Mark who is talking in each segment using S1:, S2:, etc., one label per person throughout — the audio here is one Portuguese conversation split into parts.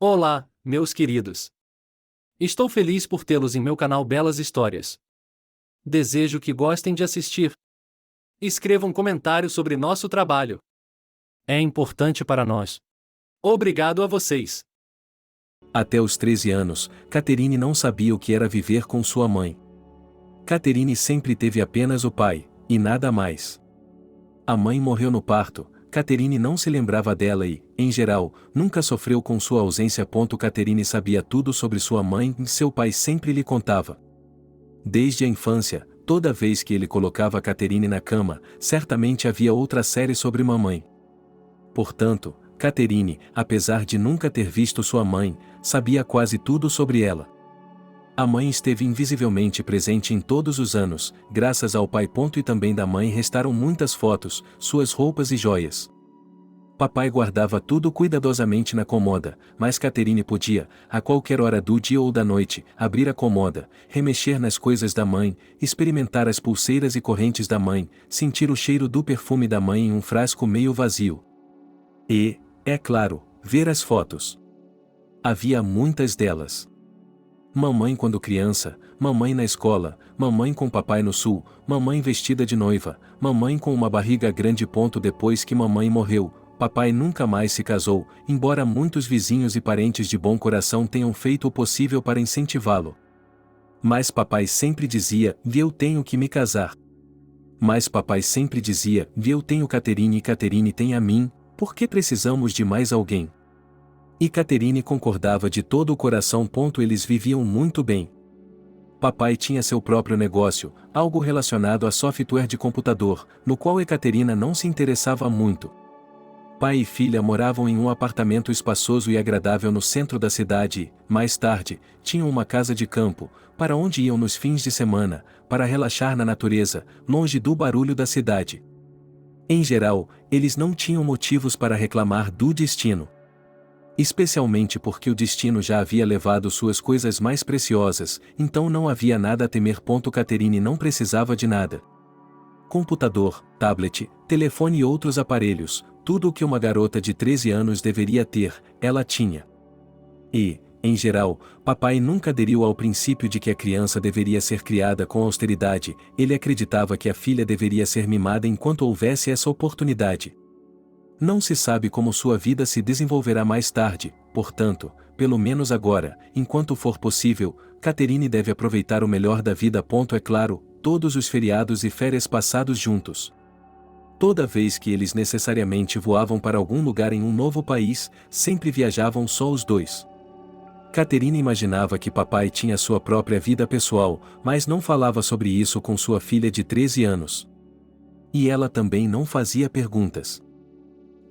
S1: Olá, meus queridos. Estou feliz por tê-los em meu canal Belas Histórias. Desejo que gostem de assistir. Escreva um comentário sobre nosso trabalho. É importante para nós. Obrigado a vocês.
S2: Até os 13 anos, Catherine não sabia o que era viver com sua mãe. Catherine sempre teve apenas o pai, e nada mais. A mãe morreu no parto. Catherine não se lembrava dela e, em geral, nunca sofreu com sua ausência. Catherine sabia tudo sobre sua mãe e seu pai sempre lhe contava. Desde a infância, toda vez que ele colocava Catherine na cama, certamente havia outra série sobre mamãe. Portanto, Catherine, apesar de nunca ter visto sua mãe, sabia quase tudo sobre ela. A mãe esteve invisivelmente presente em todos os anos, graças ao pai. E também da mãe restaram muitas fotos, suas roupas e joias. Papai guardava tudo cuidadosamente na cômoda, mas Catherine podia, a qualquer hora do dia ou da noite, abrir a cômoda, remexer nas coisas da mãe, experimentar as pulseiras e correntes da mãe, sentir o cheiro do perfume da mãe em um frasco meio vazio. E, é claro, ver as fotos. Havia muitas delas. Mamãe quando criança, mamãe na escola, mamãe com papai no sul, mamãe vestida de noiva, mamãe com uma barriga grande. Depois que mamãe morreu, papai nunca mais se casou, embora muitos vizinhos e parentes de bom coração tenham feito o possível para incentivá-lo. Mas papai sempre dizia: eu tenho que me casar. Mas papai sempre dizia: eu tenho Catherine e Catherine tem a mim, por que precisamos de mais alguém? E Catherine concordava de todo o coração. Eles viviam muito bem. Papai tinha seu próprio negócio, algo relacionado a software de computador, no qual Ekaterina não se interessava muito. Pai e filha moravam em um apartamento espaçoso e agradável no centro da cidade e, mais tarde, tinham uma casa de campo, para onde iam nos fins de semana, para relaxar na natureza, longe do barulho da cidade. Em geral, eles não tinham motivos para reclamar do destino. Especialmente porque o destino já havia levado suas coisas mais preciosas, então não havia nada a temer. Catherine não precisava de nada. Computador, tablet, telefone e outros aparelhos, tudo o que uma garota de 13 anos deveria ter, ela tinha. E, em geral, papai nunca aderiu ao princípio de que a criança deveria ser criada com austeridade. Ele acreditava que a filha deveria ser mimada enquanto houvesse essa oportunidade. Não se sabe como sua vida se desenvolverá mais tarde, portanto, pelo menos agora, enquanto for possível, Catherine deve aproveitar o melhor da vida. É claro, todos os feriados e férias passados juntos. Toda vez que eles necessariamente voavam para algum lugar em um novo país, sempre viajavam só os dois. Catherine imaginava que papai tinha sua própria vida pessoal, mas não falava sobre isso com sua filha de 13 anos. E ela também não fazia perguntas.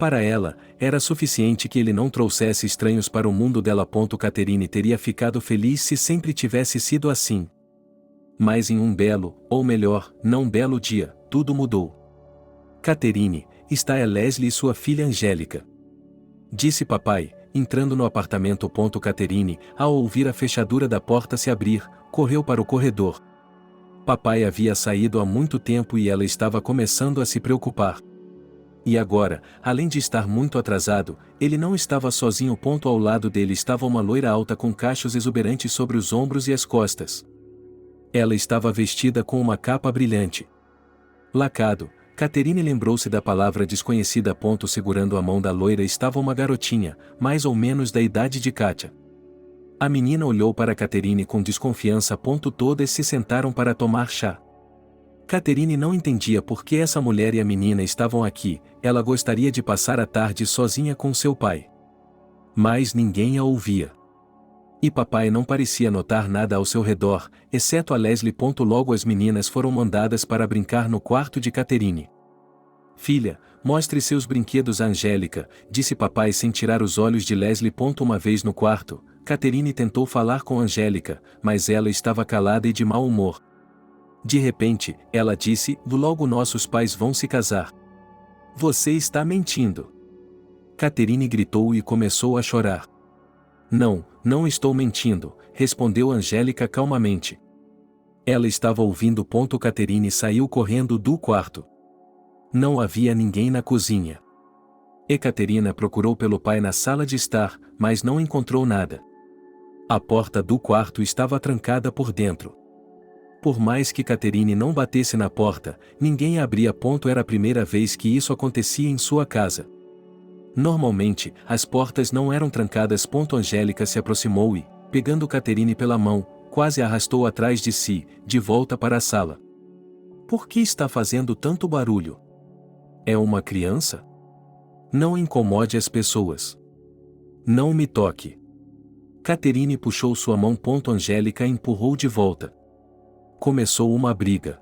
S2: Para ela, era suficiente que ele não trouxesse estranhos para o mundo dela. Catherine teria ficado feliz se sempre tivesse sido assim. Mas em um belo, ou melhor, não belo dia, tudo mudou. Catherine, está é Leslie e sua filha Angélica. Disse papai, entrando no apartamento. Catherine, ao ouvir a fechadura da porta se abrir, correu para o corredor. Papai havia saído há muito tempo e ela estava começando a se preocupar. E agora, além de estar muito atrasado, ele não estava sozinho. Ao lado dele estava uma loira alta com cachos exuberantes sobre os ombros e as costas. Ela estava vestida com uma capa brilhante. Lacado, Catherine lembrou-se da palavra desconhecida. Segurando a mão da loira estava uma garotinha, mais ou menos da idade de Katia. A menina olhou para Catherine com desconfiança. Todas se sentaram para tomar chá. Catherine não entendia por que essa mulher e a menina estavam aqui. Ela gostaria de passar a tarde sozinha com seu pai. Mas ninguém a ouvia. E papai não parecia notar nada ao seu redor, exceto a Leslie. Logo as meninas foram mandadas para brincar no quarto de Catherine. Filha, mostre seus brinquedos a Angélica, disse papai sem tirar os olhos de Leslie. Uma vez no quarto, Catherine tentou falar com Angélica, mas ela estava calada e de mau humor. De repente, ela disse: logo nossos pais vão se casar. Você está mentindo. Catherine gritou e começou a chorar. Não, não estou mentindo, respondeu Angélica calmamente. Ela estava ouvindo. Catherine saiu correndo do quarto. Não havia ninguém na cozinha. Ekaterina procurou pelo pai na sala de estar, mas não encontrou nada. A porta do quarto estava trancada por dentro. Por mais que Caterine não batesse na porta, ninguém a abria. Era a primeira vez que isso acontecia em sua casa. Normalmente, as portas não eram trancadas. Angélica se aproximou e, pegando Caterine pela mão, quase a arrastou atrás de si, de volta para a sala. Por que está fazendo tanto barulho? É uma criança? Não incomode as pessoas. Não me toque. Caterine puxou sua mão. Angélica a empurrou de volta. Começou uma briga.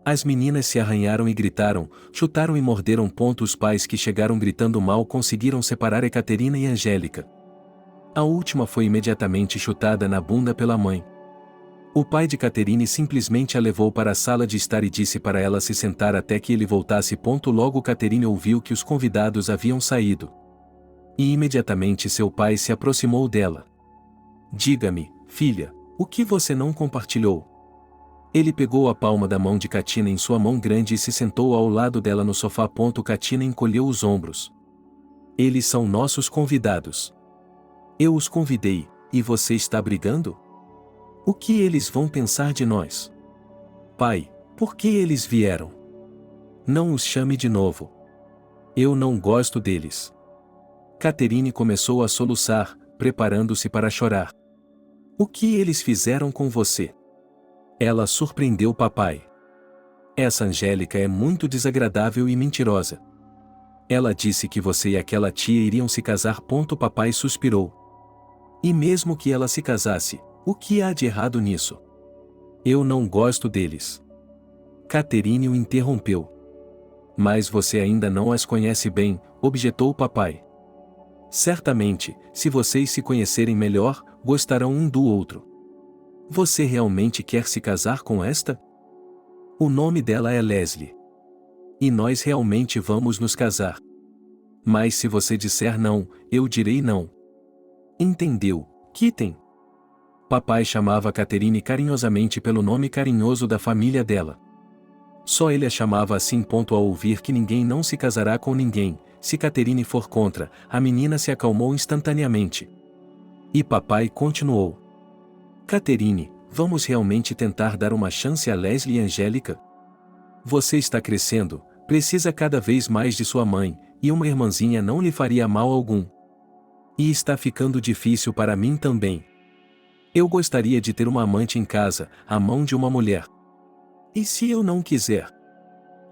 S2: As meninas se arranharam e gritaram, chutaram e morderam. Os pais que chegaram gritando mal conseguiram separar Ekaterina e Angélica. A última foi imediatamente chutada na bunda pela mãe. O pai de Caterine simplesmente a levou para a sala de estar e disse para ela se sentar até que ele voltasse. Logo Caterine ouviu que os convidados haviam saído. E imediatamente seu pai se aproximou dela. Diga-me, filha, o que você não compartilhou? Ele pegou a palma da mão de Katina em sua mão grande e se sentou ao lado dela no sofá. Katina encolheu os ombros. Eles são nossos convidados. Eu os convidei, e você está brigando? O que eles vão pensar de nós? Pai, por que eles vieram? Não os chame de novo. Eu não gosto deles. Caterine começou a soluçar, preparando-se para chorar. O que eles fizeram com você? Ela surpreendeu papai. Essa Angélica é muito desagradável e mentirosa. Ela disse que você e aquela tia iriam se casar. Papai suspirou. E mesmo que ela se casasse, o que há de errado nisso? Eu não gosto deles. Caterine o interrompeu. Mas você ainda não as conhece bem, objetou papai. Certamente, se vocês se conhecerem melhor, gostarão um do outro. Você realmente quer se casar com esta? O nome dela é Leslie. E nós realmente vamos nos casar. Mas se você disser não, eu direi não. Entendeu, Kitten? Papai chamava Caterine carinhosamente pelo nome carinhoso da família dela. Só ele a chamava assim. Ao ouvir que ninguém não se casará com ninguém, se Caterine for contra, a menina se acalmou instantaneamente. E papai continuou. Caterine, vamos realmente tentar dar uma chance a Leslie e Angélica? Você está crescendo, precisa cada vez mais de sua mãe, e uma irmãzinha não lhe faria mal algum. E está ficando difícil para mim também. Eu gostaria de ter uma amante em casa, a mão de uma mulher. E se eu não quiser?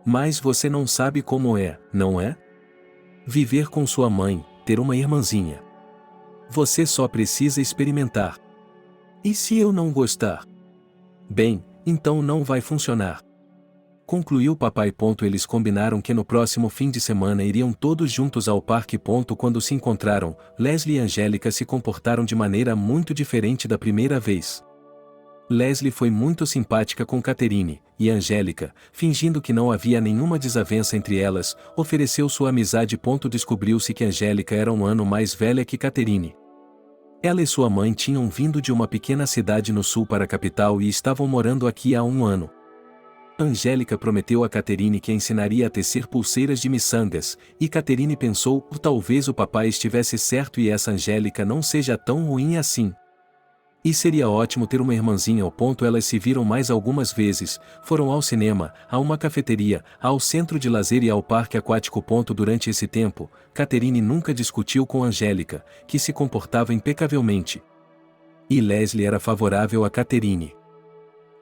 S2: Mas você não sabe como é, não é? Viver com sua mãe, ter uma irmãzinha. Você só precisa experimentar. E se eu não gostar? Bem, então não vai funcionar. Concluiu papai. Eles combinaram que no próximo fim de semana iriam todos juntos ao parque. Quando se encontraram, Leslie e Angélica se comportaram de maneira muito diferente da primeira vez. Leslie foi muito simpática com Caterine, e Angélica, fingindo que não havia nenhuma desavença entre elas, ofereceu sua amizade. Descobriu-se que Angélica era um ano mais velha que Caterine. Ela e sua mãe tinham vindo de uma pequena cidade no sul para a capital e estavam morando aqui há um ano. Angélica prometeu a Caterine que a ensinaria a tecer pulseiras de miçangas, e Caterine pensou, talvez o papai estivesse certo e essa Angélica não seja tão ruim assim. E seria ótimo ter uma irmãzinha. Elas se viram mais algumas vezes, foram ao cinema, a uma cafeteria, ao centro de lazer e ao parque aquático. Durante esse tempo, Caterine nunca discutiu com Angélica, que se comportava impecavelmente. E Leslie era favorável a Caterine.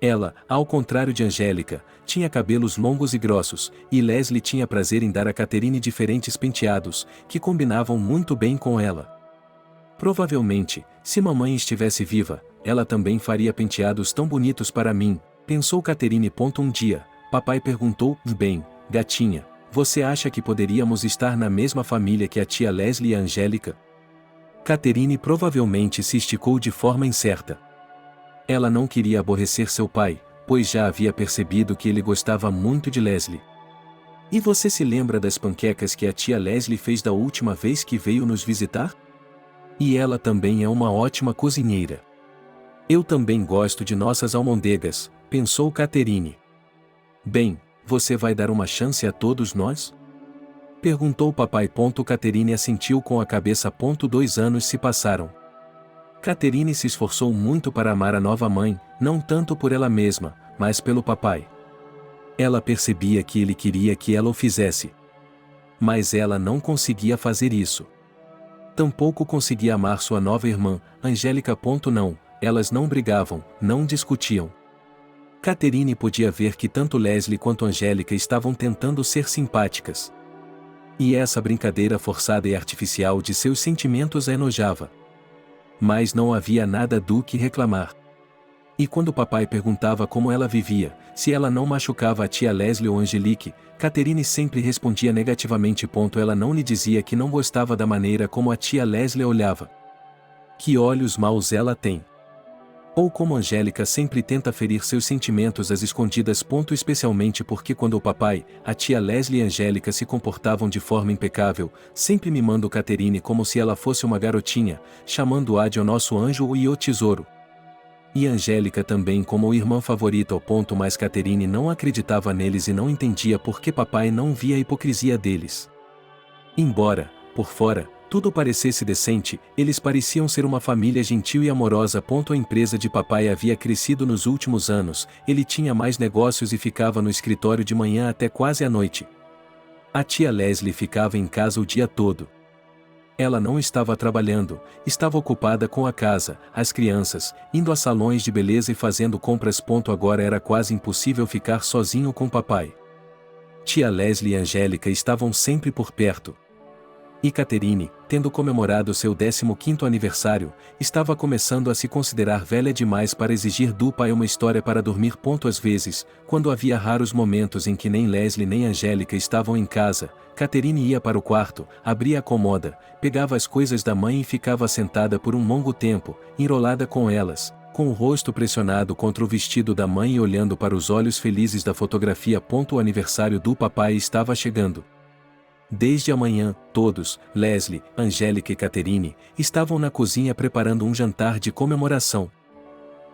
S2: Ela, ao contrário de Angélica, tinha cabelos longos e grossos, e Leslie tinha prazer em dar a Caterine diferentes penteados, que combinavam muito bem com ela. Provavelmente, se mamãe estivesse viva, ela também faria penteados tão bonitos para mim, pensou Caterine. Um dia, papai perguntou, bem, gatinha, você acha que poderíamos estar na mesma família que a tia Leslie e a Angélica? Caterine provavelmente se esticou de forma incerta. Ela não queria aborrecer seu pai, pois já havia percebido que ele gostava muito de Leslie. E você se lembra das panquecas que a tia Leslie fez da última vez que veio nos visitar? E ela também é uma ótima cozinheira. Eu também gosto de nossas almôndegas, pensou Caterine. Bem, você vai dar uma chance a todos nós? Perguntou o papai. Caterine assentiu com a cabeça. 2 anos se passaram. Caterine se esforçou muito para amar a nova mãe, não tanto por ela mesma, mas pelo papai. Ela percebia que ele queria que ela o fizesse. Mas ela não conseguia fazer isso. Tampouco conseguia amar sua nova irmã, Angélica. Não, elas não brigavam, não discutiam. Caterine podia ver que tanto Leslie quanto Angélica estavam tentando ser simpáticas. E essa brincadeira forçada e artificial de seus sentimentos a enojava. Mas não havia nada do que reclamar. E quando o papai perguntava como ela vivia, se ela não machucava a tia Leslie ou Angelique, Caterine sempre respondia negativamente. Ela não lhe dizia que não gostava da maneira como a tia Leslie olhava. Que olhos maus ela tem. Ou como Angélica sempre tenta ferir seus sentimentos às escondidas. Especialmente porque quando o papai, a tia Leslie e Angélica se comportavam de forma impecável, sempre mimando Caterine como se ela fosse uma garotinha, chamando-a de o nosso anjo e o tesouro. E Angélica também como a irmã favorita. Mas Caterine não acreditava neles e não entendia por que papai não via a hipocrisia deles. Embora, por fora, tudo parecesse decente, eles pareciam ser uma família gentil e amorosa. A empresa de papai havia crescido nos últimos anos, ele tinha mais negócios e ficava no escritório de manhã até quase à noite. A tia Leslie ficava em casa o dia todo. Ela não estava trabalhando, estava ocupada com a casa, as crianças, indo a salões de beleza e fazendo compras. Agora era quase impossível ficar sozinho com papai. Tia Leslie e Angélica estavam sempre por perto. E Caterine, tendo comemorado seu 15º aniversário, estava começando a se considerar velha demais para exigir do pai uma história para dormir. Às vezes, quando havia raros momentos em que nem Leslie nem Angélica estavam em casa, Caterine ia para o quarto, abria a cômoda, pegava as coisas da mãe e ficava sentada por um longo tempo, enrolada com elas, com o rosto pressionado contra o vestido da mãe e olhando para os olhos felizes da fotografia. O aniversário do papai estava chegando. Desde a manhã, todos, Leslie, Angélica e Caterine, estavam na cozinha preparando um jantar de comemoração.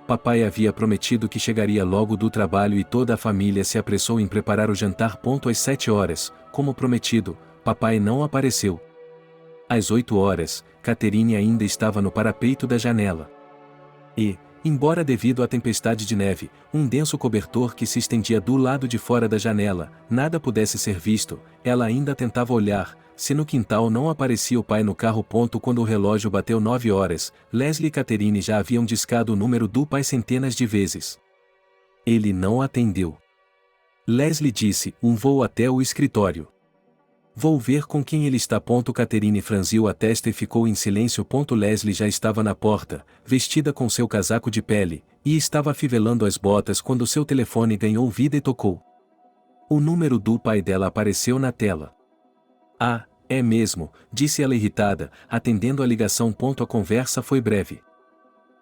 S2: Papai havia prometido que chegaria logo do trabalho e toda a família se apressou em preparar o jantar. Às 7 horas, como prometido, papai não apareceu. Às 8 horas, Caterine ainda estava no parapeito da janela. E, embora devido à tempestade de neve, um denso cobertor que se estendia do lado de fora da janela, nada pudesse ser visto, ela ainda tentava olhar, se no quintal não aparecia o pai no carro. Quando o relógio bateu 9 horas, Leslie e Caterine já haviam discado o número do pai centenas de vezes. Ele não atendeu. Leslie disse: vou até o escritório. Vou ver com quem ele está. Caterine franziu a testa e ficou em silêncio. Leslie já estava na porta, vestida com seu casaco de pele, e estava afivelando as botas quando seu telefone ganhou vida e tocou. O número do pai dela apareceu na tela. Ah, é mesmo, disse ela irritada, atendendo a ligação. A conversa foi breve.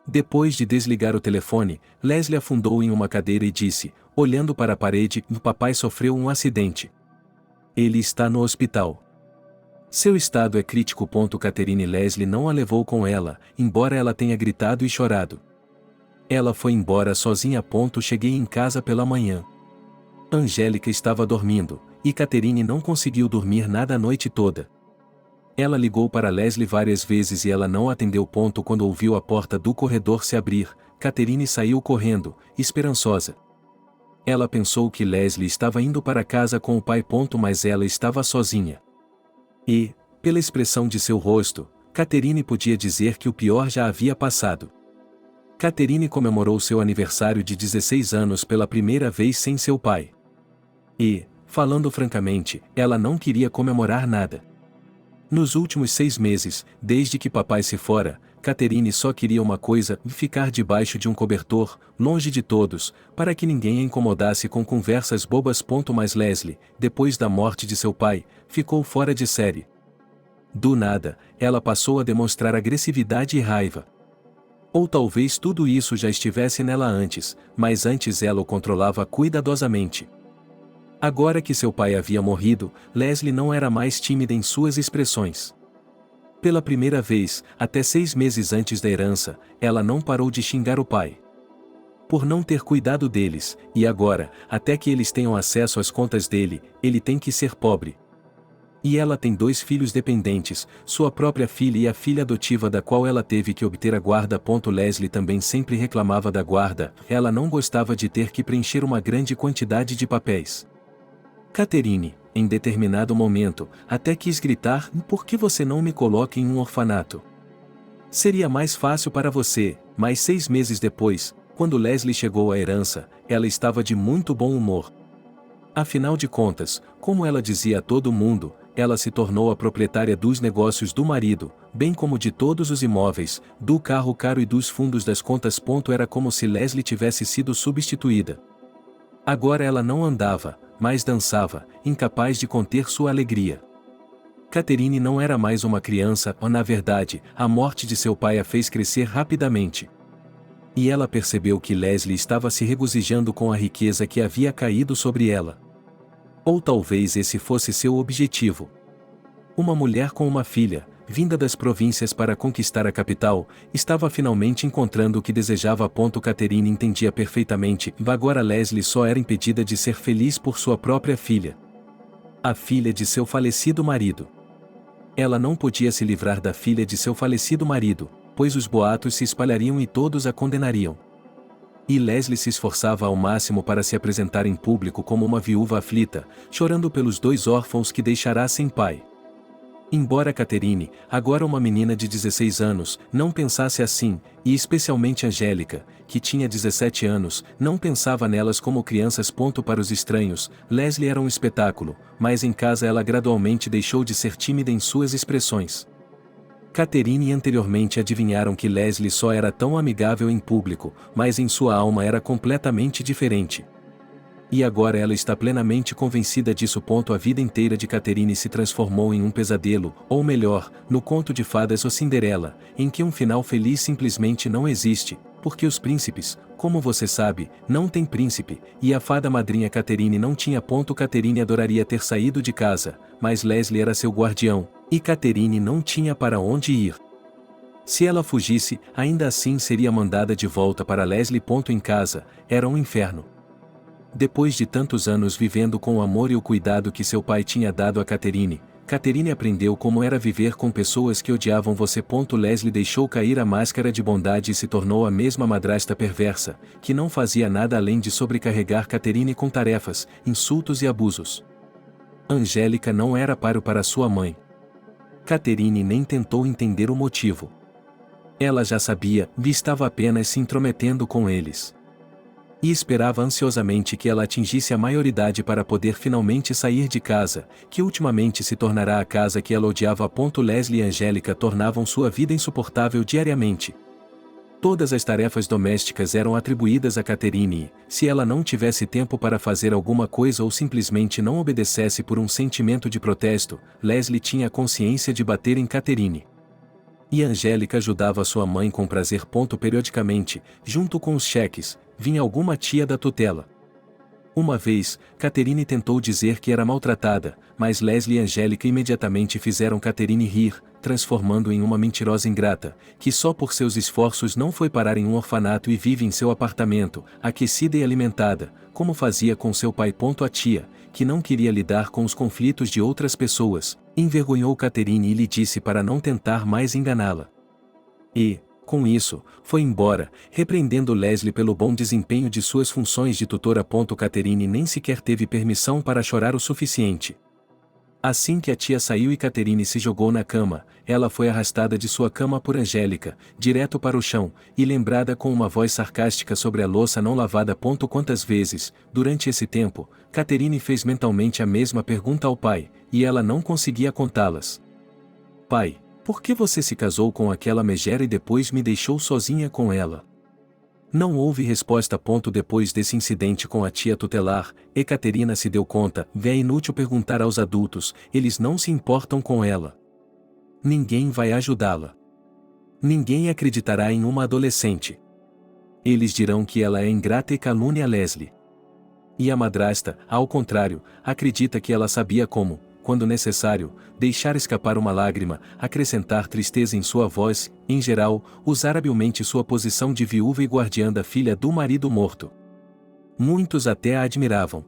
S2: Depois de desligar o telefone, Leslie afundou em uma cadeira e disse, olhando para a parede: o papai sofreu um acidente. Ele está no hospital. Seu estado é crítico. Caterine Leslie não a levou com ela, embora ela tenha gritado e chorado. Ela foi embora sozinha. Cheguei em casa pela manhã. Angélica estava dormindo, e Caterine não conseguiu dormir nada a noite toda. Ela ligou para Leslie várias vezes e ela não atendeu. Quando ouviu a porta do corredor se abrir, Caterine saiu correndo, esperançosa. Ela pensou que Leslie estava indo para casa com o pai. Mas ela estava sozinha. E, pela expressão de seu rosto, Caterine podia dizer que o pior já havia passado. Caterine comemorou seu aniversário de 16 anos pela primeira vez sem seu pai. E, falando francamente, ela não queria comemorar nada. Nos últimos 6 meses, desde que papai se fora, Caterine só queria uma coisa: ficar debaixo de um cobertor, longe de todos, para que ninguém a incomodasse com conversas bobas. Mas Leslie, depois da morte de seu pai, ficou fora de série. Do nada, ela passou a demonstrar agressividade e raiva. Ou talvez tudo isso já estivesse nela antes, mas antes ela o controlava cuidadosamente. Agora que seu pai havia morrido, Leslie não era mais tímida em suas expressões. Pela primeira vez, até 6 meses antes da herança, ela não parou de xingar o pai. Por não ter cuidado deles, e agora, até que eles tenham acesso às contas dele, ele tem que ser pobre. E ela tem 2 filhos dependentes, sua própria filha e a filha adotiva da qual ela teve que obter a guarda. Leslie também sempre reclamava da guarda, ela não gostava de ter que preencher uma grande quantidade de papéis. Catherine, em determinado momento, até quis gritar: por que você não me coloca em um orfanato? Seria mais fácil para você. Mas 6 meses depois, quando Leslie chegou à herança, ela estava de muito bom humor. Afinal de contas, como ela dizia a todo mundo, ela se tornou a proprietária dos negócios do marido, bem como de todos os imóveis, do carro caro e dos fundos das contas. Era como se Leslie tivesse sido substituída. Agora ela não andava, mas dançava, incapaz de conter sua alegria. Catherine não era mais uma criança, na verdade, a morte de seu pai a fez crescer rapidamente. E ela percebeu que Leslie estava se regozijando com a riqueza que havia caído sobre ela. Ou talvez esse fosse seu objetivo. Uma mulher com uma filha, vinda das províncias para conquistar a capital, estava finalmente encontrando o que desejava. Catherine entendia perfeitamente, agora Leslie só era impedida de ser feliz por sua própria filha. A filha de seu falecido marido. Ela não podia se livrar da filha de seu falecido marido, pois os boatos se espalhariam e todos a condenariam. E Leslie se esforçava ao máximo para se apresentar em público como uma viúva aflita, chorando pelos 2 órfãos que deixará sem pai. Embora Catherine, agora uma menina de 16 anos, não pensasse assim, e especialmente Angélica, que tinha 17 anos, não pensava nelas como crianças. Para os estranhos, Leslie era um espetáculo, mas em casa ela gradualmente deixou de ser tímida em suas expressões. Catherine anteriormente adivinharam que Leslie só era tão amigável em público, mas em sua alma era completamente diferente. E agora ela está plenamente convencida disso. A vida inteira de Catherine se transformou em um pesadelo, ou melhor, no conto de fadas ou Cinderela, em que um final feliz simplesmente não existe, porque os príncipes, como você sabe, não têm príncipe, e a fada madrinha Catherine não tinha. Catherine adoraria ter saído de casa, mas Leslie era seu guardião, e Catherine não tinha para onde ir. Se ela fugisse, ainda assim seria mandada de volta para Leslie. Em casa, era um inferno. Depois de tantos anos vivendo com o amor e o cuidado que seu pai tinha dado a Catherine, Catherine aprendeu como era viver com pessoas que odiavam você. Leslie deixou cair a máscara de bondade e se tornou a mesma madrasta perversa, que não fazia nada além de sobrecarregar Catherine com tarefas, insultos e abusos. Angélica não era páreo para sua mãe. Catherine nem tentou entender o motivo. Ela já sabia, e estava apenas se intrometendo com eles. E esperava ansiosamente que ela atingisse a maioridade para poder finalmente sair de casa, que ultimamente se tornará a casa que ela odiava. Leslie e Angélica tornavam sua vida insuportável diariamente. Todas as tarefas domésticas eram atribuídas a Catherine e, se ela não tivesse tempo para fazer alguma coisa ou simplesmente não obedecesse por um sentimento de protesto, Leslie tinha a consciência de bater em Catherine. E Angélica ajudava sua mãe com prazer. Periodicamente, junto com os cheques, vinha alguma tia da tutela. Uma vez, Catherine tentou dizer que era maltratada, mas Leslie e Angélica imediatamente fizeram Catherine rir, transformando em uma mentirosa ingrata, que só por seus esforços não foi parar em um orfanato e vive em seu apartamento, aquecida e alimentada, como fazia com seu pai. A tia, que não queria lidar com os conflitos de outras pessoas, envergonhou Catherine e lhe disse para não tentar mais enganá-la. E, com isso, foi embora, repreendendo Leslie pelo bom desempenho de suas funções de tutora. Catherine nem sequer teve permissão para chorar o suficiente. Assim que a tia saiu e Catherine se jogou na cama, ela foi arrastada de sua cama por Angélica, direto para o chão, e lembrada com uma voz sarcástica sobre a louça não lavada. Quantas vezes, durante esse tempo, Catherine fez mentalmente a mesma pergunta ao pai, e ela não conseguia contá-las. Pai, por que você se casou com aquela megera e depois me deixou sozinha com ela? Não houve resposta. Depois desse incidente com a tia tutelar, Ekaterina se deu conta, é inútil perguntar aos adultos, eles não se importam com ela. Ninguém vai ajudá-la. Ninguém acreditará em uma adolescente. Eles dirão que ela é ingrata e calunia Leslie. E a madrasta, ao contrário, acredita que ela sabia como, quando necessário, deixar escapar uma lágrima, acrescentar tristeza em sua voz, em geral, usar habilmente sua posição de viúva e guardiã da filha do marido morto. Muitos até a admiravam.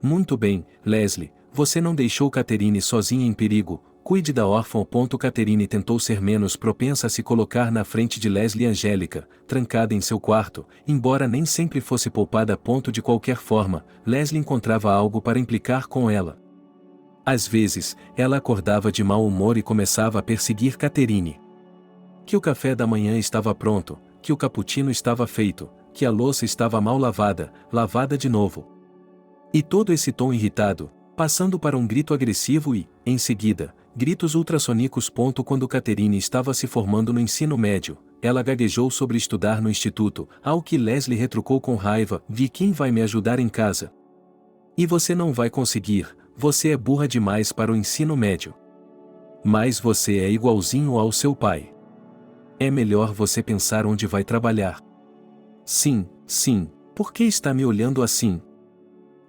S2: Muito bem, Leslie, Você não deixou Catherine sozinha em perigo, cuide da órfã. Catherine tentou ser menos propensa a se colocar na frente de Leslie e Angélica, trancada em seu quarto, embora nem sempre fosse poupada. De qualquer forma, Leslie encontrava algo para implicar com ela. Às vezes, ela acordava de mau humor e começava a perseguir Catherine. Que o café da manhã estava pronto, que o cappuccino estava feito, que a louça estava mal lavada, lavada de novo. E todo esse tom irritado, passando para um grito agressivo e, em seguida, gritos ultrassônicos. Quando Catherine estava se formando no ensino médio, ela gaguejou sobre estudar no instituto, ao que Leslie retrucou com raiva: "Vi quem vai me ajudar em casa. E você não vai conseguir, você é burra demais para o ensino médio. Mas você é igualzinho ao seu pai. É melhor você pensar onde vai trabalhar." "Sim, sim, por que está me olhando assim?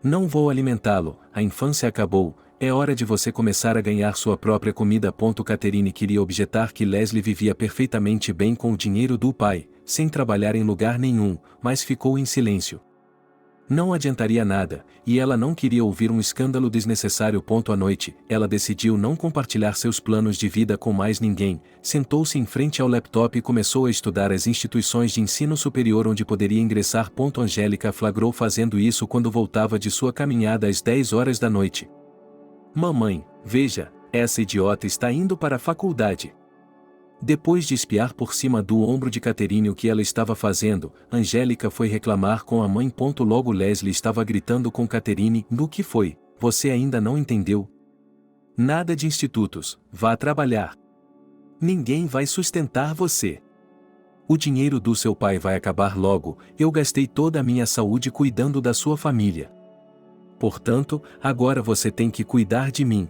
S2: Não vou alimentá-lo, a infância acabou, é hora de você começar a ganhar sua própria comida." Catherine queria objetar que Leslie vivia perfeitamente bem com o dinheiro do pai, sem trabalhar em lugar nenhum, mas ficou em silêncio. Não adiantaria nada, e ela não queria ouvir um escândalo desnecessário. À noite, ela decidiu não compartilhar seus planos de vida com mais ninguém, sentou-se em frente ao laptop e começou a estudar as instituições de ensino superior onde poderia ingressar. Angélica flagrou fazendo isso quando voltava de sua caminhada às 10 horas da noite. "Mamãe, veja, essa idiota está indo para a faculdade." Depois de espiar por cima do ombro de Catherine o que ela estava fazendo, Angélica foi reclamar com a mãe. Logo Leslie estava gritando com Catherine: "No que foi? Você ainda não entendeu? Nada de institutos, vá trabalhar. Ninguém vai sustentar você. O dinheiro do seu pai vai acabar logo, eu gastei toda a minha saúde cuidando da sua família. Portanto, agora você tem que cuidar de mim.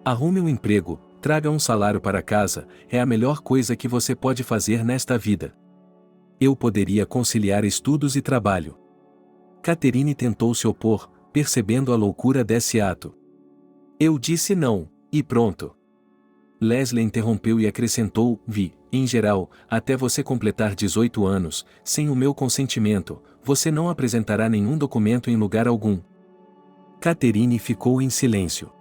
S2: Arrume um emprego, traga um salário para casa, é a melhor coisa que você pode fazer nesta vida." Eu poderia conciliar estudos e trabalho. Catherine tentou se opor, percebendo a loucura desse ato. "Eu disse não, e pronto." Leslie interrompeu e acrescentou: "Vi, em geral, até você completar 18 anos, sem o meu consentimento, você não apresentará nenhum documento em lugar algum." Catherine ficou em silêncio.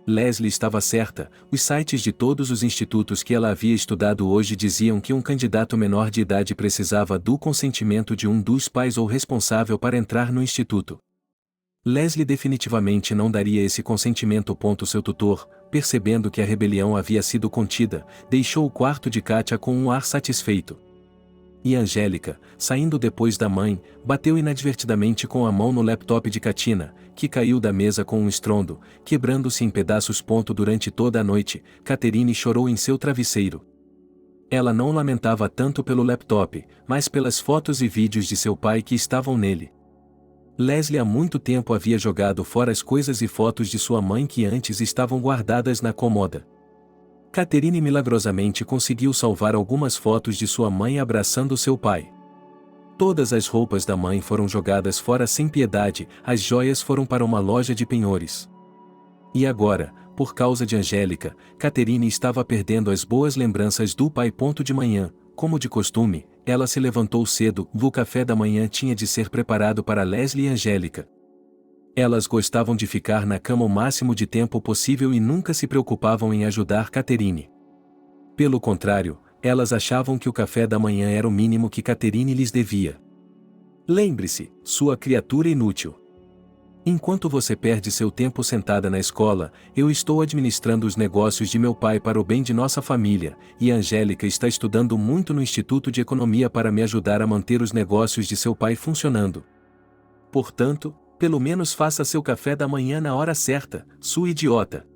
S2: Leslie estava certa, os sites de todos os institutos que ela havia estudado hoje diziam que um candidato menor de idade precisava do consentimento de um dos pais ou responsável para entrar no instituto. Leslie definitivamente não daria esse consentimento. Seu tutor, percebendo que a rebelião havia sido contida, deixou o quarto de Katia com um ar satisfeito. E Angélica, saindo depois da mãe, bateu inadvertidamente com a mão no laptop de Katina, que caiu da mesa com um estrondo, quebrando-se em pedaços. Durante toda a noite, Catherine chorou em seu travesseiro. Ela não lamentava tanto pelo laptop, mas pelas fotos e vídeos de seu pai que estavam nele. Leslie há muito tempo havia jogado fora as coisas e fotos de sua mãe que antes estavam guardadas na cômoda. Catherine milagrosamente conseguiu salvar algumas fotos de sua mãe abraçando seu pai. Todas as roupas da mãe foram jogadas fora sem piedade, as joias foram para uma loja de penhores. E agora, por causa de Angélica, Catherine estava perdendo as boas lembranças do pai. De manhã, como de costume, ela se levantou cedo. O café da manhã tinha de ser preparado para Leslie e Angélica. Elas gostavam de ficar na cama o máximo de tempo possível e nunca se preocupavam em ajudar Catherine. Pelo contrário, elas achavam que o café da manhã era o mínimo que Catherine lhes devia. "Lembre-se, sua criatura inútil. Enquanto você perde seu tempo sentada na escola, eu estou administrando os negócios de meu pai para o bem de nossa família, e a Angélica está estudando muito no Instituto de Economia para me ajudar a manter os negócios de seu pai funcionando. Portanto, pelo menos faça seu café da manhã na hora certa, sua idiota.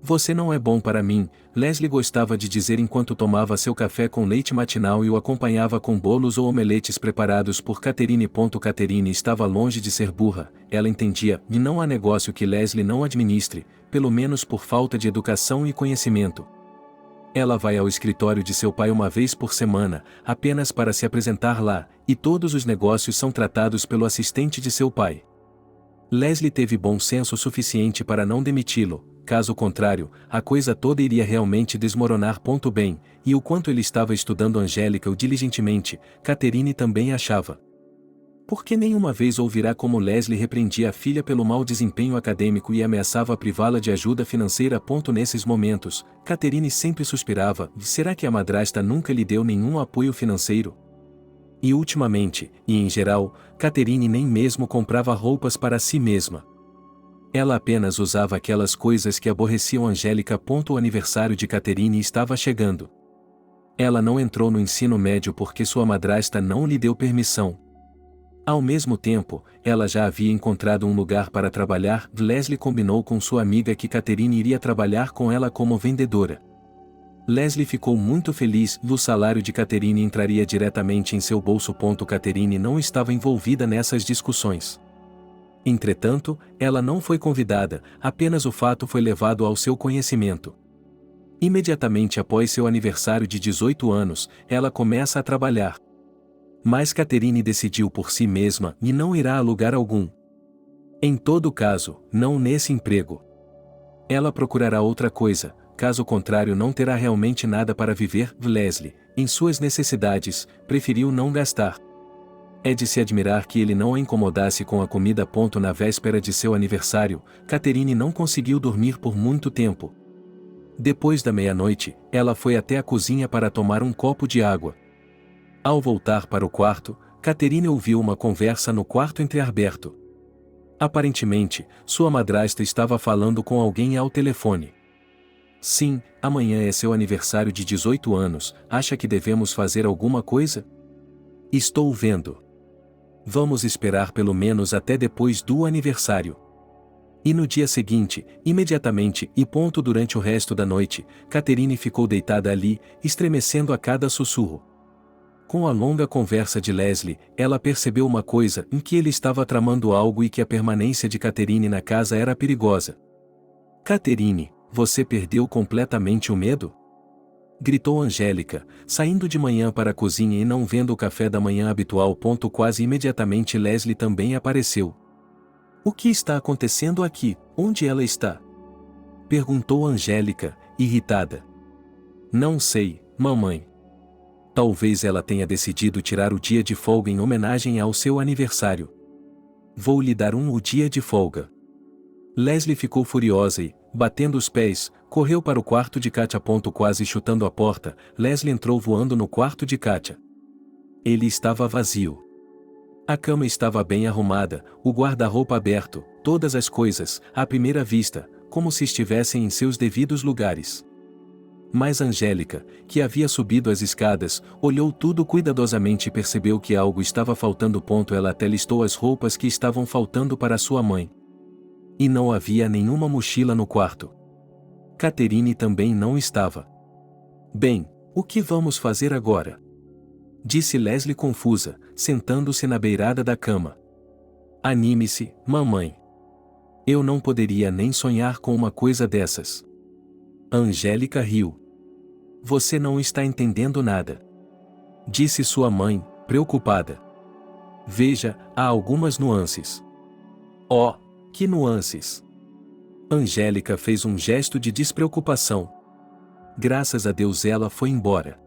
S2: Você não é bom para mim", Leslie gostava de dizer enquanto tomava seu café com leite matinal e o acompanhava com bolos ou omeletes preparados por Catherine. Catherine estava longe de ser burra, ela entendia, e não há negócio que Leslie não administre, pelo menos por falta de educação e conhecimento. Ela vai ao escritório de seu pai uma vez por semana, apenas para se apresentar lá, e todos os negócios são tratados pelo assistente de seu pai. Leslie teve bom senso suficiente para não demiti-lo, caso contrário, a coisa toda iria realmente desmoronar. Bem, e o quanto ele estava estudando Angélica diligentemente, Catherine também achava. Por que nenhuma vez ouvirá como Leslie repreendia a filha pelo mau desempenho acadêmico e ameaçava privá-la de ajuda financeira? Nesses momentos, Catherine sempre suspirava: será que a madrasta nunca lhe deu nenhum apoio financeiro? E ultimamente, e em geral, Catherine nem mesmo comprava roupas para si mesma. Ela apenas usava aquelas coisas que aborreciam Angélica. O aniversário de Catherine estava chegando. Ela não entrou no ensino médio porque sua madrasta não lhe deu permissão. Ao mesmo tempo, ela já havia encontrado um lugar para trabalhar. Leslie combinou com sua amiga que Catherine iria trabalhar com ela como vendedora. Leslie ficou muito feliz. O salário de Catherine entraria diretamente em seu bolso. Catherine não estava envolvida nessas discussões. Entretanto, ela não foi convidada, apenas o fato foi levado ao seu conhecimento. Imediatamente após seu aniversário de 18 anos, ela começa a trabalhar. Mas Catherine decidiu por si mesma e não irá a lugar algum. Em todo caso, não nesse emprego. Ela procurará outra coisa, caso contrário não terá realmente nada para viver. Leslie, em suas necessidades, preferiu não gastar. É de se admirar que ele não a incomodasse com a comida. Na véspera de seu aniversário, Catherine não conseguiu dormir por muito tempo. Depois da meia-noite, ela foi até a cozinha para tomar um copo de água. Ao voltar para o quarto, Catherine ouviu uma conversa no quarto entreaberto. Aparentemente, sua madrasta estava falando com alguém ao telefone. Sim, amanhã é seu aniversário de 18 anos, acha que devemos fazer alguma coisa? Estou vendo. Vamos esperar pelo menos até depois do aniversário. E no dia seguinte, imediatamente durante o resto da noite, Catherine ficou deitada ali, estremecendo a cada sussurro. Com a longa conversa de Leslie, ela percebeu uma coisa: em que ele estava tramando algo e que a permanência de Catherine na casa era perigosa. Catherine, você perdeu completamente o medo? Gritou Angélica, saindo de manhã para a cozinha e não vendo o café da manhã habitual. Quase imediatamente Leslie também apareceu. O que está acontecendo aqui? Onde ela está? Perguntou Angélica, irritada. Não sei, mamãe. Talvez ela tenha decidido tirar o dia de folga em homenagem ao seu aniversário. Vou lhe dar o dia de folga. Leslie ficou furiosa e, batendo os pés, correu para o quarto de Katia. Quase chutando a porta, Leslie entrou voando no quarto de Katia. Ele estava vazio. A cama estava bem arrumada, o guarda-roupa aberto, todas as coisas, à primeira vista, como se estivessem em seus devidos lugares. Mas Angélica, que havia subido as escadas, olhou tudo cuidadosamente e percebeu que algo estava faltando. Ela até listou as roupas que estavam faltando para sua mãe. E não havia nenhuma mochila no quarto. Catherine também não estava. Bem, o que vamos fazer agora? Disse Leslie confusa, sentando-se na beirada da cama. Anime-se, mamãe. Eu não poderia nem sonhar com uma coisa dessas. Angélica riu. Você não está entendendo nada. Disse sua mãe, preocupada. Veja, há algumas nuances. Oh, que nuances! Angélica fez um gesto de despreocupação. Graças a Deus ela foi embora.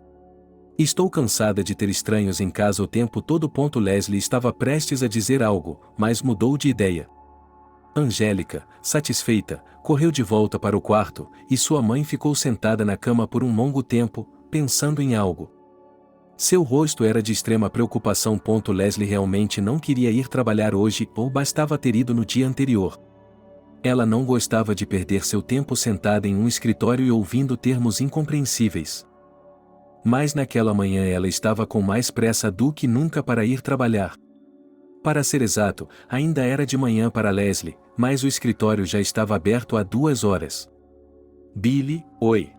S2: Estou cansada de ter estranhos em casa o tempo todo. Leslie estava prestes a dizer algo, mas mudou de ideia. Angélica, satisfeita, correu de volta para o quarto, e sua mãe ficou sentada na cama por um longo tempo, pensando em algo. Seu rosto era de extrema preocupação. Leslie realmente não queria ir trabalhar hoje, ou bastava ter ido no dia anterior. Ela não gostava de perder seu tempo sentada em um escritório e ouvindo termos incompreensíveis. Mas naquela manhã ela estava com mais pressa do que nunca para ir trabalhar. Para ser exato, ainda era de manhã para Leslie, mas o escritório já estava aberto há 2 horas. Billy, oi.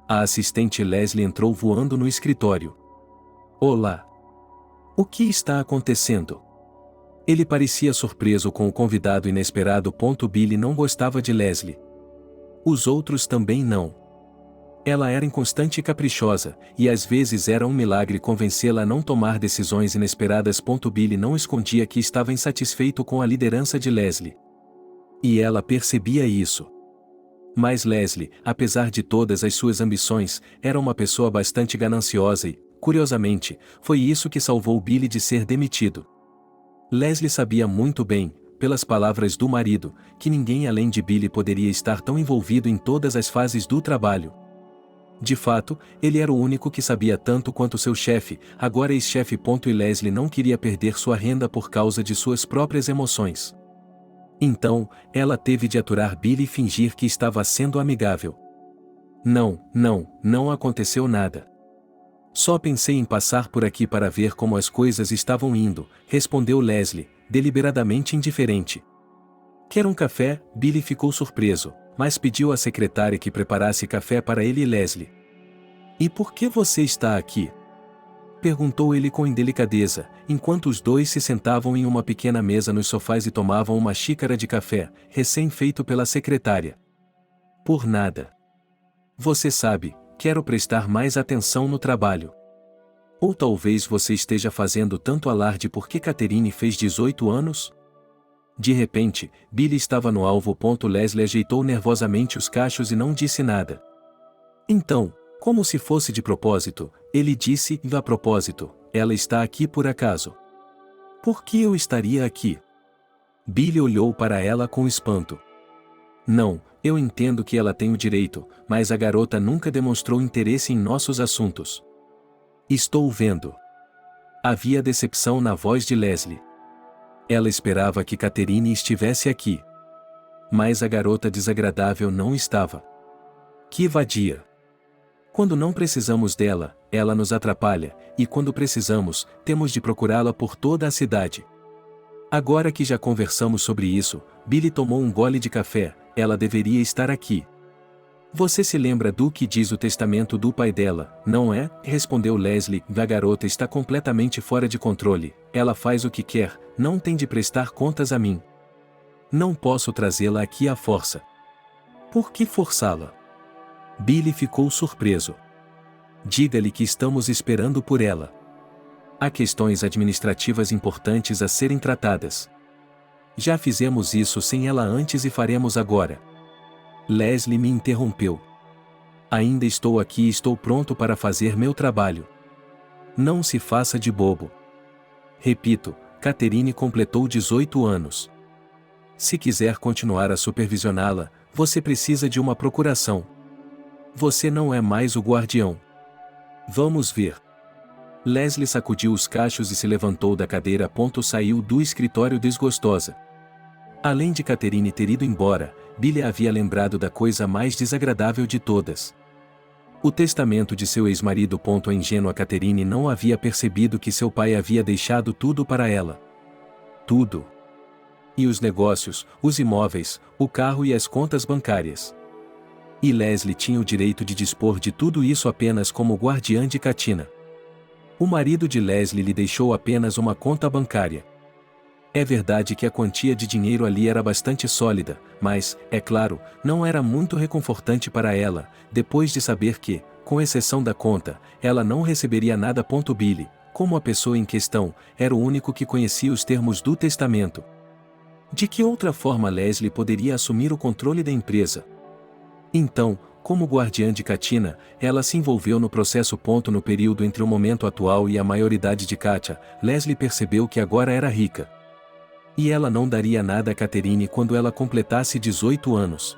S2: A assistente Leslie entrou voando no escritório. Olá. O que está acontecendo? Ele parecia surpreso com o convidado inesperado. Billy não gostava de Leslie. Os outros também não. Ela era inconstante e caprichosa, e às vezes era um milagre convencê-la a não tomar decisões inesperadas. Billy não escondia que estava insatisfeito com a liderança de Leslie. E ela percebia isso. Mas Leslie, apesar de todas as suas ambições, era uma pessoa bastante gananciosa e, curiosamente, foi isso que salvou Billy de ser demitido. Leslie sabia muito bem, pelas palavras do marido, que ninguém além de Billy poderia estar tão envolvido em todas as fases do trabalho. De fato, ele era o único que sabia tanto quanto seu chefe, agora ex-chefe. E Leslie não queria perder sua renda por causa de suas próprias emoções. Então, ela teve de aturar Billy e fingir que estava sendo amigável. Não aconteceu nada. Só pensei em passar por aqui para ver como as coisas estavam indo, respondeu Leslie, deliberadamente indiferente. Quer um café? Billy ficou surpreso, mas pediu à secretária que preparasse café para ele e Leslie. E por que você está aqui? Perguntou ele com indelicadeza, enquanto os dois se sentavam em uma pequena mesa nos sofás e tomavam uma xícara de café, recém-feito pela secretária. Por nada. Você sabe, quero prestar mais atenção no trabalho. Ou talvez você esteja fazendo tanto alarde porque Catherine fez 18 anos? De repente, Billy estava no alvo. Leslie ajeitou nervosamente os cachos e não disse nada. Então, como se fosse de propósito, ele disse: a propósito, ela está aqui por acaso. Por que eu estaria aqui? Billy olhou para ela com espanto. Não, eu entendo que ela tem o direito, mas a garota nunca demonstrou interesse em nossos assuntos. Estou vendo. Havia decepção na voz de Leslie. Ela esperava que Catherine estivesse aqui. Mas a garota desagradável não estava. Que vadia! Quando não precisamos dela, ela nos atrapalha, e quando precisamos, temos de procurá-la por toda a cidade. Agora que já conversamos sobre isso, Billy tomou um gole de café, ela deveria estar aqui. Você se lembra do que diz o testamento do pai dela, não é? Respondeu Leslie. A garota está completamente fora de controle, ela faz o que quer, não tem de prestar contas a mim. Não posso trazê-la aqui à força. Por que forçá-la? Billy ficou surpreso. Diga-lhe que estamos esperando por ela. Há questões administrativas importantes a serem tratadas. Já fizemos isso sem ela antes e faremos agora. Leslie me interrompeu. Ainda estou aqui e estou pronto para fazer meu trabalho. Não se faça de bobo. Repito, Catherine completou 18 anos. Se quiser continuar a supervisioná-la, você precisa de uma procuração. Você não é mais o guardião. Vamos ver. Leslie sacudiu os cachos e se levantou da cadeira. Saiu do escritório desgostosa. Além de Catherine ter ido embora, Billy havia lembrado da coisa mais desagradável de todas. O testamento de seu ex-marido. A ingênua Catherine não havia percebido que seu pai havia deixado tudo para ela. Tudo. E os negócios, os imóveis, o carro e as contas bancárias. E Leslie tinha o direito de dispor de tudo isso apenas como guardiã de Katina. O marido de Leslie lhe deixou apenas uma conta bancária. É verdade que a quantia de dinheiro ali era bastante sólida, mas, é claro, não era muito reconfortante para ela, depois de saber que, com exceção da conta, ela não receberia nada. Billy, como a pessoa em questão, era o único que conhecia os termos do testamento. De que outra forma Leslie poderia assumir o controle da empresa? Então, como guardiã de Katina, ela se envolveu no processo. No período entre o momento atual e a maioridade de Katia, Leslie percebeu que agora era rica. E ela não daria nada a Catherine quando ela completasse 18 anos.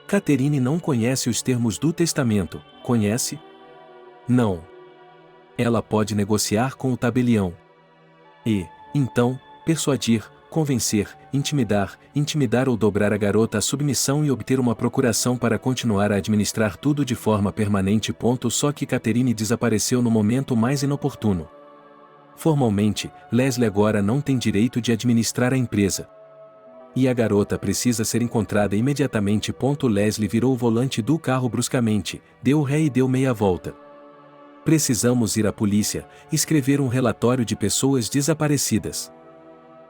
S2: Catherine não conhece os termos do testamento, conhece? Não. Ela pode negociar com o tabelião. E, então, persuadir, convencer, intimidar ou dobrar a garota à submissão e obter uma procuração para continuar a administrar tudo de forma permanente. Só que Catherine desapareceu no momento mais inoportuno. Formalmente, Leslie agora não tem direito de administrar a empresa. E a garota precisa ser encontrada imediatamente. Leslie virou o volante do carro bruscamente, deu ré e deu meia volta. Precisamos ir à polícia, escrever um relatório de pessoas desaparecidas.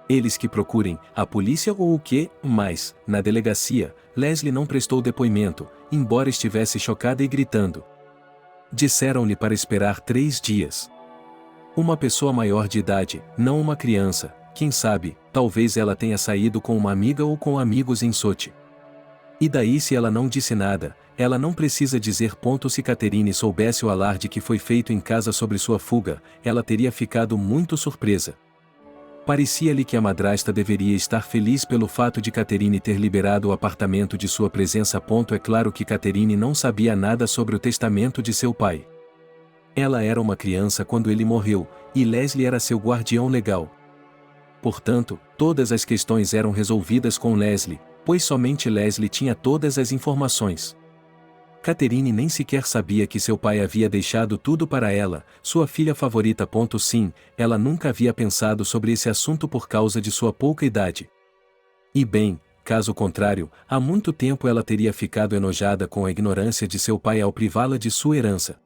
S2: Eles que procurem, a polícia ou o quê? Mas, na delegacia, Leslie não prestou depoimento, embora estivesse chocada e gritando. Disseram-lhe para esperar 3 dias. Uma pessoa maior de idade, não uma criança, quem sabe, talvez ela tenha saído com uma amiga ou com amigos em Sochi. E daí se ela não disse nada, ela não precisa dizer. Se Catherine soubesse o alarde que foi feito em casa sobre sua fuga, ela teria ficado muito surpresa. Parecia-lhe que a madrasta deveria estar feliz pelo fato de Catherine ter liberado o apartamento de sua presença. É claro que Catherine não sabia nada sobre o testamento de seu pai. Ela era uma criança quando ele morreu, e Leslie era seu guardião legal. Portanto, todas as questões eram resolvidas com Leslie, pois somente Leslie tinha todas as informações. Catherine nem sequer sabia que seu pai havia deixado tudo para ela, sua filha favorita. Sim, ela nunca havia pensado sobre esse assunto por causa de sua pouca idade. E bem, caso contrário, há muito tempo ela teria ficado enojada com a ignorância de seu pai ao privá-la de sua herança.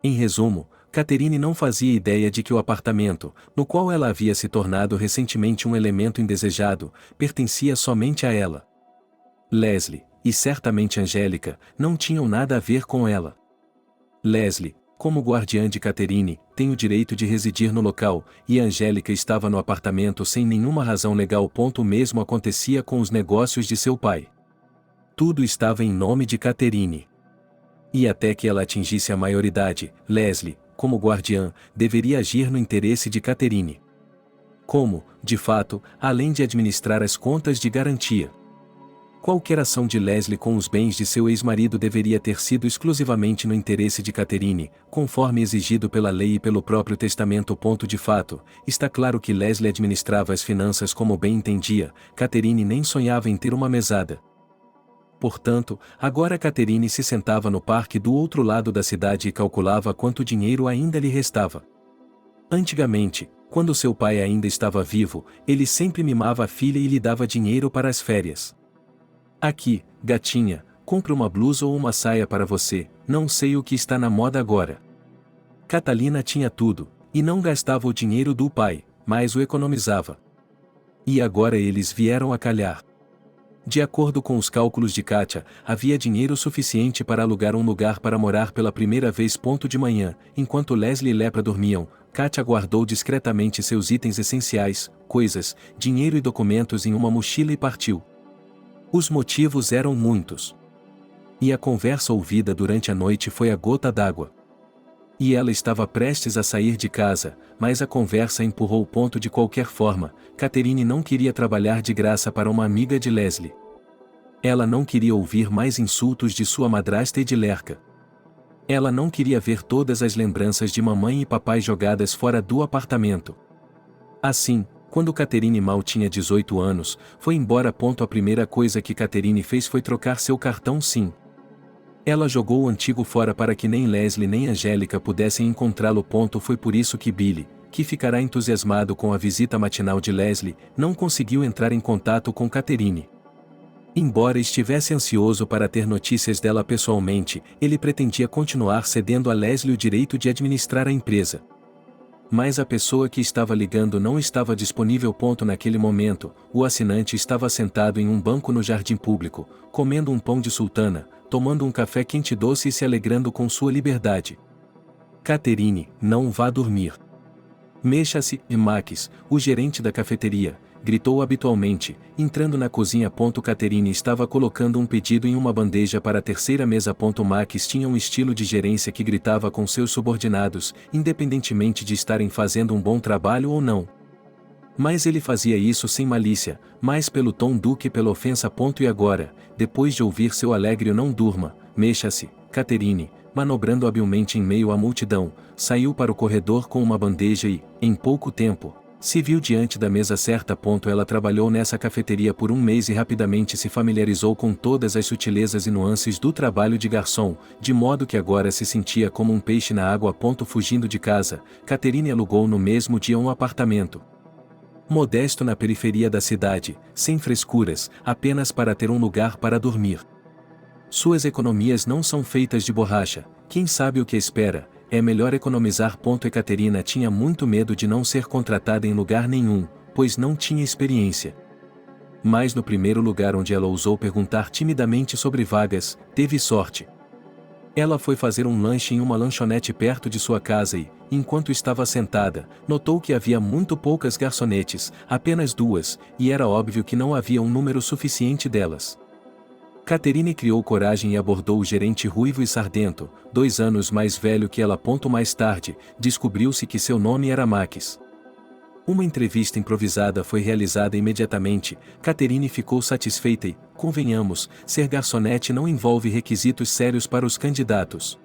S2: Em resumo, Catherine não fazia ideia de que o apartamento, no qual ela havia se tornado recentemente um elemento indesejado, pertencia somente a ela. Leslie, e certamente Angélica, não tinham nada a ver com ela. Leslie, como guardiã de Catherine, tem o direito de residir no local, e Angélica estava no apartamento sem nenhuma razão legal. O mesmo acontecia com os negócios de seu pai. Tudo estava em nome de Catherine. E até que ela atingisse a maioridade, Leslie, como guardiã, deveria agir no interesse de Catherine. Como, de fato, além de administrar as contas de garantia. Qualquer ação de Leslie com os bens de seu ex-marido deveria ter sido exclusivamente no interesse de Catherine, conforme exigido pela lei e pelo próprio testamento. De fato, está claro que Leslie administrava as finanças como bem entendia, Catherine nem sonhava em ter uma mesada. Portanto, agora Catherine se sentava no parque do outro lado da cidade e calculava quanto dinheiro ainda lhe restava. Antigamente, quando seu pai ainda estava vivo, ele sempre mimava a filha e lhe dava dinheiro para as férias. Aqui, gatinha, compre uma blusa ou uma saia para você, não sei o que está na moda agora. Catalina tinha tudo, e não gastava o dinheiro do pai, mas o economizava. E agora eles vieram a calhar. De acordo com os cálculos de Katia, havia dinheiro suficiente para alugar um lugar para morar pela primeira vez. De manhã, enquanto Leslie e Lepra dormiam, Katia guardou discretamente seus itens essenciais, coisas, dinheiro e documentos em uma mochila e partiu. Os motivos eram muitos. E a conversa ouvida durante a noite foi a gota d'água. E ela estava prestes a sair de casa, mas a conversa empurrou o ponto de qualquer forma. Catherine não queria trabalhar de graça para uma amiga de Leslie. Ela não queria ouvir mais insultos de sua madrasta Edilerca. Ela não queria ver todas as lembranças de mamãe e papai jogadas fora do apartamento. Assim, quando Catherine mal tinha 18 anos, foi embora. A primeira coisa que Catherine fez foi trocar seu cartão SIM. Ela jogou o antigo fora para que nem Leslie nem Angélica pudessem encontrá-lo. Foi por isso que Billy, que ficará entusiasmado com a visita matinal de Leslie, não conseguiu entrar em contato com Catherine. Embora estivesse ansioso para ter notícias dela pessoalmente, ele pretendia continuar cedendo a Leslie o direito de administrar a empresa. Mas a pessoa que estava ligando não estava disponível. Naquele momento, o assinante estava sentado em um banco no jardim público, comendo um pão de sultana, tomando um café quente doce e se alegrando com sua liberdade. Catherine, não vá dormir. Mexa-se, Max, o gerente da cafeteria, gritou habitualmente, entrando na cozinha. Catherine estava colocando um pedido em uma bandeja para a terceira mesa. Max tinha um estilo de gerência que gritava com seus subordinados, independentemente de estarem fazendo um bom trabalho ou não. Mas ele fazia isso sem malícia, mais pelo tom do que pela ofensa. E agora, depois de ouvir seu alegre não durma, mexa-se, Catherine, manobrando habilmente em meio à multidão, saiu para o corredor com uma bandeja e, em pouco tempo, se viu diante da mesa certa. Ela trabalhou nessa cafeteria por um mês e rapidamente se familiarizou com todas as sutilezas e nuances do trabalho de garçom, de modo que agora se sentia como um peixe na água. Fugindo de casa, Catherine alugou no mesmo dia um apartamento modesto na periferia da cidade, sem frescuras, apenas para ter um lugar para dormir. Suas economias não são feitas de borracha, quem sabe o que espera, é melhor economizar. E Caterina tinha muito medo de não ser contratada em lugar nenhum, pois não tinha experiência. Mas no primeiro lugar onde ela ousou perguntar timidamente sobre vagas, teve sorte. Ela foi fazer um lanche em uma lanchonete perto de sua casa e, enquanto estava sentada, notou que havia muito poucas garçonetes, apenas 2, e era óbvio que não havia um número suficiente delas. Catherine criou coragem e abordou o gerente ruivo e sardento, 2 anos mais velho que ela. Mais tarde, descobriu-se que seu nome era Max. Uma entrevista improvisada foi realizada imediatamente. Catherine ficou satisfeita e, convenhamos, ser garçonete não envolve requisitos sérios para os candidatos.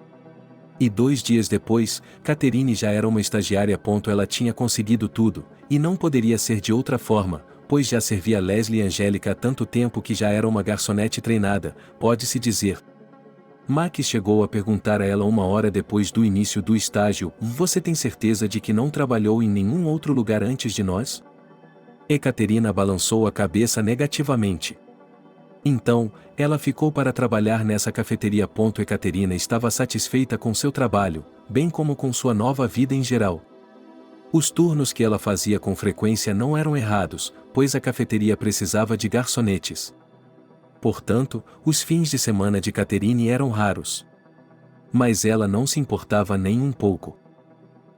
S2: E 2 dias depois, Catherine já era uma estagiária. Ela tinha conseguido tudo, e não poderia ser de outra forma, pois já servia Leslie e Angélica há tanto tempo que já era uma garçonete treinada, pode-se dizer. Max chegou a perguntar a ela 1 hora depois do início do estágio: "Você tem certeza de que não trabalhou em nenhum outro lugar antes de nós?" E Caterina balançou a cabeça negativamente. Então, ela ficou para trabalhar nessa cafeteria. E Caterina estava satisfeita com seu trabalho, bem como com sua nova vida em geral. Os turnos que ela fazia com frequência não eram errados, pois a cafeteria precisava de garçonetes. Portanto, os fins de semana de Catherine eram raros. Mas ela não se importava nem um pouco.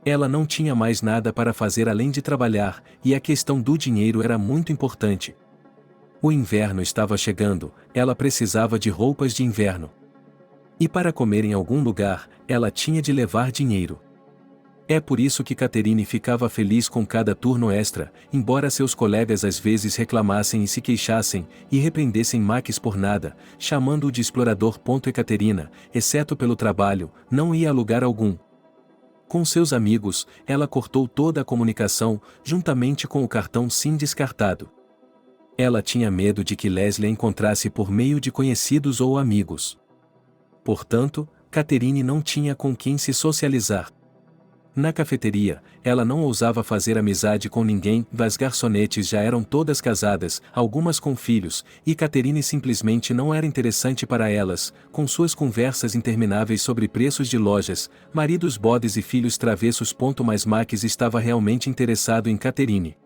S2: Ela não tinha mais nada para fazer além de trabalhar, e a questão do dinheiro era muito importante. O inverno estava chegando, ela precisava de roupas de inverno. E para comer em algum lugar, ela tinha de levar dinheiro. É por isso que Catherine ficava feliz com cada turno extra, embora seus colegas às vezes reclamassem e se queixassem, e repreendessem Max por nada, chamando-o de explorador. E Caterina, exceto pelo trabalho, não ia a lugar algum. Com seus amigos, ela cortou toda a comunicação, juntamente com o cartão SIM descartado. Ela tinha medo de que Leslie a encontrasse por meio de conhecidos ou amigos. Portanto, Catherine não tinha com quem se socializar. Na cafeteria, ela não ousava fazer amizade com ninguém. As garçonetes já eram todas casadas, algumas com filhos, e Catherine simplesmente não era interessante para elas, com suas conversas intermináveis sobre preços de lojas, maridos bodes e filhos travessos. Mas Max estava realmente interessado em Catherine.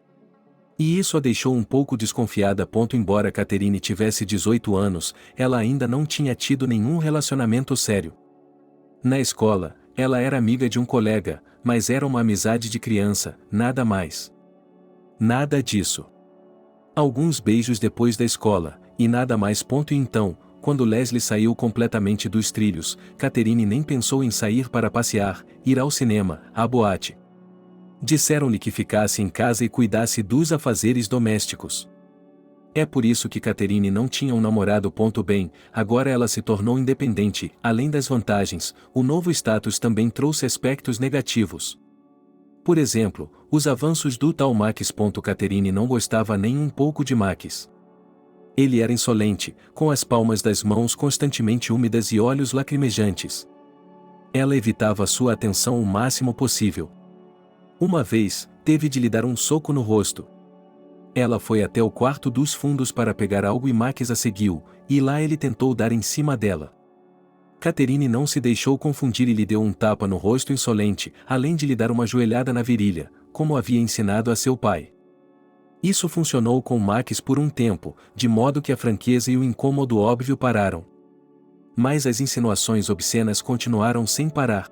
S2: E isso a deixou um pouco desconfiada. Embora Catherine tivesse 18 anos, ela ainda não tinha tido nenhum relacionamento sério. Na escola, ela era amiga de um colega, mas era uma amizade de criança, nada mais. Nada disso. Alguns beijos depois da escola, e nada mais. E então, quando Leslie saiu completamente dos trilhos, Catherine nem pensou em sair para passear, ir ao cinema, à boate. Disseram-lhe que ficasse em casa e cuidasse dos afazeres domésticos. É por isso que Catherine não tinha um namorado. Bem, agora ela se tornou independente. Além das vantagens, o novo status também trouxe aspectos negativos. Por exemplo, os avanços do tal Max. Catherine não gostava nem um pouco de Max. Ele era insolente, com as palmas das mãos constantemente úmidas e olhos lacrimejantes. Ela evitava sua atenção o máximo possível. Uma vez, teve de lhe dar um soco no rosto. Ela foi até o quarto dos fundos para pegar algo e Max a seguiu, e lá ele tentou dar em cima dela. Catherine não se deixou confundir e lhe deu um tapa no rosto insolente, além de lhe dar uma joelhada na virilha, como havia ensinado a seu pai. Isso funcionou com Max por um tempo, de modo que a franqueza e o incômodo óbvio pararam. Mas as insinuações obscenas continuaram sem parar.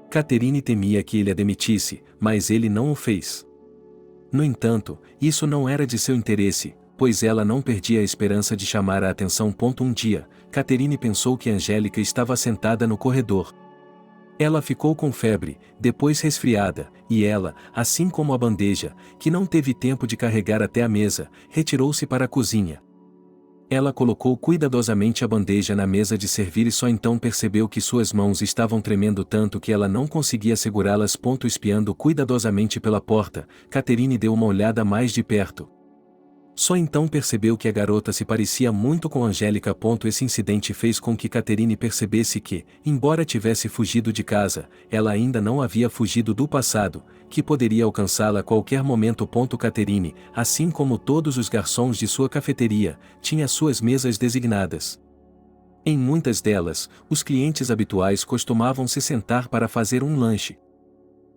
S2: Catherine temia que ele a demitisse, mas ele não o fez. No entanto, isso não era de seu interesse, pois ela não perdia a esperança de chamar a atenção. Um dia, Catherine pensou que Angélica estava sentada no corredor. Ela ficou com febre, depois resfriada, e ela, assim como a bandeja, que não teve tempo de carregar até a mesa, retirou-se para a cozinha. Ela colocou cuidadosamente a bandeja na mesa de servir e só então percebeu que suas mãos estavam tremendo tanto que ela não conseguia segurá-las. Espiando cuidadosamente pela porta, Catherine deu uma olhada mais de perto. Só então percebeu que a garota se parecia muito com Angélica. Esse incidente fez com que Catherine percebesse que, embora tivesse fugido de casa, ela ainda não havia fugido do passado, que poderia alcançá-la a qualquer momento. Catherine, assim como todos os garçons de sua cafeteria, tinha suas mesas designadas. Em muitas delas, os clientes habituais costumavam se sentar para fazer um lanche.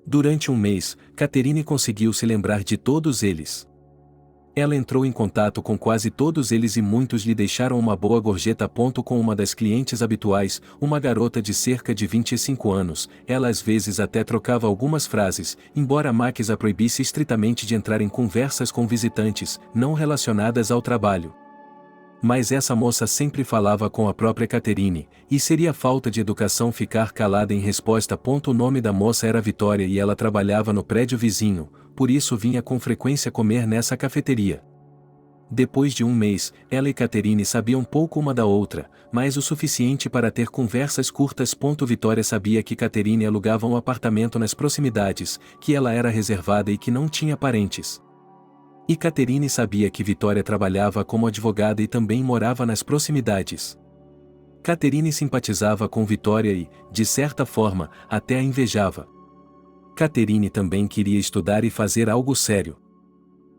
S2: Durante um mês, Catherine conseguiu se lembrar de todos eles. Ela entrou em contato com quase todos eles e muitos lhe deixaram uma boa gorjeta. Com uma das clientes habituais, uma garota de cerca de 25 anos, ela às vezes até trocava algumas frases, embora Max a proibisse estritamente de entrar em conversas com visitantes, não relacionadas ao trabalho. Mas essa moça sempre falava com a própria Catherine, e seria falta de educação ficar calada em resposta. O nome da moça era Vitória e ela trabalhava no prédio vizinho, por isso vinha com frequência comer nessa cafeteria. Depois de um mês, ela e Catherine sabiam pouco uma da outra, mas o suficiente para ter conversas curtas. Vitória sabia que Catherine alugava um apartamento nas proximidades, que ela era reservada e que não tinha parentes. E Catherine sabia que Vitória trabalhava como advogada e também morava nas proximidades. Catherine simpatizava com Vitória e, de certa forma, até a invejava. Catherine também queria estudar e fazer algo sério.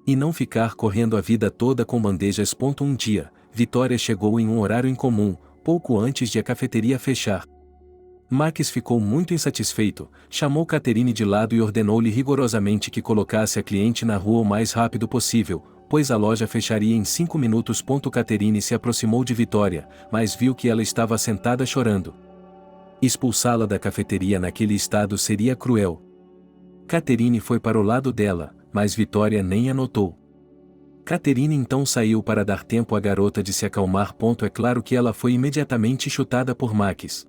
S2: E não ficar correndo a vida toda com bandejas. Um dia, Vitória chegou em um horário incomum, pouco antes de a cafeteria fechar. Max ficou muito insatisfeito, chamou Catherine de lado e ordenou-lhe rigorosamente que colocasse a cliente na rua o mais rápido possível, pois a loja fecharia em 5 minutos. Catherine se aproximou de Vitória, mas viu que ela estava sentada chorando. Expulsá-la da cafeteria naquele estado seria cruel. Catherine foi para o lado dela, mas Vitória nem a notou. Catherine então saiu para dar tempo à garota de se acalmar. É claro que ela foi imediatamente chutada por Max.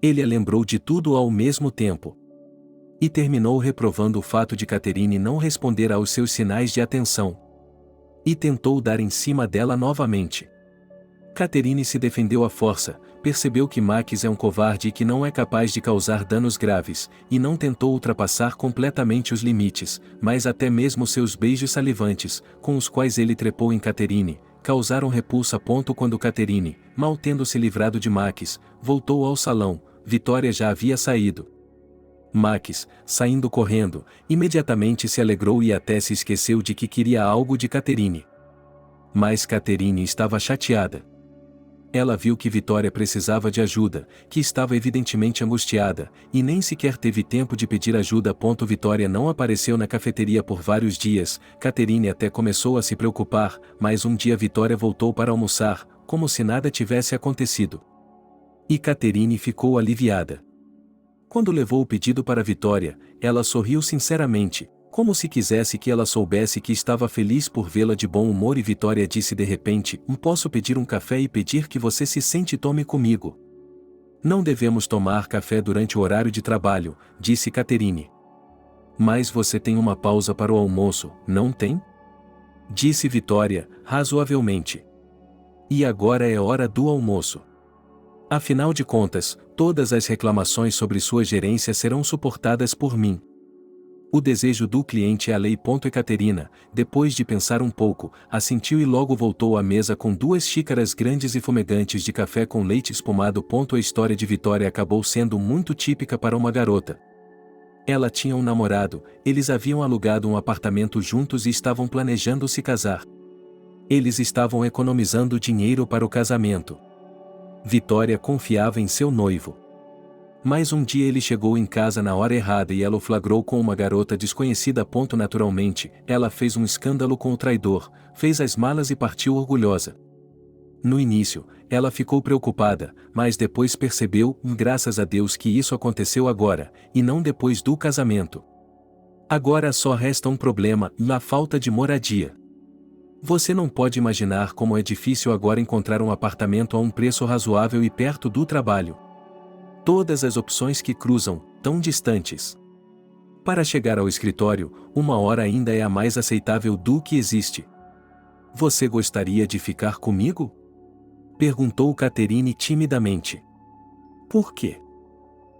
S2: Ele a lembrou de tudo ao mesmo tempo. E terminou reprovando o fato de Catherine não responder aos seus sinais de atenção. E tentou dar em cima dela novamente. Catherine se defendeu à força, percebeu que Max é um covarde e que não é capaz de causar danos graves, e não tentou ultrapassar completamente os limites, mas até mesmo seus beijos salivantes, com os quais ele trepou em Catherine, causaram repulsa. Quando Catherine, mal tendo se livrado de Max, voltou ao salão, Vitória já havia saído. Max, saindo correndo, imediatamente se alegrou e até se esqueceu de que queria algo de Catherine. Mas Catherine estava chateada. Ela viu que Vitória precisava de ajuda, que estava evidentemente angustiada, e nem sequer teve tempo de pedir ajuda. Vitória não apareceu na cafeteria por vários dias. Catherine até começou a se preocupar, mas um dia Vitória voltou para almoçar, como se nada tivesse acontecido. E Catherine ficou aliviada. Quando levou o pedido para Vitória, ela sorriu sinceramente, como se quisesse que ela soubesse que estava feliz por vê-la de bom humor. E Vitória disse de repente: posso pedir um café e pedir que você se sente e tome comigo. Não devemos tomar café durante o horário de trabalho, disse Catherine. Mas você tem uma pausa para o almoço, não tem? Disse Vitória, razoavelmente. E agora é hora do almoço. Afinal de contas, todas as reclamações sobre sua gerência serão suportadas por mim. O desejo do cliente é a lei. E Caterina, depois de pensar um pouco, assentiu e logo voltou à mesa com 2 xícaras grandes e fumegantes de café com leite espumado. A história de Vitória acabou sendo muito típica para uma garota. Ela tinha um namorado, eles haviam alugado um apartamento juntos e estavam planejando se casar. Eles estavam economizando dinheiro para o casamento. Vitória confiava em seu noivo. Mas um dia ele chegou em casa na hora errada e ela o flagrou com uma garota desconhecida. Naturalmente, ela fez um escândalo com o traidor, fez as malas e partiu orgulhosa. No início, ela ficou preocupada, mas depois percebeu, graças a Deus, que isso aconteceu agora, e não depois do casamento. Agora só resta um problema, a falta de moradia. Você não pode imaginar como é difícil agora encontrar um apartamento a um preço razoável e perto do trabalho. Todas as opções que cruzam, tão distantes. Para chegar ao escritório, 1 hora ainda é a mais aceitável do que existe. Você gostaria de ficar comigo? Perguntou Catherine timidamente. Por quê?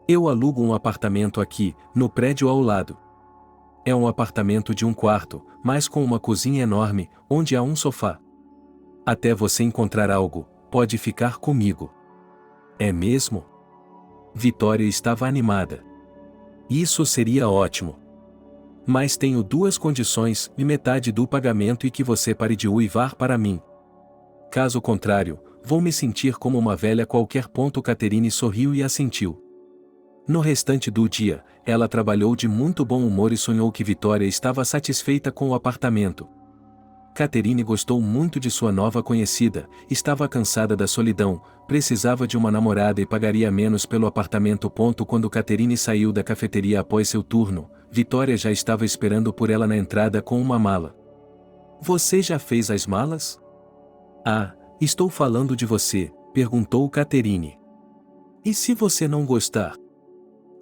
S2: Eu alugo um apartamento aqui, no prédio ao lado. É um apartamento de 1 quarto, mas com uma cozinha enorme, onde há um sofá. Até você encontrar algo, pode ficar comigo. É mesmo? Vitória estava animada. Isso seria ótimo. Mas tenho 2 condições, e metade do pagamento e que você pare de uivar para mim. Caso contrário, vou me sentir como uma velha qualquer. Catherine sorriu e assentiu. No restante do dia, ela trabalhou de muito bom humor e sonhou que Vitória estava satisfeita com o apartamento. Catherine gostou muito de sua nova conhecida, estava cansada da solidão, precisava de uma namorada e pagaria menos pelo apartamento. Quando Catherine saiu da cafeteria após seu turno, Vitória já estava esperando por ela na entrada com uma mala. Você já fez as malas? Ah, estou falando de você, perguntou Catherine. E se você não gostar?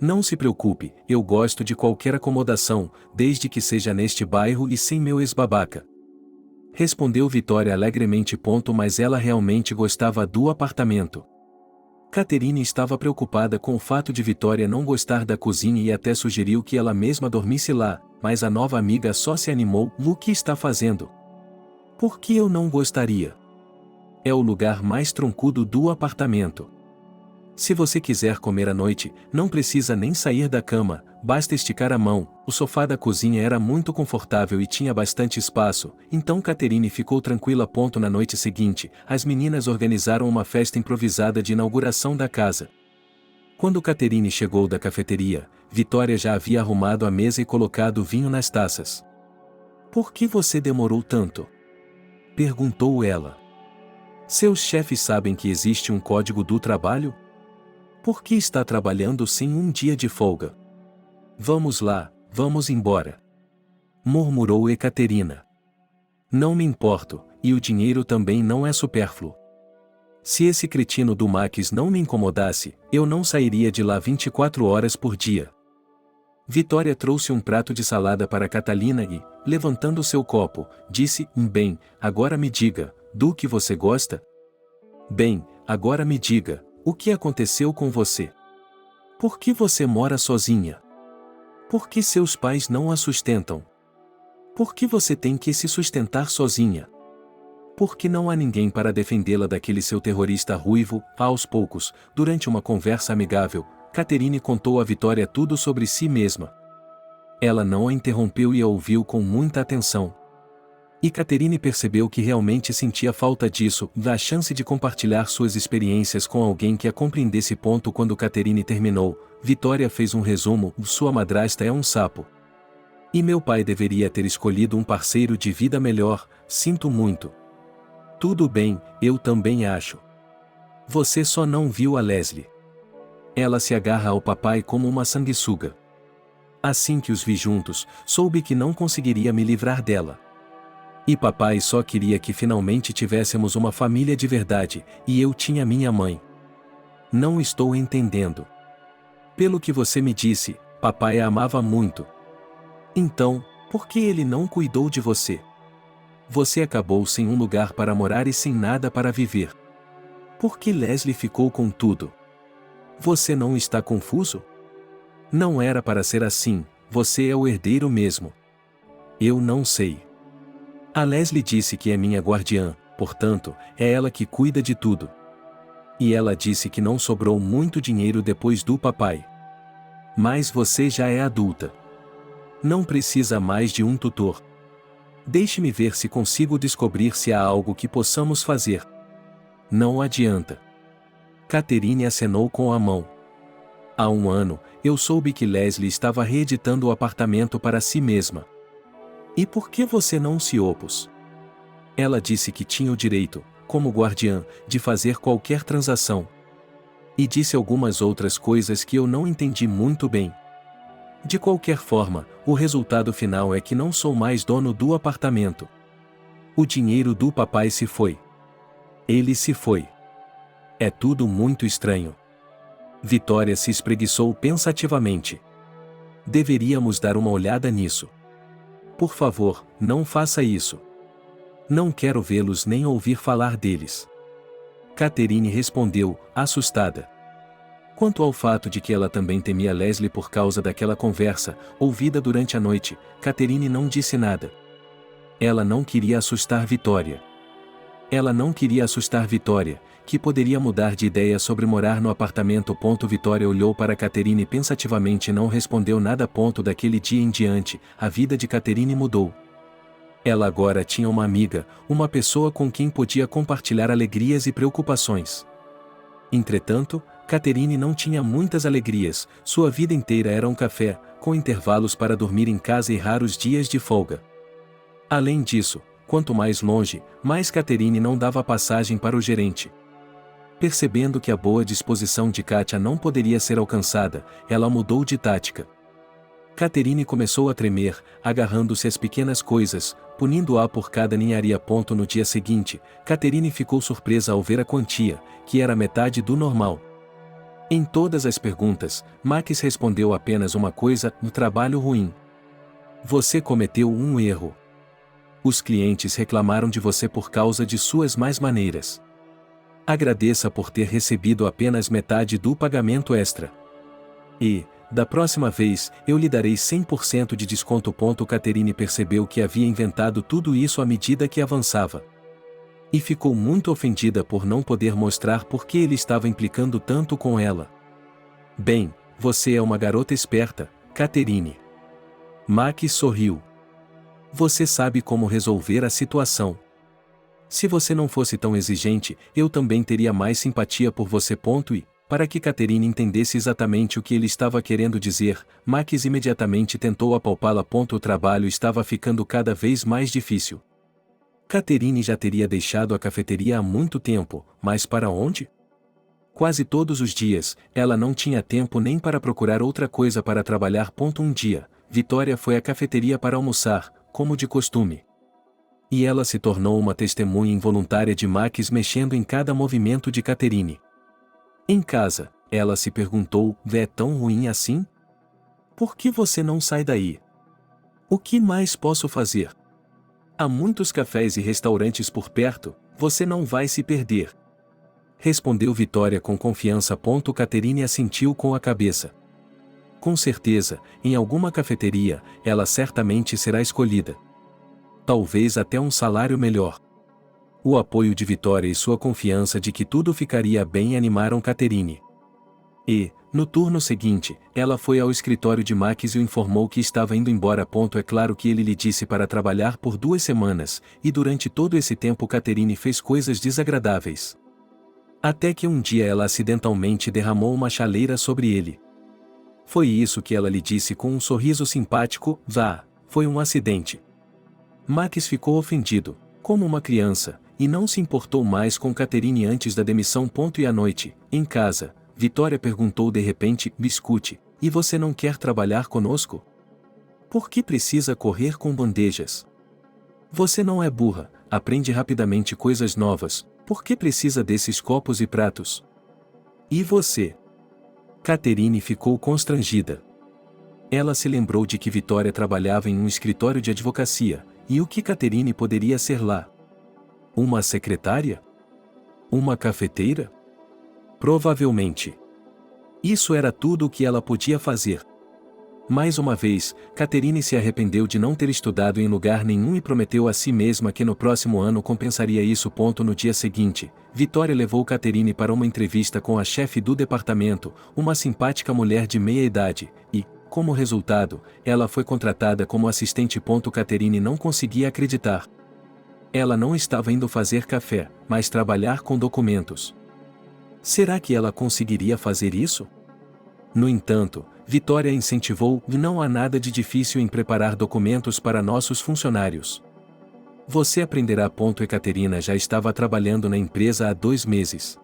S2: Não se preocupe, eu gosto de qualquer acomodação, desde que seja neste bairro e sem meu ex-babaca. Respondeu Vitória alegremente. Mas ela realmente gostava do apartamento. Catherine estava preocupada com o fato de Vitória não gostar da cozinha e até sugeriu que ela mesma dormisse lá, mas a nova amiga só se animou. O que está fazendo? Por que eu não gostaria? É o lugar mais troncudo do apartamento. Se você quiser comer à noite, não precisa nem sair da cama, basta esticar a mão. O sofá da cozinha era muito confortável e tinha bastante espaço, então Catherine ficou tranquila. Na noite seguinte, as meninas organizaram uma festa improvisada de inauguração da casa. Quando Catherine chegou da cafeteria, Vitória já havia arrumado a mesa e colocado vinho nas taças. Por que você demorou tanto? Perguntou ela. Seus chefes sabem que existe um código do trabalho? Por que está trabalhando sem um dia de folga? Vamos lá, vamos embora. Murmurou Ekaterina. Não me importo, e o dinheiro também não é supérfluo. Se esse cretino do Max não me incomodasse, eu não sairia de lá 24 horas por dia. Vitória trouxe um prato de salada para Catalina e, levantando seu copo, disse: Bem, agora me diga, do que você gosta? Bem, agora me diga, o que aconteceu com você? Por que você mora sozinha? Por que seus pais não a sustentam? Por que você tem que se sustentar sozinha? Por que não há ninguém para defendê-la daquele seu terrorista ruivo? Aos poucos, durante uma conversa amigável, Catherine contou a Vitória tudo sobre si mesma. Ela não a interrompeu e a ouviu com muita atenção. E Catherine percebeu que realmente sentia falta disso, da chance de compartilhar suas experiências com alguém que a compreendesse. Quando Catherine terminou, Vitória fez um resumo: sua madrasta é um sapo. E meu pai deveria ter escolhido um parceiro de vida melhor, sinto muito. Tudo bem, eu também acho. Você só não viu a Leslie. Ela se agarra ao papai como uma sanguessuga. Assim que os vi juntos, soube que não conseguiria me livrar dela. E papai só queria que finalmente tivéssemos uma família de verdade, e eu tinha minha mãe. Não estou entendendo. Pelo que você me disse, papai a amava muito. Então, por que ele não cuidou de você? Você acabou sem um lugar para morar e sem nada para viver. Por que Leslie ficou com tudo? Você não está confuso? Não era para ser assim, você é o herdeiro mesmo. Eu não sei. A Leslie disse que é minha guardiã, portanto, é ela que cuida de tudo. E ela disse que não sobrou muito dinheiro depois do papai. Mas você já é adulta. Não precisa mais de um tutor. Deixe-me ver se consigo descobrir se há algo que possamos fazer. Não adianta. Catherine acenou com a mão. Há um ano, eu soube que Leslie estava reeditando o apartamento para si mesma. E por que você não se opôs? Ela disse que tinha o direito, como guardiã, de fazer qualquer transação. E disse algumas outras coisas que eu não entendi muito bem. De qualquer forma, o resultado final é que não sou mais dono do apartamento. O dinheiro do papai se foi. Ele se foi. É tudo muito estranho. Vitória se espreguiçou pensativamente. Deveríamos dar uma olhada nisso. Por favor, não faça isso. Não quero vê-los nem ouvir falar deles. Catherine respondeu, assustada. Quanto ao fato de que ela também temia Leslie por causa daquela conversa, ouvida durante a noite, Catherine não disse nada. Ela não queria assustar Vitória. Ela não queria assustar Vitória, que poderia mudar de ideia sobre morar no apartamento. Vitória olhou para Catherine pensativamente e não respondeu nada. Daquele dia em diante, a vida de Catherine mudou. Ela agora tinha uma amiga, uma pessoa com quem podia compartilhar alegrias e preocupações. Entretanto, Catherine não tinha muitas alegrias, sua vida inteira era um café, com intervalos para dormir em casa e raros dias de folga. Além disso, quanto mais longe, mais Catherine não dava passagem para o gerente. Percebendo que a boa disposição de Katia não poderia ser alcançada, ela mudou de tática. Catherine começou a tremer, agarrando-se às pequenas coisas, punindo-a por cada ninharia. No dia seguinte, Catherine ficou surpresa ao ver a quantia, que era metade do normal. Em todas as perguntas, Max respondeu apenas uma coisa: um trabalho ruim. Você cometeu um erro. Os clientes reclamaram de você por causa de suas más maneiras. Agradeça por ter recebido apenas metade do pagamento extra. E, da próxima vez, eu lhe darei 100% de desconto. Catherine percebeu que havia inventado tudo isso à medida que avançava. E ficou muito ofendida por não poder mostrar por que ele estava implicando tanto com ela. Bem, você é uma garota esperta, Catherine. Max sorriu. Você sabe como resolver a situação. Se você não fosse tão exigente, eu também teria mais simpatia por você. E, para que Catherine entendesse exatamente o que ele estava querendo dizer, Max imediatamente tentou apalpá-la. O trabalho estava ficando cada vez mais difícil. Catherine já teria deixado a cafeteria há muito tempo, mas para onde? Quase todos os dias, ela não tinha tempo nem para procurar outra coisa para trabalhar. Um dia, Vitória foi à cafeteria para almoçar, como de costume. E ela se tornou uma testemunha involuntária de Max mexendo em cada movimento de Catherine. Em casa, ela se perguntou: é tão ruim assim? Por que você não sai daí? O que mais posso fazer? Há muitos cafés e restaurantes por perto, você não vai se perder. Respondeu Vitória com confiança. Catherine assentiu com a cabeça. Com certeza, em alguma cafeteria, ela certamente será escolhida. Talvez até um salário melhor. O apoio de Vitória e sua confiança de que tudo ficaria bem animaram Catherine. E, no turno seguinte, ela foi ao escritório de Max e o informou que estava indo embora. É claro que ele lhe disse para trabalhar por 2 semanas, e durante todo esse tempo Catherine fez coisas desagradáveis. Até que um dia ela acidentalmente derramou uma chaleira sobre ele. Foi isso que ela lhe disse com um sorriso simpático: vá, foi um acidente. Max ficou ofendido, como uma criança, e não se importou mais com Catherine antes da demissão. E à noite, em casa, Vitória perguntou de repente: escute, e você não quer trabalhar conosco? Por que precisa correr com bandejas? Você não é burra, aprende rapidamente coisas novas, por que precisa desses copos e pratos? E você? Catherine ficou constrangida. Ela se lembrou de que Vitória trabalhava em um escritório de advocacia, e o que Catherine poderia ser lá? Uma secretária? Uma cafeteira? Provavelmente. Isso era tudo o que ela podia fazer. Mais uma vez, Catherine se arrependeu de não ter estudado em lugar nenhum e prometeu a si mesma que no próximo ano compensaria isso. No dia seguinte, Vitória levou Catherine para uma entrevista com a chefe do departamento, uma simpática mulher de meia idade, e, como resultado, ela foi contratada como assistente. Catherine não conseguia acreditar. Ela não estava indo fazer café, mas trabalhar com documentos. Será que ela conseguiria fazer isso? No entanto, Vitória incentivou: não há nada de difícil em preparar documentos para nossos funcionários. Você aprenderá. Ekaterina já estava trabalhando na empresa há 2 meses.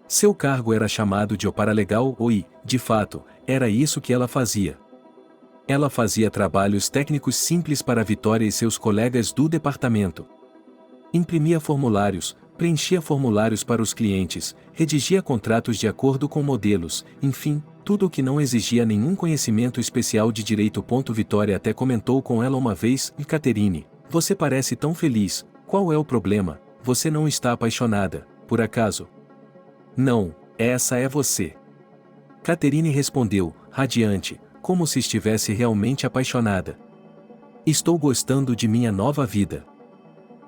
S2: Seu cargo era chamado de paralegal e, de fato, era isso que ela fazia. Ela fazia trabalhos técnicos simples para Vitória e seus colegas do departamento. Imprimia formulários, preenchia formulários para os clientes, redigia contratos de acordo com modelos, enfim, tudo o que não exigia nenhum conhecimento especial de direito. Vitória até comentou com ela uma vez: Catherine, você parece tão feliz, qual é o problema? Você não está apaixonada, por acaso? Não, essa é você. Catherine respondeu, radiante, como se estivesse realmente apaixonada. Estou gostando de minha nova vida.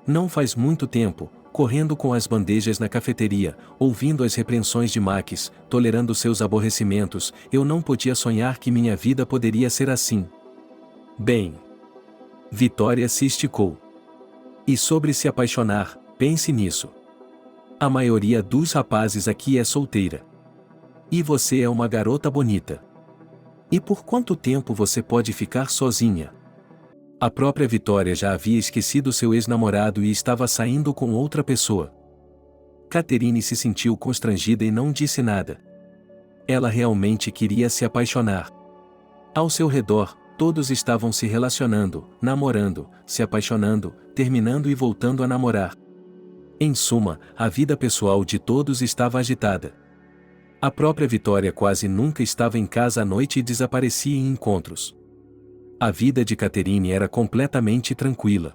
S2: Não faz muito tempo, correndo com as bandejas na cafeteria, ouvindo as repreensões de Max, tolerando seus aborrecimentos, eu não podia sonhar que minha vida poderia ser assim. Bem. Vitória se esticou. E sobre se apaixonar, pense nisso. A maioria dos rapazes aqui é solteira. E você é uma garota bonita. E por quanto tempo você pode ficar sozinha? A própria Vitória já havia esquecido seu ex-namorado e estava saindo com outra pessoa. Catherine se sentiu constrangida e não disse nada. Ela realmente queria se apaixonar. Ao seu redor, todos estavam se relacionando, namorando, se apaixonando, terminando e voltando a namorar. Em suma, a vida pessoal de todos estava agitada. A própria Vitória quase nunca estava em casa à noite e desaparecia em encontros. A vida de Catherine era completamente tranquila.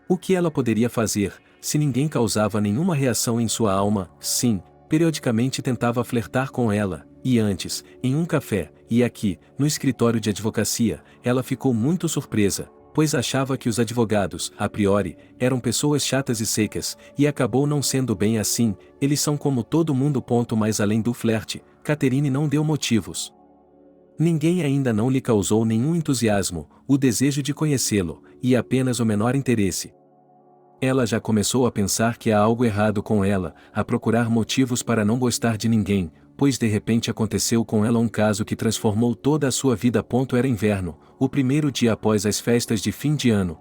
S2: O que ela poderia fazer, se ninguém causava nenhuma reação em sua alma? Sim, periodicamente tentava flertar com ela, e antes, em um café, e aqui, no escritório de advocacia, ela ficou muito surpresa, pois achava que os advogados, a priori, eram pessoas chatas e secas, e acabou não sendo bem assim, eles são como todo mundo. Mas além do flerte, Catherine não deu motivos. Ninguém ainda não lhe causou nenhum entusiasmo, o desejo de conhecê-lo, e apenas o menor interesse. Ela já começou a pensar que há algo errado com ela, a procurar motivos para não gostar de ninguém, pois de repente aconteceu com ela um caso que transformou toda a sua vida. Era inverno, o primeiro dia após as festas de fim de ano.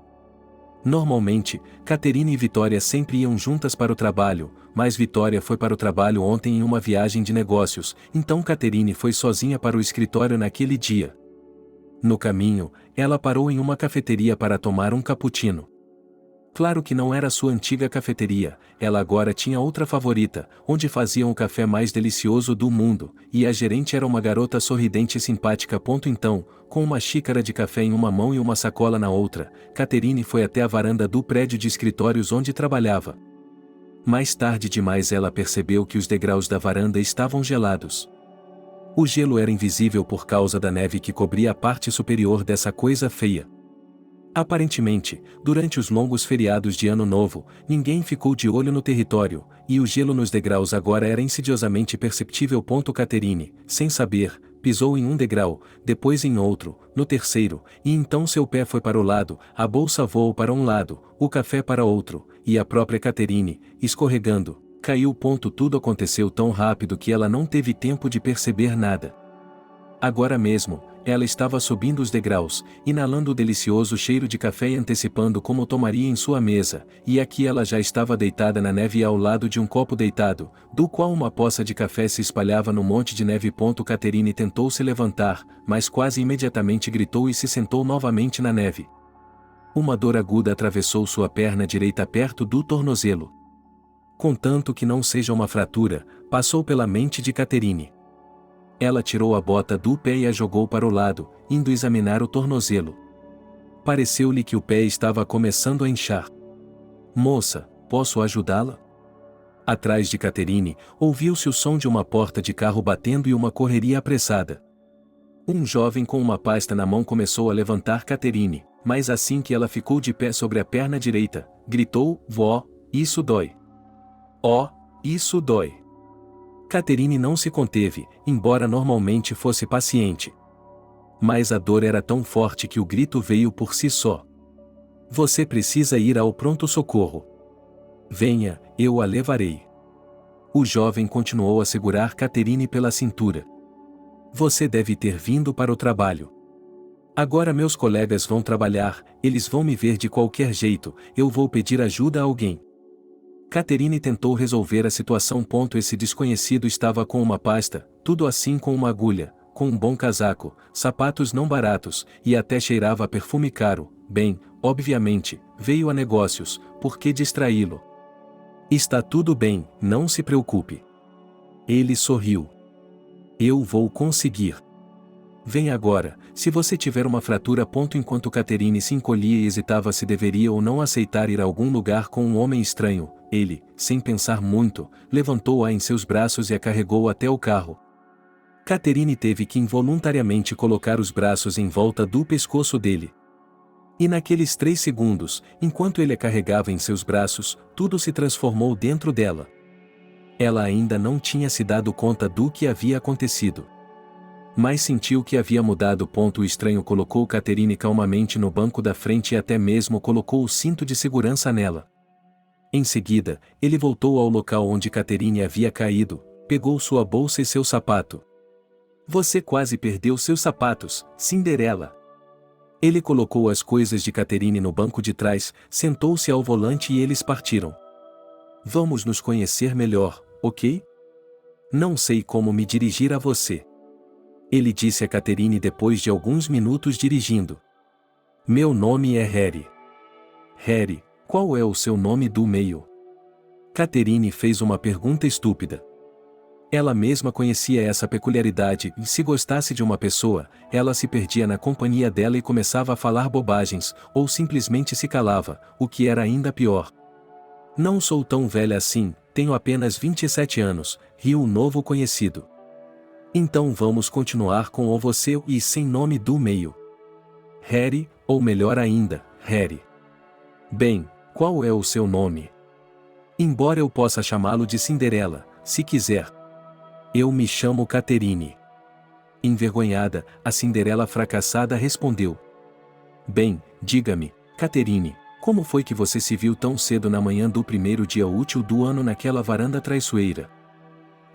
S2: Normalmente, Catherine e Vitória sempre iam juntas para o trabalho, mas Vitória foi para o trabalho ontem em uma viagem de negócios, então Catherine foi sozinha para o escritório naquele dia. No caminho, ela parou em uma cafeteria para tomar um cappuccino. Claro que não era sua antiga cafeteria, ela agora tinha outra favorita, onde faziam o café mais delicioso do mundo, e a gerente era uma garota sorridente e simpática. Então, com uma xícara de café em uma mão e uma sacola na outra, Catherine foi até a varanda do prédio de escritórios onde trabalhava. Mais tarde demais ela percebeu que os degraus da varanda estavam gelados. O gelo era invisível por causa da neve que cobria a parte superior dessa coisa feia. Aparentemente, durante os longos feriados de Ano Novo, ninguém ficou de olho no território, e o gelo nos degraus agora era insidiosamente perceptível. Catherine, sem saber, pisou em um degrau, depois em outro, no terceiro, e então seu pé foi para o lado, a bolsa voou para um lado, o café para outro, e a própria Catherine, escorregando, caiu. Tudo aconteceu tão rápido que ela não teve tempo de perceber nada. Agora mesmo, ela estava subindo os degraus, inalando o delicioso cheiro de café e antecipando como tomaria em sua mesa, e aqui ela já estava deitada na neve ao lado de um copo deitado, do qual uma poça de café se espalhava no monte de neve. Catherine tentou se levantar, mas quase imediatamente gritou e se sentou novamente na neve. Uma dor aguda atravessou sua perna direita perto do tornozelo. Contanto que não seja uma fratura, passou pela mente de Catherine. Ela tirou a bota do pé e a jogou para o lado, indo examinar o tornozelo. Pareceu-lhe que o pé estava começando a inchar. Moça, posso ajudá-la? Atrás de Catherine, ouviu-se o som de uma porta de carro batendo e uma correria apressada. Um jovem com uma pasta na mão começou a levantar Catherine, mas assim que ela ficou de pé sobre a perna direita, gritou: "Vó, isso dói! Oh, isso dói!" Catherine não se conteve, embora normalmente fosse paciente. Mas a dor era tão forte que o grito veio por si só. "Você precisa ir ao pronto-socorro. Venha, eu a levarei." O jovem continuou a segurar Catherine pela cintura. "Você deve ter vindo para o trabalho. Agora meus colegas vão trabalhar, eles vão me ver de qualquer jeito, eu vou pedir ajuda a alguém." Catherine tentou resolver a situação. Esse desconhecido estava com uma pasta, tudo assim com uma agulha, com um bom casaco, sapatos não baratos, e até cheirava a perfume caro. Bem, obviamente, veio a negócios, por que distraí-lo? "Está tudo bem, não se preocupe." Ele sorriu. "Eu vou conseguir. Vem agora, se você tiver uma fratura. Enquanto Catherine se encolhia e hesitava se deveria ou não aceitar ir a algum lugar com um homem estranho, ele, sem pensar muito, levantou-a em seus braços e a carregou até o carro. Catherine teve que involuntariamente colocar os braços em volta do pescoço dele. E naqueles 3 segundos, enquanto ele a carregava em seus braços, tudo se transformou dentro dela. Ela ainda não tinha se dado conta do que havia acontecido. Mas sentiu que havia mudado. O estranho colocou Catherine calmamente no banco da frente e até mesmo colocou o cinto de segurança nela. Em seguida, ele voltou ao local onde Catherine havia caído, pegou sua bolsa e seu sapato. "Você quase perdeu seus sapatos, Cinderela." Ele colocou as coisas de Catherine no banco de trás, sentou-se ao volante e eles partiram. "Vamos nos conhecer melhor, ok? Não sei como me dirigir a você." Ele disse a Catherine depois de alguns minutos dirigindo. "Meu nome é Harry." "Harry, qual é o seu nome do meio?" Catherine fez uma pergunta estúpida. Ela mesma conhecia essa peculiaridade, e se gostasse de uma pessoa, ela se perdia na companhia dela e começava a falar bobagens, ou simplesmente se calava, o que era ainda pior. Não sou tão velha assim, tenho apenas 27 anos, riu o novo conhecido. Então vamos continuar com o você e sem nome do meio. Harry, ou melhor ainda, Harry. Bem, qual é o seu nome? Embora eu possa chamá-lo de Cinderela, se quiser. Eu me chamo Catherine. Envergonhada, a Cinderela fracassada respondeu. Bem, diga-me, Catherine, como foi que você se viu tão cedo na manhã do primeiro dia útil do ano naquela varanda traiçoeira?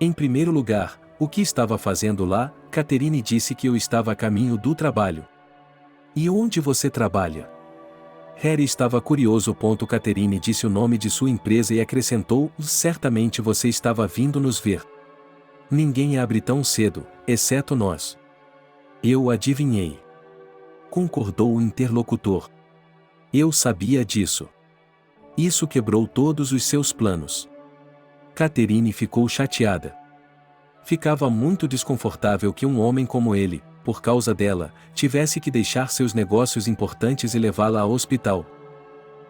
S2: Em primeiro lugar, o que estava fazendo lá? Catherine disse que eu estava a caminho do trabalho. E onde você trabalha? Harry estava curioso. Catherine disse o nome de sua empresa e acrescentou, certamente você estava vindo nos ver. Ninguém abre tão cedo, exceto nós. Eu adivinhei. Concordou o interlocutor. Eu sabia disso. Isso quebrou todos os seus planos. Catherine ficou chateada. Ficava muito desconfortável que um homem como ele, por causa dela, tivesse que deixar seus negócios importantes e levá-la ao hospital.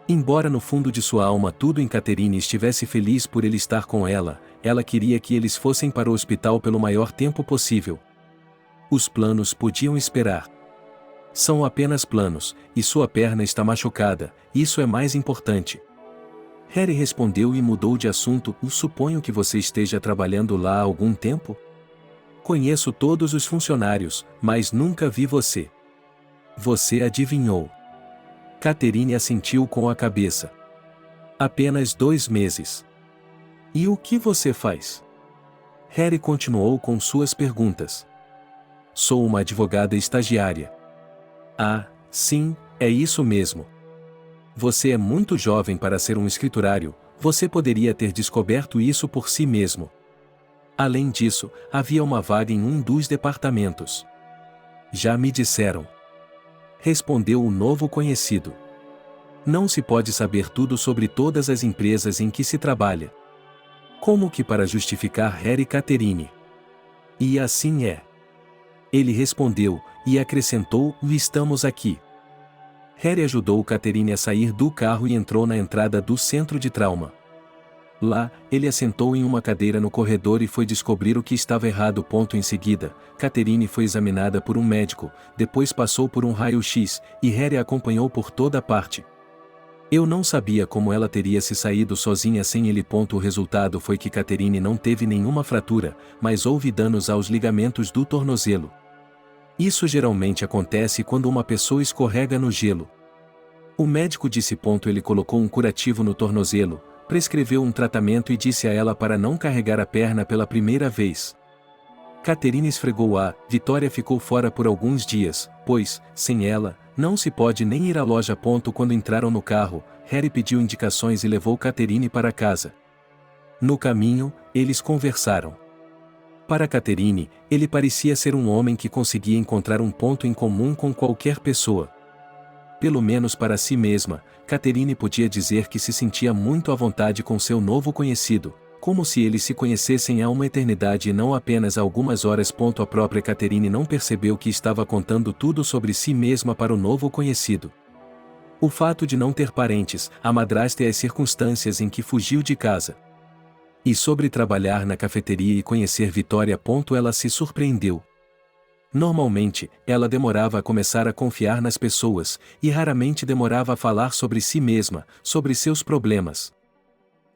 S2: Embora no fundo de sua alma tudo em Catherine estivesse feliz por ele estar com ela, ela queria que eles fossem para o hospital pelo maior tempo possível. Os planos podiam esperar. São apenas planos, e sua perna está machucada, isso é mais importante. Harry respondeu e mudou de assunto. Suponho que você esteja trabalhando lá há algum tempo? Conheço todos os funcionários, mas nunca vi você. Você adivinhou. Catherine assentiu com a cabeça. Apenas 2 meses. E o que você faz? Harry continuou com suas perguntas. Sou uma advogada estagiária. Ah, sim, é isso mesmo. Você é muito jovem para ser um escriturário, você poderia ter descoberto isso por si mesmo. Além disso, havia uma vaga em um dos departamentos. Já me disseram. Respondeu o novo conhecido. Não se pode saber tudo sobre todas as empresas em que se trabalha. Como que para justificar Harry e Catherine? E assim é. Ele respondeu, e acrescentou, estamos aqui. Harry ajudou Catherine a sair do carro e entrou na entrada do centro de trauma. Lá, ele assentou em uma cadeira no corredor e foi descobrir o que estava errado. Em seguida, Catherine foi examinada por um médico, depois passou por um raio-x, e Harry a acompanhou por toda parte. Eu não sabia como ela teria se saído sozinha sem ele. O resultado foi que Catherine não teve nenhuma fratura, mas houve danos aos ligamentos do tornozelo. Isso geralmente acontece quando uma pessoa escorrega no gelo. O médico disse. Ele colocou um curativo no tornozelo, prescreveu um tratamento e disse a ela para não carregar a perna pela primeira vez. Catherine esfregou a Vitória ficou fora por alguns dias, pois, sem ela, não se pode nem ir à loja. Quando entraram no carro, Harry pediu indicações e levou Catherine para casa. No caminho, eles conversaram. Para Catherine, ele parecia ser um homem que conseguia encontrar um ponto em comum com qualquer pessoa. Pelo menos para si mesma, Catherine podia dizer que se sentia muito à vontade com seu novo conhecido, como se eles se conhecessem há uma eternidade e não apenas há algumas horas. A própria Catherine não percebeu que estava contando tudo sobre si mesma para o novo conhecido. O fato de não ter parentes, a madrasta e as circunstâncias em que fugiu de casa. E sobre trabalhar na cafeteria e conhecer Vitória. Ela se surpreendeu. Normalmente, ela demorava a começar a confiar nas pessoas, e raramente demorava a falar sobre si mesma, sobre seus problemas.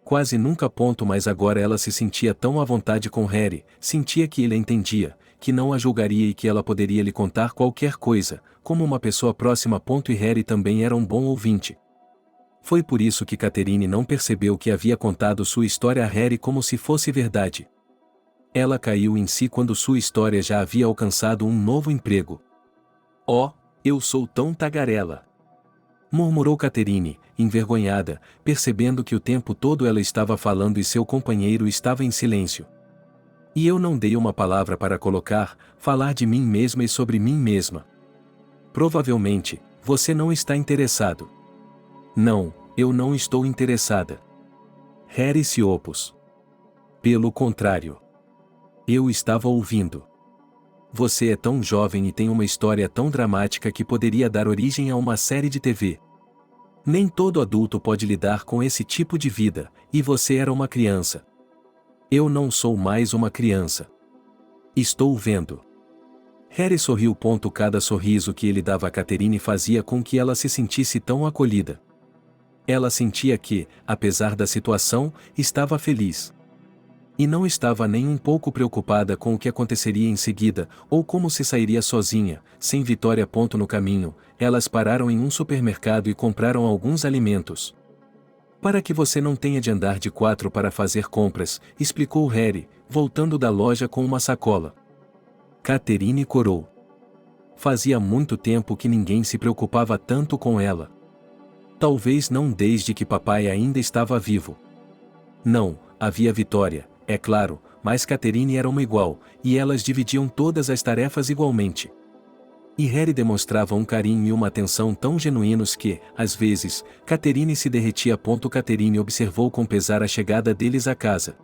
S2: Quase nunca. Mas agora ela se sentia tão à vontade com Harry, sentia que ele a entendia, que não a julgaria e que ela poderia lhe contar qualquer coisa, como uma pessoa próxima. E Harry também era um bom ouvinte. Foi por isso que Catherine não percebeu que havia contado sua história a Harry como se fosse verdade. Ela caiu em si quando sua história já havia alcançado um novo emprego. Oh, eu sou tão tagarela! Murmurou Catherine, envergonhada, percebendo que o tempo todo ela estava falando e seu companheiro estava em silêncio. E eu não dei uma palavra para falar de mim mesma e sobre mim mesma. Provavelmente, você não está interessado. Não, eu não estou interessada. Harry se opôs. Pelo contrário. Eu estava ouvindo. Você é tão jovem e tem uma história tão dramática que poderia dar origem a uma série de TV. Nem todo adulto pode lidar com esse tipo de vida, e você era uma criança. Eu não sou mais uma criança. Estou vendo. Harry sorriu. Cada sorriso que ele dava a Catherine fazia com que ela se sentisse tão acolhida. Ela sentia que, apesar da situação, estava feliz. E não estava nem um pouco preocupada com o que aconteceria em seguida, ou como se sairia sozinha, sem Vitória. No caminho, elas pararam em um supermercado e compraram alguns alimentos. Para que você não tenha de andar de 4 para fazer compras, explicou Harry, voltando da loja com uma sacola. Catherine corou. Fazia muito tempo que ninguém se preocupava tanto com ela. Talvez não desde que papai ainda estava vivo. Não, havia Vitória, é claro, mas Catherine era uma igual, e elas dividiam todas as tarefas igualmente. E Harry demonstrava um carinho e uma atenção tão genuínos que, às vezes, Catherine se derretia. Catherine observou com pesar a chegada deles à casa.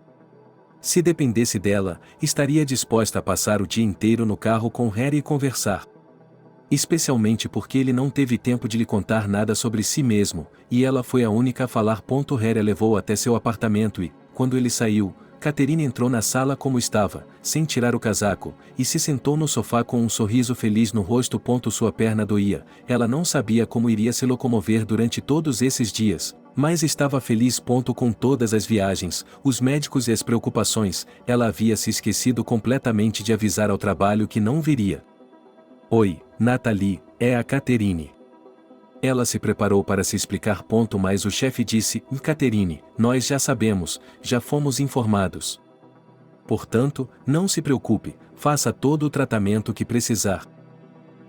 S2: Se dependesse dela, estaria disposta a passar o dia inteiro no carro com Harry e conversar. Especialmente porque ele não teve tempo de lhe contar nada sobre si mesmo, e ela foi a única a falar. Harry a levou até seu apartamento e, quando ele saiu, Catherine entrou na sala como estava, sem tirar o casaco, e se sentou no sofá com um sorriso feliz no rosto. Sua perna doía, ela não sabia como iria se locomover durante todos esses dias, mas estava feliz. Com todas as viagens, os médicos e as preocupações, ela havia se esquecido completamente de avisar ao trabalho que não viria. Oi, Nathalie, é a Catherine. Ela se preparou para se explicar. Mas o chefe disse: Catherine, nós já sabemos, já fomos informados. Portanto, não se preocupe, faça todo o tratamento que precisar.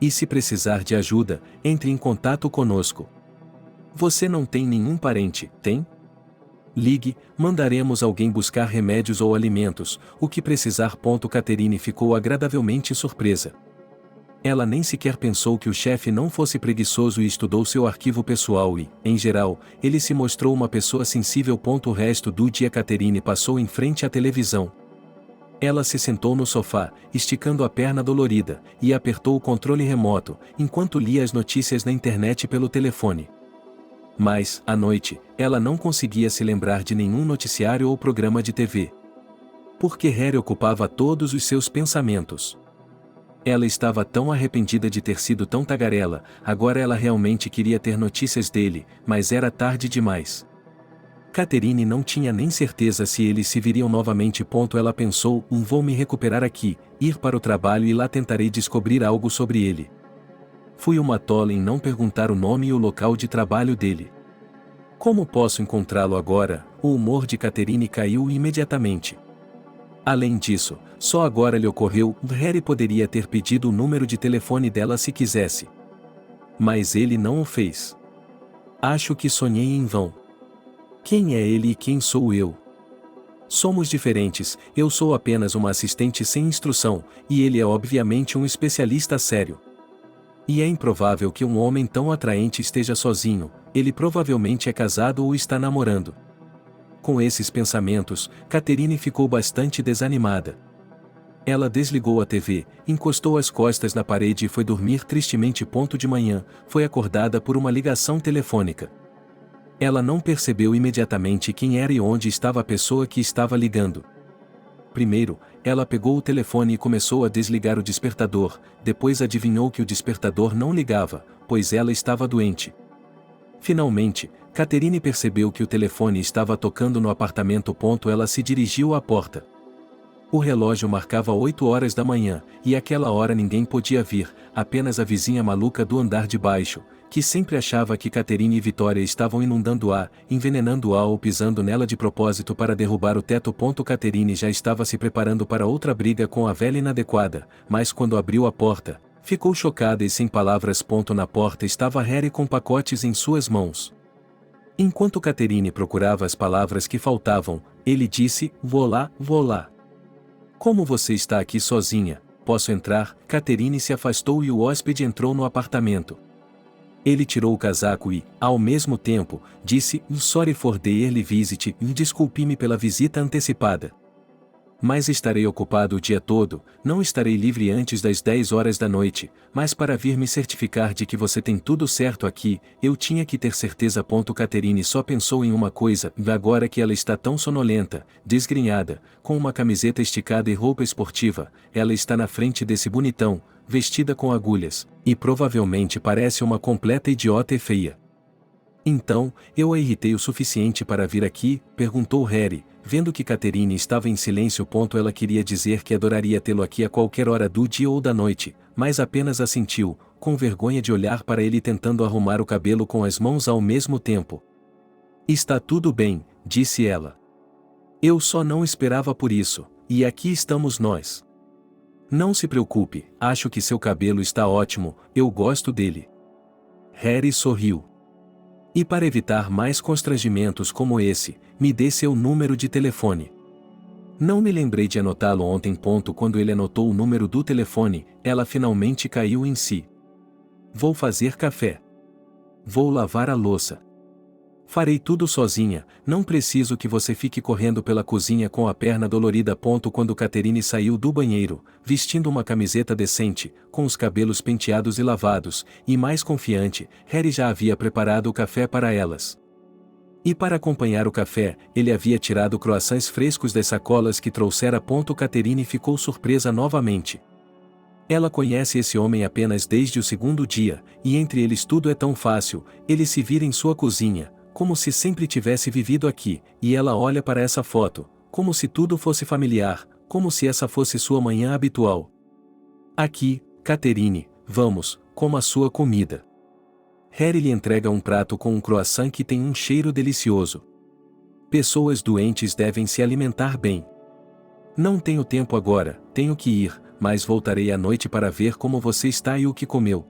S2: E se precisar de ajuda, entre em contato conosco. Você não tem nenhum parente, tem? Ligue, mandaremos alguém buscar remédios ou alimentos, o que precisar. Catherine ficou agradavelmente surpresa. Ela nem sequer pensou que o chefe não fosse preguiçoso e estudou seu arquivo pessoal e, em geral, ele se mostrou uma pessoa sensível. O resto do dia Catherine passou em frente à televisão. Ela se sentou no sofá, esticando a perna dolorida, e apertou o controle remoto, enquanto lia as notícias na internet pelo telefone. Mas, à noite, ela não conseguia se lembrar de nenhum noticiário ou programa de TV. Porque Harry ocupava todos os seus pensamentos. Ela estava tão arrependida de ter sido tão tagarela, agora ela realmente queria ter notícias dele, mas era tarde demais. Catherine não tinha nem certeza se eles se viriam novamente. Ela pensou: vou me recuperar aqui, ir para o trabalho e lá tentarei descobrir algo sobre ele. Fui uma tola em não perguntar o nome e o local de trabalho dele. Como posso encontrá-lo agora? O humor de Catherine caiu imediatamente. Além disso, só agora lhe ocorreu: Harry poderia ter pedido o número de telefone dela se quisesse. Mas ele não o fez. Acho que sonhei em vão. Quem é ele e quem sou eu? Somos diferentes, eu sou apenas uma assistente sem instrução, e ele é obviamente um especialista sério. E é improvável que um homem tão atraente esteja sozinho, ele provavelmente é casado ou está namorando. Com esses pensamentos, Catherine ficou bastante desanimada. Ela desligou a TV, encostou as costas na parede e foi dormir tristemente. De manhã, foi acordada por uma ligação telefônica. Ela não percebeu imediatamente quem era e onde estava a pessoa que estava ligando. Primeiro, ela pegou o telefone e começou a desligar o despertador, depois adivinhou que o despertador não ligava, pois ela estava doente. Finalmente, Catherine percebeu que o telefone estava tocando no apartamento. Ela se dirigiu à porta. O relógio marcava 8 horas da manhã, e àquela hora ninguém podia vir, apenas a vizinha maluca do andar de baixo, que sempre achava que Catherine e Vitória estavam inundando-a, envenenando-a ou pisando nela de propósito para derrubar o teto. Catherine já estava se preparando para outra briga com a velha inadequada, mas quando abriu a porta, ficou chocada e sem palavras. Na porta estava Harry com pacotes em suas mãos. Enquanto Catherine procurava as palavras que faltavam, ele disse: Vou lá. Como você está aqui sozinha, posso entrar? Catherine se afastou e o hóspede entrou no apartamento. Ele tirou o casaco e, ao mesmo tempo, disse: Sorry for the early visit, desculpe-me pela visita antecipada. Mas estarei ocupado o dia todo, não estarei livre antes das 10 horas da noite, mas para vir me certificar de que você tem tudo certo aqui, eu tinha que ter certeza. Catherine só pensou em uma coisa, agora que ela está tão sonolenta, desgrenhada, com uma camiseta esticada e roupa esportiva, ela está na frente desse bonitão, vestida com agulhas, e provavelmente parece uma completa idiota e feia. Então, eu a irritei o suficiente para vir aqui? Perguntou Harry, vendo que Catherine estava em silêncio. Ela queria dizer que adoraria tê-lo aqui a qualquer hora do dia ou da noite, mas apenas assentiu, com vergonha de olhar para ele tentando arrumar o cabelo com as mãos ao mesmo tempo. Está tudo bem, disse ela. Eu só não esperava por isso, e aqui estamos nós. Não se preocupe, acho que seu cabelo está ótimo, eu gosto dele. Harry sorriu. E para evitar mais constrangimentos como esse, me dê seu número de telefone. Não me lembrei de anotá-lo ontem. Quando ele anotou o número do telefone, ela finalmente caiu em si. Vou fazer café. Vou lavar a louça. Farei tudo sozinha, não preciso que você fique correndo pela cozinha com a perna dolorida. Quando Catherine saiu do banheiro, vestindo uma camiseta decente, com os cabelos penteados e lavados, e mais confiante, Harry já havia preparado o café para elas. E para acompanhar o café, ele havia tirado croissants frescos das sacolas que trouxera. Catherine ficou surpresa novamente. Ela conhece esse homem apenas desde o segundo dia, e entre eles tudo é tão fácil, ele se vira em sua cozinha, como se sempre tivesse vivido aqui, e ela olha para essa foto, como se tudo fosse familiar, como se essa fosse sua manhã habitual. Aqui, Catherine, vamos, coma a sua comida. Harry lhe entrega um prato com um croissant que tem um cheiro delicioso. Pessoas doentes devem se alimentar bem. Não tenho tempo agora, tenho que ir, mas voltarei à noite para ver como você está e o que comeu.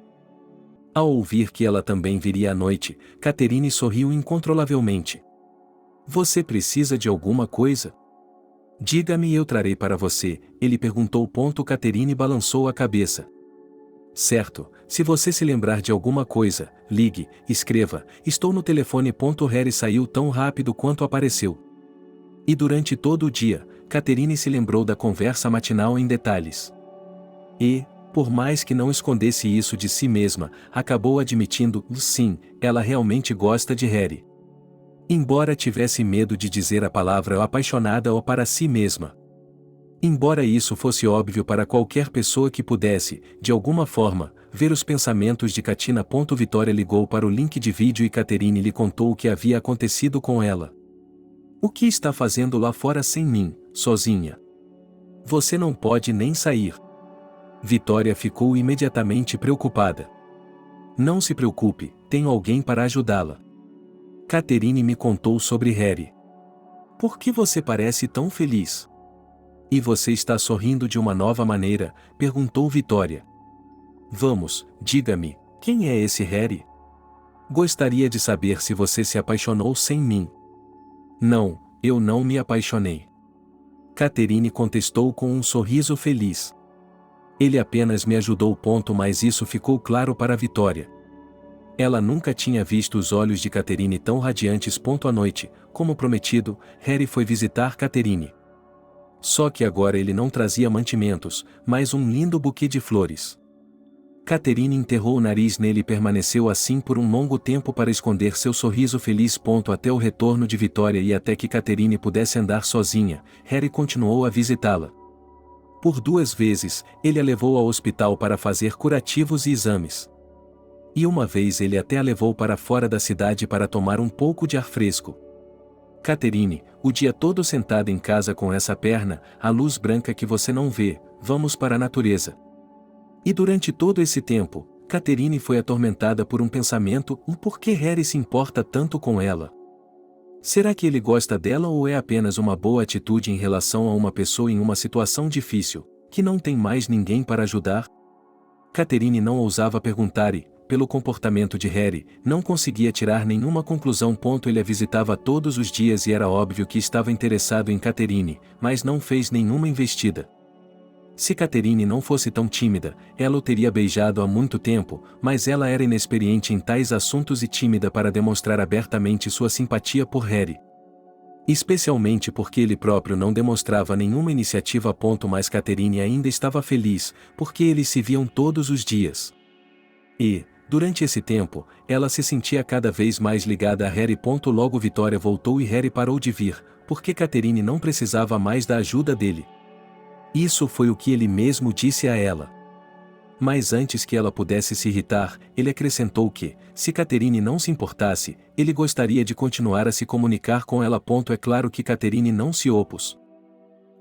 S2: Ao ouvir que ela também viria à noite, Catherine sorriu incontrolavelmente. Você precisa de alguma coisa? Diga-me e eu trarei para você, ele perguntou. Catherine balançou a cabeça. Certo, se você se lembrar de alguma coisa, ligue, escreva, estou no telefone. Harry saiu tão rápido quanto apareceu. E durante todo o dia, Catherine se lembrou da conversa matinal em detalhes. E, por mais que não escondesse isso de si mesma, acabou admitindo, sim, ela realmente gosta de Harry. Embora tivesse medo de dizer a palavra apaixonada ou para si mesma. Embora isso fosse óbvio para qualquer pessoa que pudesse, de alguma forma, ver os pensamentos de Katina. Vitória ligou para o link de vídeo e Catherine lhe contou o que havia acontecido com ela. O que está fazendo lá fora sem mim, sozinha? Você não pode nem sair. Vitória ficou imediatamente preocupada. Não se preocupe, tenho alguém para ajudá-la. Catherine me contou sobre Harry. Por que você parece tão feliz? E você está sorrindo de uma nova maneira? Perguntou Vitória. Vamos, diga-me, quem é esse Harry? Gostaria de saber se você se apaixonou sem mim. Não, eu não me apaixonei. Catherine contestou com um sorriso feliz. Ele apenas me ajudou. Mas isso ficou claro para Vitória. Ela nunca tinha visto os olhos de Catherine tão radiantes. À noite, como prometido, Harry foi visitar Catherine. Só que agora ele não trazia mantimentos, mas um lindo buquê de flores. Catherine enterrou o nariz nele e permaneceu assim por um longo tempo para esconder seu sorriso feliz. Até o retorno de Vitória e até que Catherine pudesse andar sozinha, Harry continuou a visitá-la. Por 2 vezes, ele a levou ao hospital para fazer curativos e exames. E uma vez ele até a levou para fora da cidade para tomar um pouco de ar fresco. Catherine, o dia todo sentada em casa com essa perna, a luz branca que você não vê, vamos para a natureza. E durante todo esse tempo, Catherine foi atormentada por um pensamento: por que Harry se importa tanto com ela? Será que ele gosta dela ou é apenas uma boa atitude em relação a uma pessoa em uma situação difícil, que não tem mais ninguém para ajudar? Catherine não ousava perguntar e, pelo comportamento de Harry, não conseguia tirar nenhuma conclusão. Ele a visitava todos os dias e era óbvio que estava interessado em Catherine, mas não fez nenhuma investida. Se Catherine não fosse tão tímida, ela o teria beijado há muito tempo, mas ela era inexperiente em tais assuntos e tímida para demonstrar abertamente sua simpatia por Harry. Especialmente porque ele próprio não demonstrava nenhuma iniciativa. Mas Catherine ainda estava feliz, porque eles se viam todos os dias. E, durante esse tempo, ela se sentia cada vez mais ligada a Harry. Logo Vitória voltou e Harry parou de vir, porque Catherine não precisava mais da ajuda dele. Isso foi o que ele mesmo disse a ela. Mas antes que ela pudesse se irritar, ele acrescentou que, se Catherine não se importasse, ele gostaria de continuar a se comunicar com ela. É claro que Catherine não se opôs.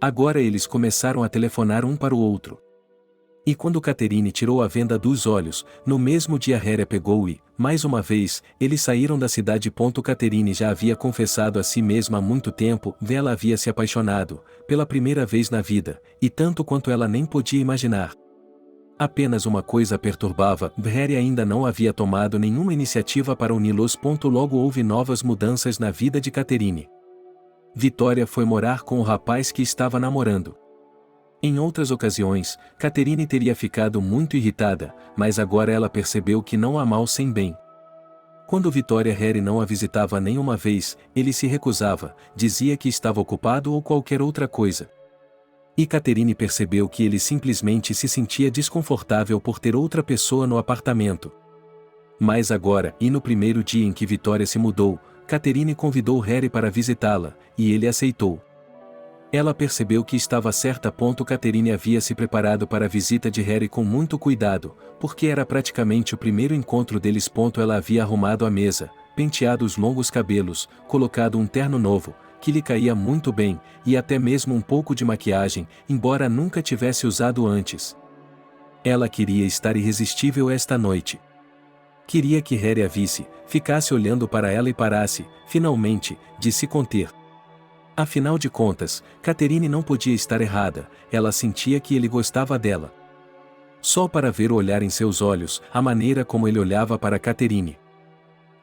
S2: Agora eles começaram a telefonar um para o outro. E quando Catherine tirou a venda dos olhos, no mesmo dia Harry a pegou e, mais uma vez, eles saíram da cidade. Catherine já havia confessado a si mesma há muito tempo, ela havia se apaixonado, pela primeira vez na vida, e tanto quanto ela nem podia imaginar. Apenas uma coisa a perturbava, Harry ainda não havia tomado nenhuma iniciativa para uni-los. Logo houve novas mudanças na vida de Catherine. Vitória foi morar com o rapaz que estava namorando. Em outras ocasiões, Catherine teria ficado muito irritada, mas agora ela percebeu que não há mal sem bem. Quando Vitória e Harry não a visitava nenhuma vez, ele se recusava, dizia que estava ocupado ou qualquer outra coisa. E Catherine percebeu que ele simplesmente se sentia desconfortável por ter outra pessoa no apartamento. Mas agora, e no primeiro dia em que Vitória se mudou, Catherine convidou Harry para visitá-la, e ele aceitou. Ela percebeu que estava certa. Catherine havia se preparado para a visita de Harry com muito cuidado, porque era praticamente o primeiro encontro deles. Ela havia arrumado a mesa, penteado os longos cabelos, colocado um terno novo, que lhe caía muito bem, e até mesmo um pouco de maquiagem, embora nunca tivesse usado antes. Ela queria estar irresistível esta noite. Queria que Harry a visse, ficasse olhando para ela e parasse, finalmente, de se conter. Afinal de contas, Catherine não podia estar errada, ela sentia que ele gostava dela. Só para ver o olhar em seus olhos, a maneira como ele olhava para Catherine.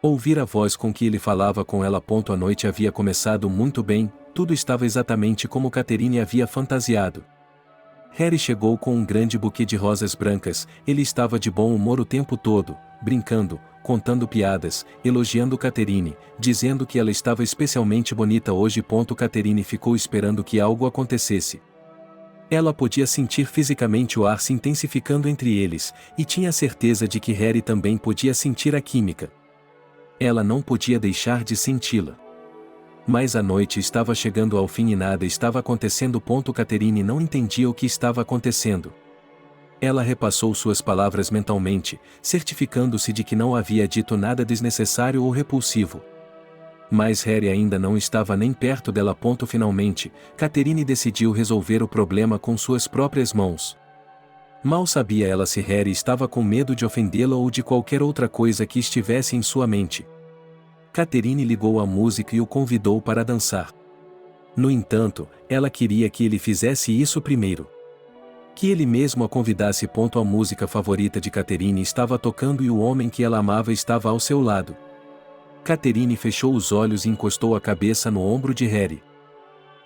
S2: Ouvir a voz com que ele falava com ela. A noite havia começado muito bem, tudo estava exatamente como Catherine havia fantasiado. Harry chegou com um grande buquê de rosas brancas, ele estava de bom humor o tempo todo, brincando, contando piadas, elogiando Catherine, dizendo que ela estava especialmente bonita hoje. Catherine ficou esperando que algo acontecesse. Ela podia sentir fisicamente o ar se intensificando entre eles, e tinha certeza de que Harry também podia sentir a química. Ela não podia deixar de senti-la. Mas a noite estava chegando ao fim e nada estava acontecendo. Catherine não entendia o que estava acontecendo. Ela repassou suas palavras mentalmente, certificando-se de que não havia dito nada desnecessário ou repulsivo. Mas Harry ainda não estava nem perto dela. Finalmente, Catherine decidiu resolver o problema com suas próprias mãos. Mal sabia ela se Harry estava com medo de ofendê-la ou de qualquer outra coisa que estivesse em sua mente. Catherine ligou a música e o convidou para dançar. No entanto, ela queria que ele fizesse isso primeiro. Que ele mesmo a convidasse. A música favorita de Catherine estava tocando e o homem que ela amava estava ao seu lado. Catherine fechou os olhos e encostou a cabeça no ombro de Harry.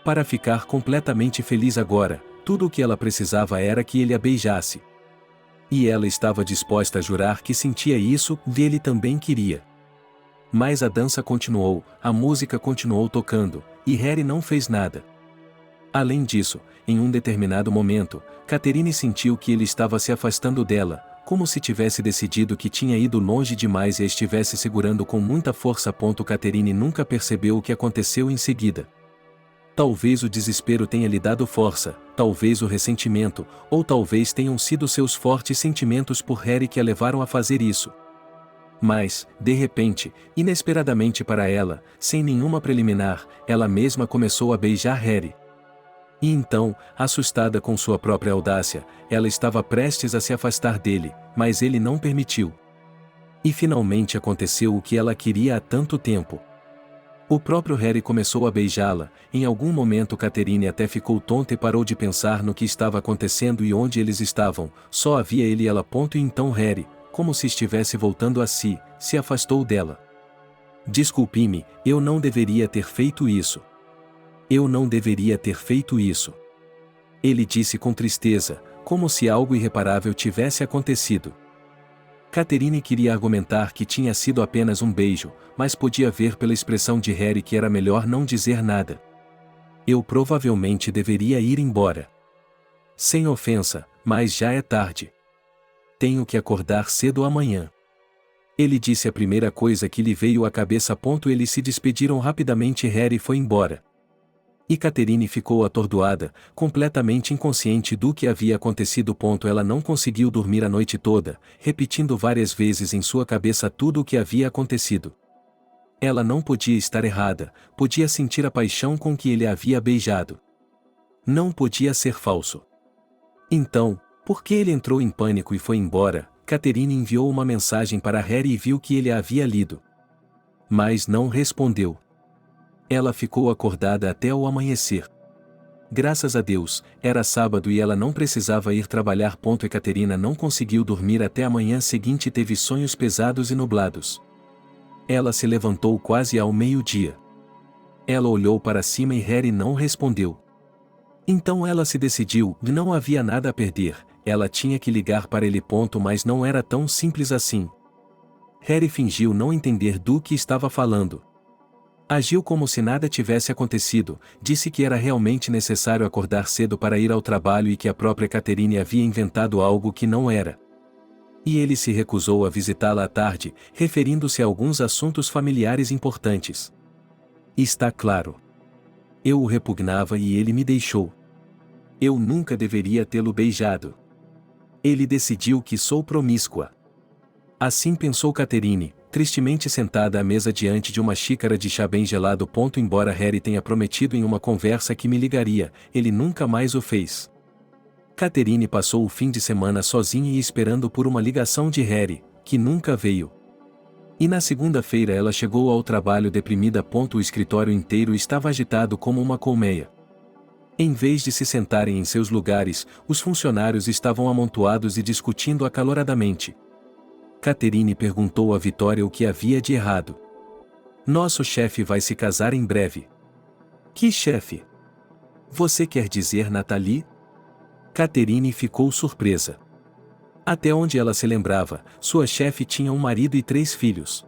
S2: Para ficar completamente feliz agora, tudo o que ela precisava era que ele a beijasse. E ela estava disposta a jurar que sentia isso, e ele também queria. Mas a dança continuou, a música continuou tocando, e Harry não fez nada. Além disso, em um determinado momento, Catherine sentiu que ele estava se afastando dela, como se tivesse decidido que tinha ido longe demais e a estivesse segurando com muita força. Catherine nunca percebeu o que aconteceu em seguida. Talvez o desespero tenha lhe dado força, talvez o ressentimento, ou talvez tenham sido seus fortes sentimentos por Harry que a levaram a fazer isso. Mas, de repente, inesperadamente para ela, sem nenhuma preliminar, ela mesma começou a beijar Harry. E então, assustada com sua própria audácia, ela estava prestes a se afastar dele, mas ele não permitiu. E finalmente aconteceu o que ela queria há tanto tempo. O próprio Harry começou a beijá-la. Em algum momento Catherine até ficou tonta e parou de pensar no que estava acontecendo e onde eles estavam, só havia ele e ela. E então Harry, como se estivesse voltando a si, se afastou dela. Desculpe-me, eu não deveria ter feito isso. Eu não deveria ter feito isso. Ele disse com tristeza, como se algo irreparável tivesse acontecido. Catherine queria argumentar que tinha sido apenas um beijo, mas podia ver pela expressão de Harry que era melhor não dizer nada. Eu provavelmente deveria ir embora. Sem ofensa, mas já é tarde. Tenho que acordar cedo amanhã. Ele disse a primeira coisa que lhe veio à cabeça. Eles se despediram rapidamente e Harry foi embora. E Catherine ficou atordoada, completamente inconsciente do que havia acontecido. Ela não conseguiu dormir a noite toda, repetindo várias vezes em sua cabeça tudo o que havia acontecido. Ela não podia estar errada, podia sentir a paixão com que ele a havia beijado. Não podia ser falso. Então, porque ele entrou em pânico e foi embora, Catherine enviou uma mensagem para Harry e viu que ele a havia lido. Mas não respondeu. Ela ficou acordada até o amanhecer. Graças a Deus, era sábado e ela não precisava ir trabalhar. E Caterina não conseguiu dormir até a manhã seguinte e teve sonhos pesados e nublados. Ela se levantou quase ao meio-dia. Ela olhou para cima e Harry não respondeu. Então ela se decidiu, não havia nada a perder, ela tinha que ligar para ele. Mas não era tão simples assim. Harry fingiu não entender do que estava falando. Agiu como se nada tivesse acontecido, disse que era realmente necessário acordar cedo para ir ao trabalho e que a própria Catherine havia inventado algo que não era. E ele se recusou a visitá-la à tarde, referindo-se a alguns assuntos familiares importantes. Está claro. Eu o repugnava e ele me deixou. Eu nunca deveria tê-lo beijado. Ele decidiu que sou promíscua. Assim pensou Catherine, tristemente sentada à mesa diante de uma xícara de chá bem gelado. Embora Harry tenha prometido em uma conversa que me ligaria, ele nunca mais o fez. Catherine passou o fim de semana sozinha e esperando por uma ligação de Harry, que nunca veio. E na segunda-feira ela chegou ao trabalho deprimida. O escritório inteiro estava agitado como uma colmeia. Em vez de se sentarem em seus lugares, os funcionários estavam amontoados e discutindo acaloradamente. Catherine perguntou a Vitória o que havia de errado. Nosso chefe vai se casar em breve. Que chefe? Você quer dizer Nathalie? Catherine ficou surpresa. Até onde ela se lembrava, sua chefe tinha um marido e 3 filhos.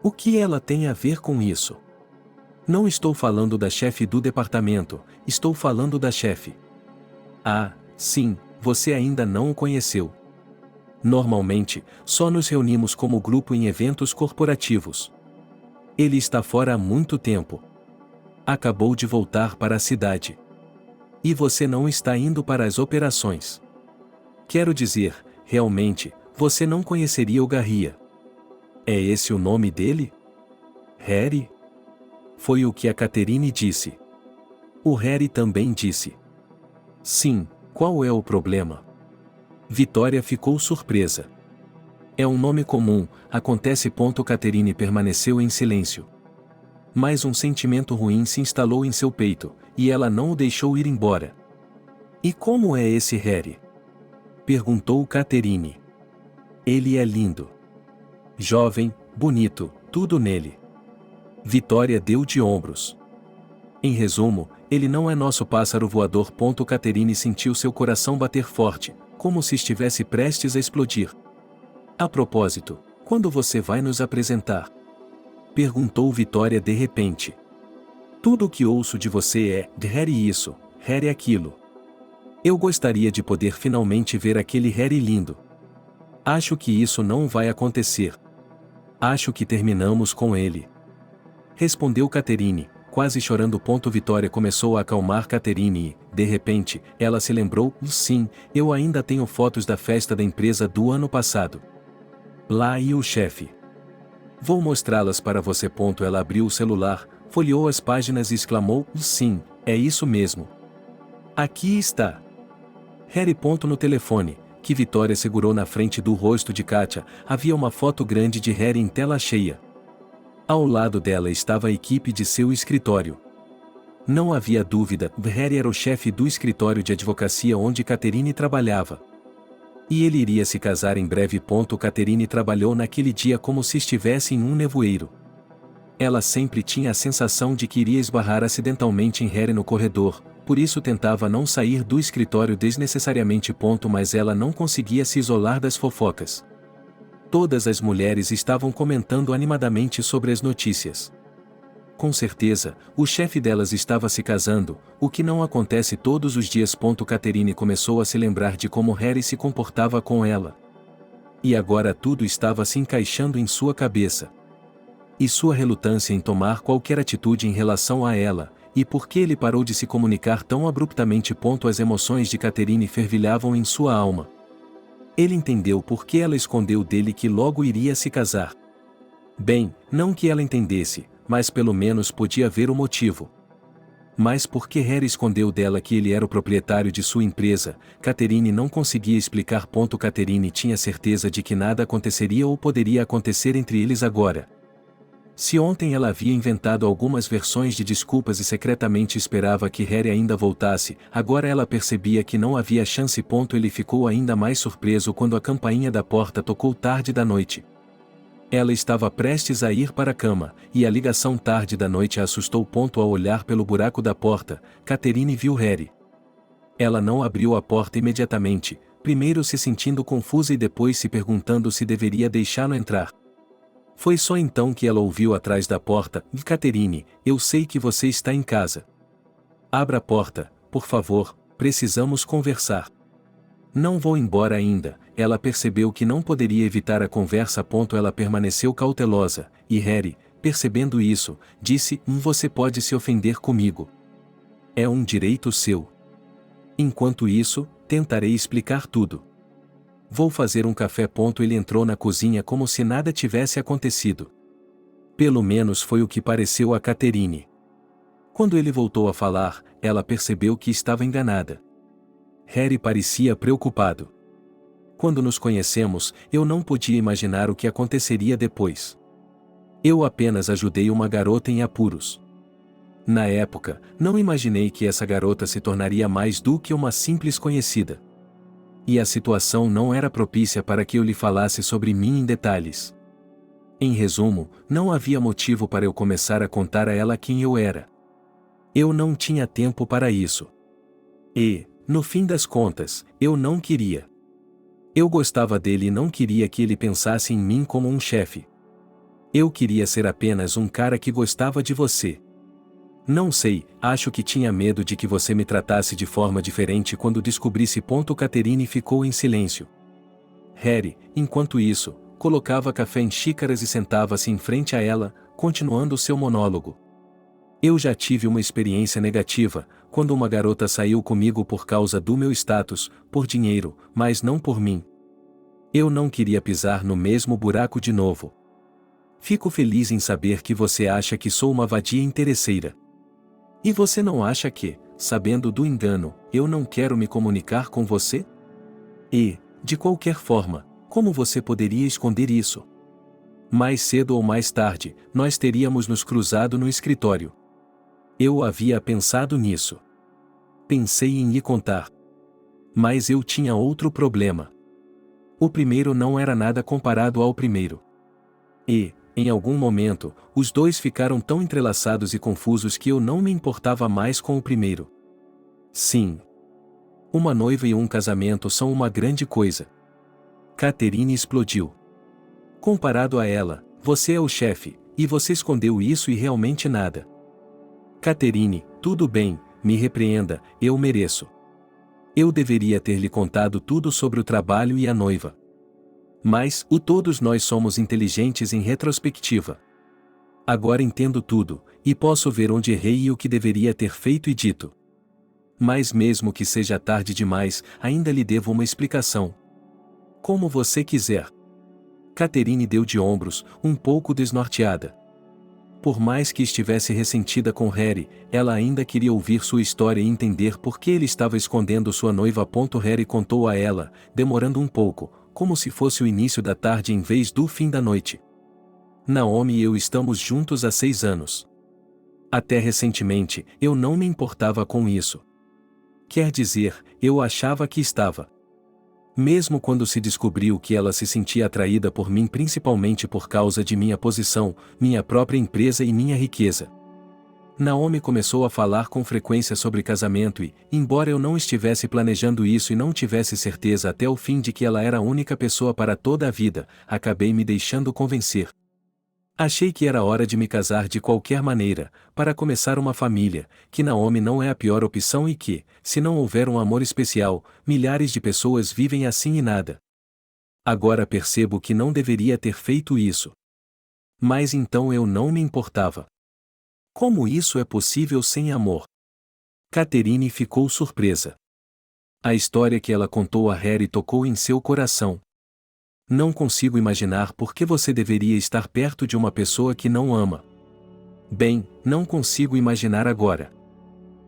S2: O que ela tem a ver com isso? Não estou falando da chefe do departamento, estou falando da chefe. Ah, sim, você ainda não o conheceu. Normalmente, só nos reunimos como grupo em eventos corporativos. Ele está fora há muito tempo. Acabou de voltar para a cidade. E você não está indo para as operações. Quero dizer, realmente, você não conheceria o Garria. É esse o nome dele? Harry? Foi o que a Catherine disse. O Harry também disse. Sim, qual é o problema? Vitória ficou surpresa. É um nome comum, acontece. Catherine permaneceu em silêncio. Mas um sentimento ruim se instalou em seu peito, e ela não o deixou ir embora. E como é esse Harry? Perguntou Catherine. Ele é lindo. Jovem, bonito, tudo nele. Vitória deu de ombros. Em resumo, ele não é nosso pássaro voador. Catherine sentiu seu coração bater forte, como se estivesse prestes a explodir. A propósito, quando você vai nos apresentar? Perguntou Vitória de repente. Tudo o que ouço de você é, de Harry isso, Harry aquilo. Eu gostaria de poder finalmente ver aquele Harry lindo. Acho que isso não vai acontecer. Acho que terminamos com ele. Respondeu Catherine, quase chorando. Vitória começou a acalmar Catherine e, de repente, ela se lembrou, sim, eu ainda tenho fotos da festa da empresa do ano passado. Lá e o chefe. Vou mostrá-las para você. Ela abriu o celular, folheou as páginas e exclamou, sim, é isso mesmo. Aqui está. Harry. No telefone, que Vitória segurou na frente do rosto de Katia, havia uma foto grande de Harry em tela cheia. Ao lado dela estava a equipe de seu escritório. Não havia dúvida, Harry era o chefe do escritório de advocacia onde Catherine trabalhava. E ele iria se casar em breve. Catherine trabalhou naquele dia como se estivesse em um nevoeiro. Ela sempre tinha a sensação de que iria esbarrar acidentalmente em Harry no corredor, por isso tentava não sair do escritório desnecessariamente. Mas ela não conseguia se isolar das fofocas. Todas as mulheres estavam comentando animadamente sobre as notícias. Com certeza, o chefe delas estava se casando, o que não acontece todos os dias. Catherine começou a se lembrar de como Harry se comportava com ela. E agora tudo estava se encaixando em sua cabeça. E sua relutância em tomar qualquer atitude em relação a ela, e por que ele parou de se comunicar tão abruptamente. As emoções de Catherine fervilhavam em sua alma. Ele entendeu por que ela escondeu dele que logo iria se casar. Bem, não que ela entendesse, mas pelo menos podia ver o motivo. Mas por que Harry escondeu dela que ele era o proprietário de sua empresa? Catherine não conseguia explicar. Catherine tinha certeza de que nada aconteceria ou poderia acontecer entre eles agora. Se ontem ela havia inventado algumas versões de desculpas e secretamente esperava que Harry ainda voltasse, agora ela percebia que não havia chance. Ele ficou ainda mais surpreso quando a campainha da porta tocou tarde da noite. Ela estava prestes a ir para a cama, e a ligação tarde da noite a assustou. Ao olhar pelo buraco da porta, Catherine viu Harry. Ela não abriu a porta imediatamente, primeiro se sentindo confusa e depois se perguntando se deveria deixá-lo entrar. Foi só então que ela ouviu atrás da porta: Catherine, eu sei que você está em casa. Abra a porta, por favor, precisamos conversar. Não vou embora ainda. Ela percebeu que não poderia evitar a conversa. Ela permaneceu cautelosa, e Harry, percebendo isso, disse: Você pode se ofender comigo. É um direito seu. Enquanto isso, tentarei explicar tudo. Vou fazer um café. Ele entrou na cozinha como se nada tivesse acontecido. Pelo menos foi o que pareceu a Catherine. Quando ele voltou a falar, ela percebeu que estava enganada. Harry parecia preocupado. Quando nos conhecemos, eu não podia imaginar o que aconteceria depois. Eu apenas ajudei uma garota em apuros. Na época, não imaginei que essa garota se tornaria mais do que uma simples conhecida. E a situação não era propícia para que eu lhe falasse sobre mim em detalhes. Em resumo, não havia motivo para eu começar a contar a ela quem eu era. Eu não tinha tempo para isso. E, no fim das contas, eu não queria. Eu gostava dele e não queria que ele pensasse em mim como um chefe. Eu queria ser apenas um cara que gostava de você. Não sei, acho que tinha medo de que você me tratasse de forma diferente quando descobrisse. Catherine ficou em silêncio. Harry, enquanto isso, colocava café em xícaras e sentava-se em frente a ela, continuando seu monólogo. Eu já tive uma experiência negativa, quando uma garota saiu comigo por causa do meu status, por dinheiro, mas não por mim. Eu não queria pisar no mesmo buraco de novo. Fico feliz em saber que você acha que sou uma vadia interesseira. E você não acha que, sabendo do engano, eu não quero me comunicar com você? E, de qualquer forma, como você poderia esconder isso? Mais cedo ou mais tarde, nós teríamos nos cruzado no escritório. Eu havia pensado nisso. Pensei em lhe contar. Mas eu tinha outro problema. O primeiro não era nada comparado ao primeiro. E, em algum momento, os dois ficaram tão entrelaçados e confusos que eu não me importava mais com o primeiro. Sim. Uma noiva e um casamento são uma grande coisa. Catherine explodiu. Comparado a ela, você é o chefe, e você escondeu isso e realmente nada. Catherine, tudo bem, me repreenda, eu mereço. Eu deveria ter lhe contado tudo sobre o trabalho e a noiva. Mas, todos nós somos inteligentes em retrospectiva. Agora entendo tudo, e posso ver onde errei e o que deveria ter feito e dito. Mas mesmo que seja tarde demais, ainda lhe devo uma explicação. Como você quiser. Catherine deu de ombros, um pouco desnorteada. Por mais que estivesse ressentida com Harry, ela ainda queria ouvir sua história e entender por que ele estava escondendo sua noiva. Harry contou a ela, demorando um pouco, como se fosse o início da tarde em vez do fim da noite. Naomi e eu estamos juntos há 6 anos. Até recentemente, eu não me importava com isso. Quer dizer, eu achava que estava. Mesmo quando se descobriu que ela se sentia atraída por mim principalmente por causa de minha posição, minha própria empresa e minha riqueza. Naomi começou a falar com frequência sobre casamento e, embora eu não estivesse planejando isso e não tivesse certeza até o fim de que ela era a única pessoa para toda a vida, acabei me deixando convencer. Achei que era hora de me casar de qualquer maneira, para começar uma família, que Naomi não é a pior opção e que, se não houver um amor especial, milhares de pessoas vivem assim e nada. Agora percebo que não deveria ter feito isso. Mas então eu não me importava. Como isso é possível sem amor? Catherine ficou surpresa. A história que ela contou a Harry tocou em seu coração. Não consigo imaginar por que você deveria estar perto de uma pessoa que não ama. Bem, não consigo imaginar agora.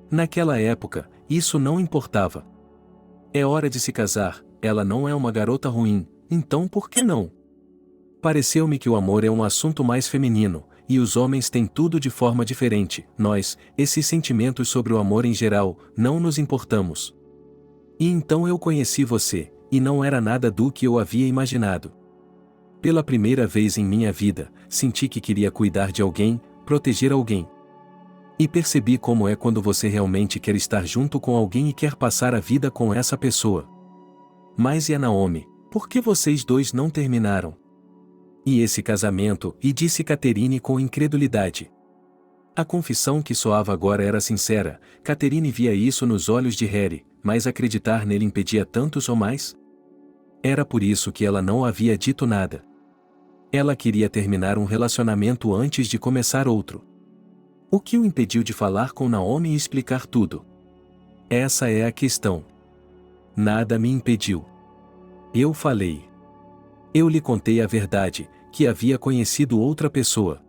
S2: Naquela época, isso não importava. É hora de se casar, ela não é uma garota ruim, então por que não? Pareceu-me que o amor é um assunto mais feminino, e os homens têm tudo de forma diferente. Nós, esses sentimentos sobre o amor em geral, não nos importamos. E então eu conheci você, e não era nada do que eu havia imaginado. Pela primeira vez em minha vida, senti que queria cuidar de alguém, proteger alguém. E percebi como é quando você realmente quer estar junto com alguém e quer passar a vida com essa pessoa. Mas e a Naomi, por que vocês dois não terminaram? E esse casamento? E disse Catherine com incredulidade. A confissão que soava agora era sincera. Catherine via isso nos olhos de Harry, mas acreditar nele impedia tantos ou mais? Era por isso que ela não havia dito nada. Ela queria terminar um relacionamento antes de começar outro. O que o impediu de falar com Naomi e explicar tudo? Essa é a questão. Nada me impediu. Eu falei. Eu lhe contei a verdade, que havia conhecido outra pessoa.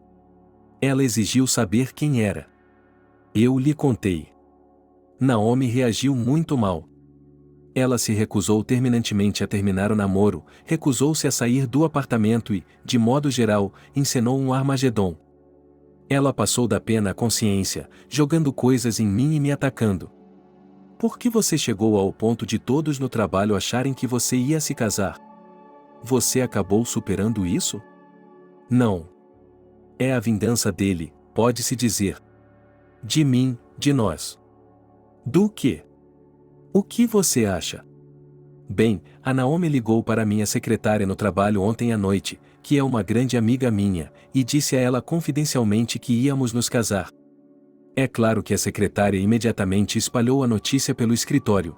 S2: Ela exigiu saber quem era. Eu lhe contei. Naomi reagiu muito mal. Ela se recusou terminantemente a terminar o namoro, recusou-se a sair do apartamento e, de modo geral, encenou um Armagedon. Ela passou da pena à consciência, jogando coisas em mim e me atacando. Por que você chegou ao ponto de todos no trabalho acharem que você ia se casar? Você acabou superando isso? Não. É a vingança dele, pode-se dizer. De mim, de nós. Do quê? O que você acha? Bem, a Naomi ligou para minha secretária no trabalho ontem à noite, que é uma grande amiga minha, e disse a ela confidencialmente que íamos nos casar. É claro que a secretária imediatamente espalhou a notícia pelo escritório.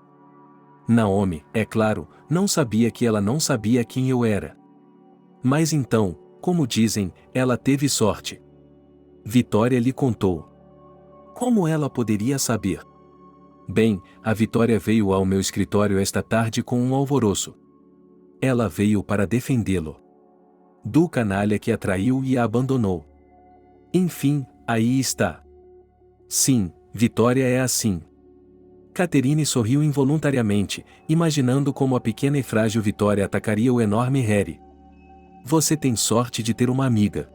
S2: Naomi, é claro, não sabia que ela não sabia quem eu era. Mas então, como dizem, ela teve sorte. Vitória lhe contou. Como ela poderia saber? Bem, a Vitória veio ao meu escritório esta tarde com um alvoroço. Ela veio para defendê-lo. Do canalha que a traiu e a abandonou. Enfim, aí está. Sim, Vitória é assim. Catherine sorriu involuntariamente, imaginando como a pequena e frágil Vitória atacaria o enorme Harry. Você tem sorte de ter uma amiga.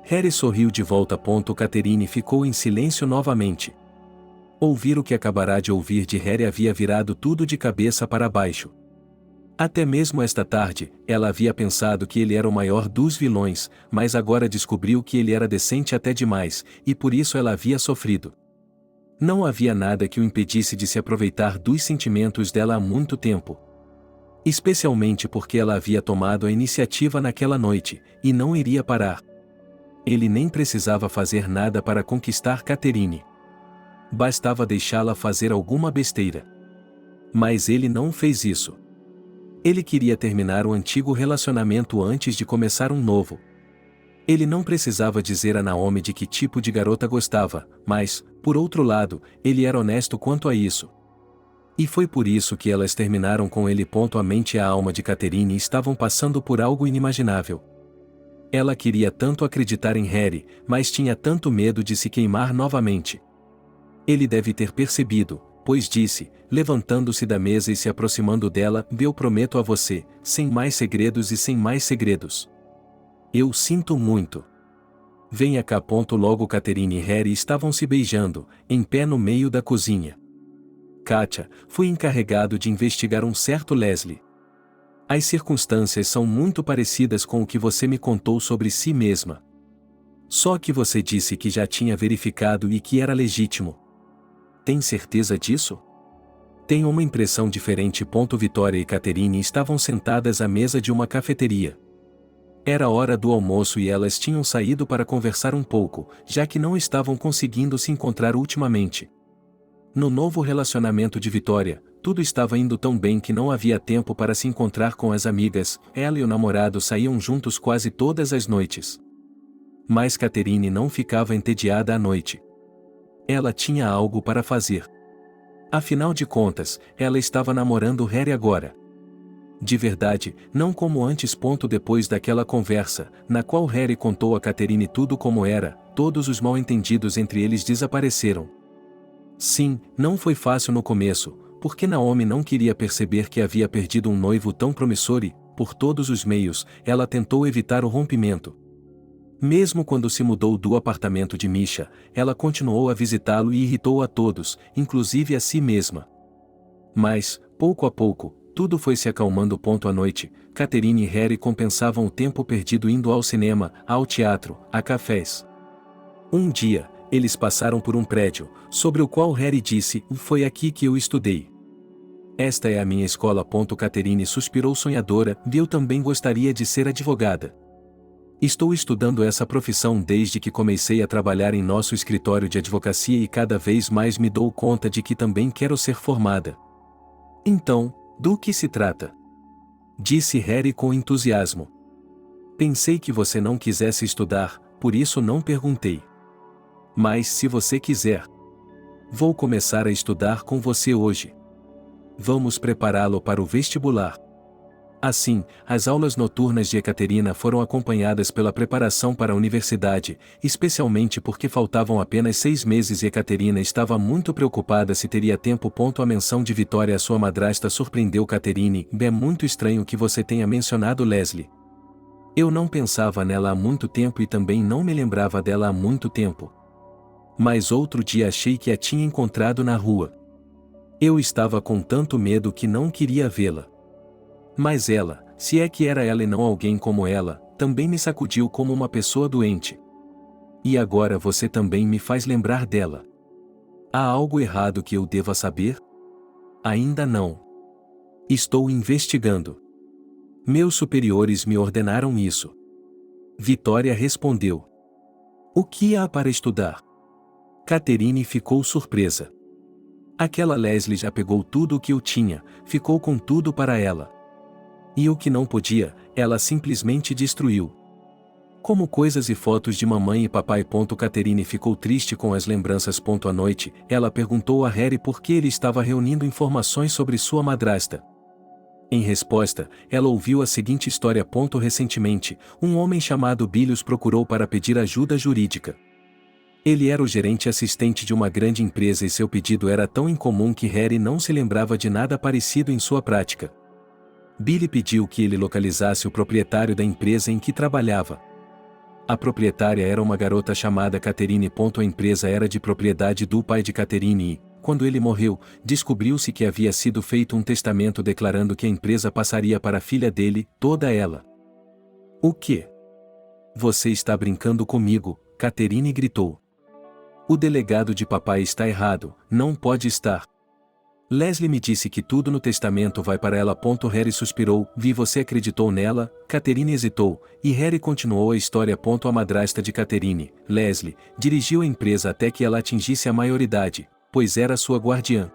S2: Harry sorriu de volta. Catherine ficou em silêncio novamente. Ouvir o que acabará de ouvir de Harry havia virado tudo de cabeça para baixo. Até mesmo esta tarde, ela havia pensado que ele era o maior dos vilões, mas agora descobriu que ele era decente até demais, e por isso ela havia sofrido. Não havia nada que o impedisse de se aproveitar dos sentimentos dela há muito tempo. Especialmente porque ela havia tomado a iniciativa naquela noite, e não iria parar. Ele nem precisava fazer nada para conquistar Catherine. Bastava deixá-la fazer alguma besteira. Mas ele não fez isso. Ele queria terminar o antigo relacionamento antes de começar um novo. Ele não precisava dizer a Naomi de que tipo de garota gostava, mas, por outro lado, ele era honesto quanto a isso. E foi por isso que elas terminaram com ele. A mente e a alma de Catherine estavam passando por algo inimaginável. Ela queria tanto acreditar em Harry, mas tinha tanto medo de se queimar novamente. Ele deve ter percebido, pois disse, levantando-se da mesa e se aproximando dela, eu prometo a você, sem mais segredos e sem mais segredos. Eu sinto muito. Venha cá. Logo Catherine e Harry estavam se beijando, em pé no meio da cozinha. Katia, fui encarregado de investigar um certo Leslie. As circunstâncias são muito parecidas com o que você me contou sobre si mesma. Só que você disse que já tinha verificado e que era legítimo. Tem certeza disso? Tenho uma impressão diferente. Vitória e Catherine estavam sentadas à mesa de uma cafeteria. Era hora do almoço e elas tinham saído para conversar um pouco, já que não estavam conseguindo se encontrar ultimamente. No novo relacionamento de Vitória, tudo estava indo tão bem que não havia tempo para se encontrar com as amigas. Ela e o namorado saíam juntos quase todas as noites. Mas Catherine não ficava entediada à noite. Ela tinha algo para fazer. Afinal de contas, ela estava namorando Harry agora. De verdade, não como antes. Depois daquela conversa, na qual Harry contou a Catherine tudo como era, todos os mal-entendidos entre eles desapareceram. Sim, não foi fácil no começo, porque Naomi não queria perceber que havia perdido um noivo tão promissor e, por todos os meios, ela tentou evitar o rompimento. Mesmo quando se mudou do apartamento de Misha, ela continuou a visitá-lo e irritou a todos, inclusive a si mesma. Mas, pouco a pouco, tudo foi se acalmando. À noite, Catherine e Harry compensavam o tempo perdido indo ao cinema, ao teatro, a cafés. Um dia, eles passaram por um prédio, sobre o qual Harry disse: "Foi aqui que eu estudei. Esta é a minha escola." Catherine suspirou sonhadora: "Eu também gostaria de ser advogada. Estou estudando essa profissão desde que comecei a trabalhar em nosso escritório de advocacia e cada vez mais me dou conta de que também quero ser formada." "Então, do que se trata?" disse Harry com entusiasmo. "Pensei que você não quisesse estudar, por isso não perguntei. Mas se você quiser, vou começar a estudar com você hoje. Vamos prepará-lo para o vestibular." Assim, as aulas noturnas de Ekaterina foram acompanhadas pela preparação para a universidade, especialmente porque faltavam apenas 6 meses e Ekaterina estava muito preocupada se teria tempo. A menção de Vitória à sua madrasta surpreendeu Catherine. "É muito estranho que você tenha mencionado Leslie. Eu não pensava nela há muito tempo e também não me lembrava dela há muito tempo. Mas outro dia achei que a tinha encontrado na rua. Eu estava com tanto medo que não queria vê-la. Mas ela, se é que era ela e não alguém como ela, também me sacudiu como uma pessoa doente. E agora você também me faz lembrar dela. Há algo errado que eu deva saber?" "Ainda não. Estou investigando. Meus superiores me ordenaram isso." Vitória respondeu. "O que há para estudar?" Catherine ficou surpresa. Aquela Leslie já pegou tudo o que eu tinha, ficou com tudo para ela. E o que não podia, ela simplesmente destruiu. Como coisas e fotos de mamãe e papai. Catherine ficou triste com as lembranças. À noite, ela perguntou a Harry por que ele estava reunindo informações sobre sua madrasta. Em resposta, ela ouviu a seguinte história. Recentemente, um homem chamado Billy os procurou para pedir ajuda jurídica. Ele era o gerente assistente de uma grande empresa e seu pedido era tão incomum que Harry não se lembrava de nada parecido em sua prática. Billy pediu que ele localizasse o proprietário da empresa em que trabalhava. A proprietária era uma garota chamada Catherine. A empresa era de propriedade do pai de Catherine e, quando ele morreu, descobriu-se que havia sido feito um testamento declarando que a empresa passaria para a filha dele, toda ela. "O quê? Você está brincando comigo?" Catherine gritou. "O delegado de papai está errado, não pode estar. Leslie me disse que tudo no testamento vai para ela." Harry suspirou. "Vi, você acreditou nela?" Catherine hesitou, e Harry continuou a história. A madrasta de Catherine, Leslie, dirigiu a empresa até que ela atingisse a maioridade, pois era sua guardiã.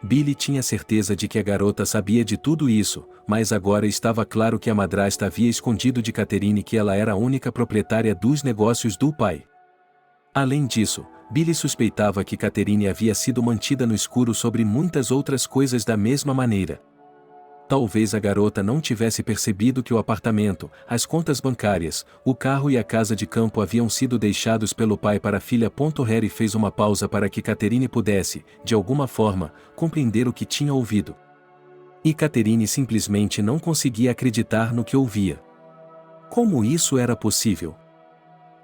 S2: Billy tinha certeza de que a garota sabia de tudo isso, mas agora estava claro que a madrasta havia escondido de Catherine que ela era a única proprietária dos negócios do pai. Além disso, Billy suspeitava que Catherine havia sido mantida no escuro sobre muitas outras coisas da mesma maneira. Talvez a garota não tivesse percebido que o apartamento, as contas bancárias, o carro e a casa de campo haviam sido deixados pelo pai para a filha. Harry fez uma pausa para que Catherine pudesse, de alguma forma, compreender o que tinha ouvido. E Catherine simplesmente não conseguia acreditar no que ouvia. Como isso era possível?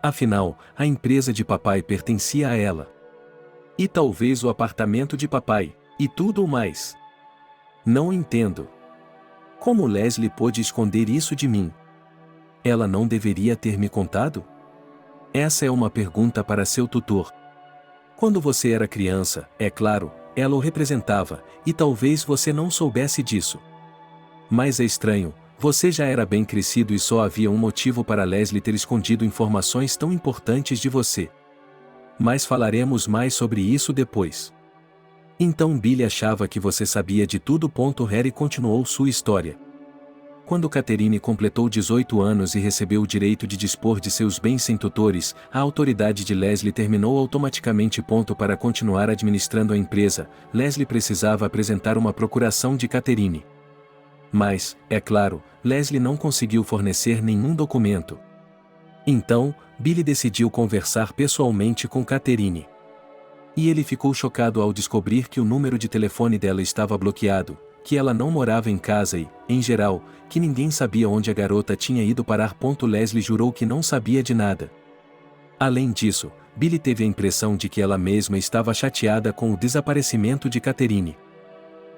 S2: Afinal, a empresa de papai pertencia a ela. E talvez o apartamento de papai, e tudo o mais. Não entendo. Como Leslie pôde esconder isso de mim? Ela não deveria ter me contado? Essa é uma pergunta para seu tutor. Quando você era criança, é claro, ela o representava, e talvez você não soubesse disso. Mas é estranho, você já era bem crescido e só havia um motivo para Leslie ter escondido informações tão importantes de você. Mas falaremos mais sobre isso depois. Então Billy achava que você sabia de tudo. Harry continuou sua história. Quando Catherine completou 18 anos e recebeu o direito de dispor de seus bens sem tutores, a autoridade de Leslie terminou automaticamente. Para continuar administrando a empresa, Leslie precisava apresentar uma procuração de Catherine. Mas, é claro, Leslie não conseguiu fornecer nenhum documento. Então, Billy decidiu conversar pessoalmente com Catherine. E ele ficou chocado ao descobrir que o número de telefone dela estava bloqueado, que ela não morava em casa e, em geral, que ninguém sabia onde a garota tinha ido parar. Leslie jurou que não sabia de nada. Além disso, Billy teve a impressão de que ela mesma estava chateada com o desaparecimento de Catherine.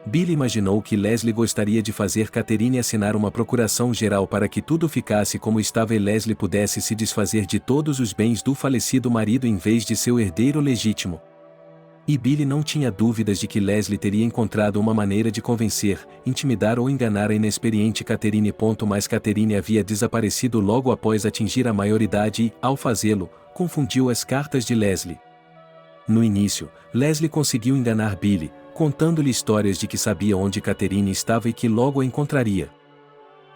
S2: Billy imaginou que Leslie gostaria de fazer Catherine assinar uma procuração geral para que tudo ficasse como estava e Leslie pudesse se desfazer de todos os bens do falecido marido em vez de seu herdeiro legítimo. E Billy não tinha dúvidas de que Leslie teria encontrado uma maneira de convencer, intimidar ou enganar a inexperiente Catherine. Mas Catherine havia desaparecido logo após atingir a maioridade e, ao fazê-lo, confundiu as cartas de Leslie. No início, Leslie conseguiu enganar Billy, contando-lhe histórias de que sabia onde Catherine estava e que logo a encontraria.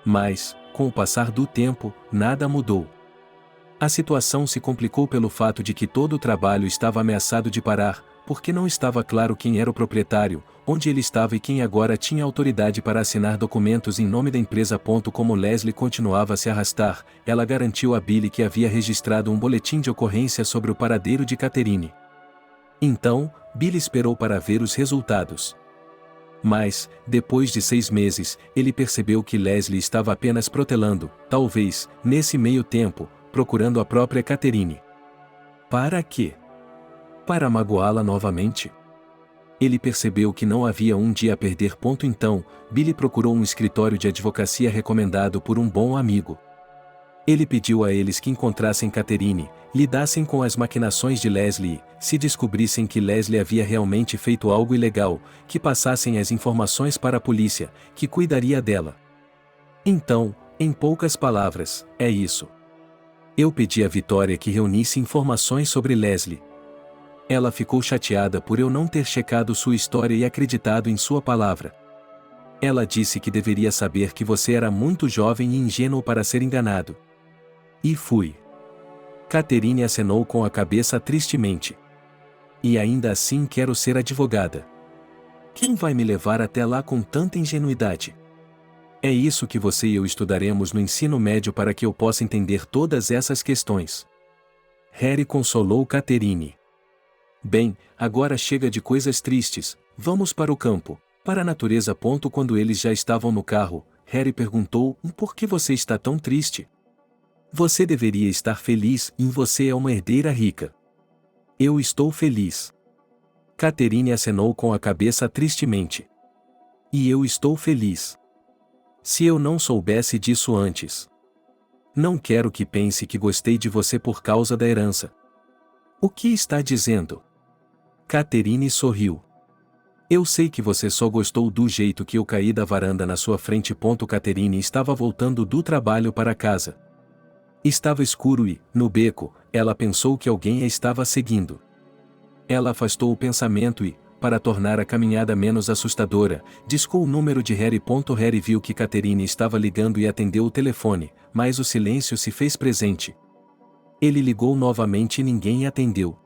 S2: Mas, com o passar do tempo, nada mudou. A situação se complicou pelo fato de que todo o trabalho estava ameaçado de parar, porque não estava claro quem era o proprietário, onde ele estava e quem agora tinha autoridade para assinar documentos em nome da empresa. Como Leslie continuava a se arrastar, ela garantiu a Billy que havia registrado um boletim de ocorrência sobre o paradeiro de Catherine. Então, Billy esperou para ver os resultados. Mas, depois de 6 meses, ele percebeu que Leslie estava apenas protelando, talvez, nesse meio tempo, procurando a própria Catherine. Para quê? Para magoá-la novamente? Ele percebeu que não havia um dia a perder. Então, Billy procurou um escritório de advocacia recomendado por um bom amigo. Ele pediu a eles que encontrassem Catherine, lidassem com as maquinações de Leslie e, se descobrissem que Leslie havia realmente feito algo ilegal, que passassem as informações para a polícia, que cuidaria dela. Então, em poucas palavras, é isso. Eu pedi a Vitória que reunisse informações sobre Leslie. Ela ficou chateada por eu não ter checado sua história e acreditado em sua palavra. Ela disse que deveria saber que você era muito jovem e ingênuo para ser enganado. E fui. Catherine acenou com a cabeça tristemente. E ainda assim quero ser advogada. Quem vai me levar até lá com tanta ingenuidade? É isso que você e eu estudaremos no ensino médio para que eu possa entender todas essas questões. Harry consolou Catherine. Bem, agora chega de coisas tristes, vamos para o campo, para a natureza. Quando eles já estavam no carro, Harry perguntou: por que você está tão triste? Você deveria estar feliz, e você é uma herdeira rica. Eu estou feliz. Catherine acenou com a cabeça tristemente. E eu estou feliz. Se eu não soubesse disso antes. Não quero que pense que gostei de você por causa da herança. O que está dizendo? Catherine sorriu. Eu sei que você só gostou do jeito que eu caí da varanda na sua frente. Catherine estava voltando do trabalho para casa. Estava escuro e, no beco, ela pensou que alguém a estava seguindo. Ela afastou o pensamento e, para tornar a caminhada menos assustadora, discou o número de Harry. Harry viu que Catherine estava ligando e atendeu o telefone, mas o silêncio se fez presente. Ele ligou novamente e ninguém atendeu.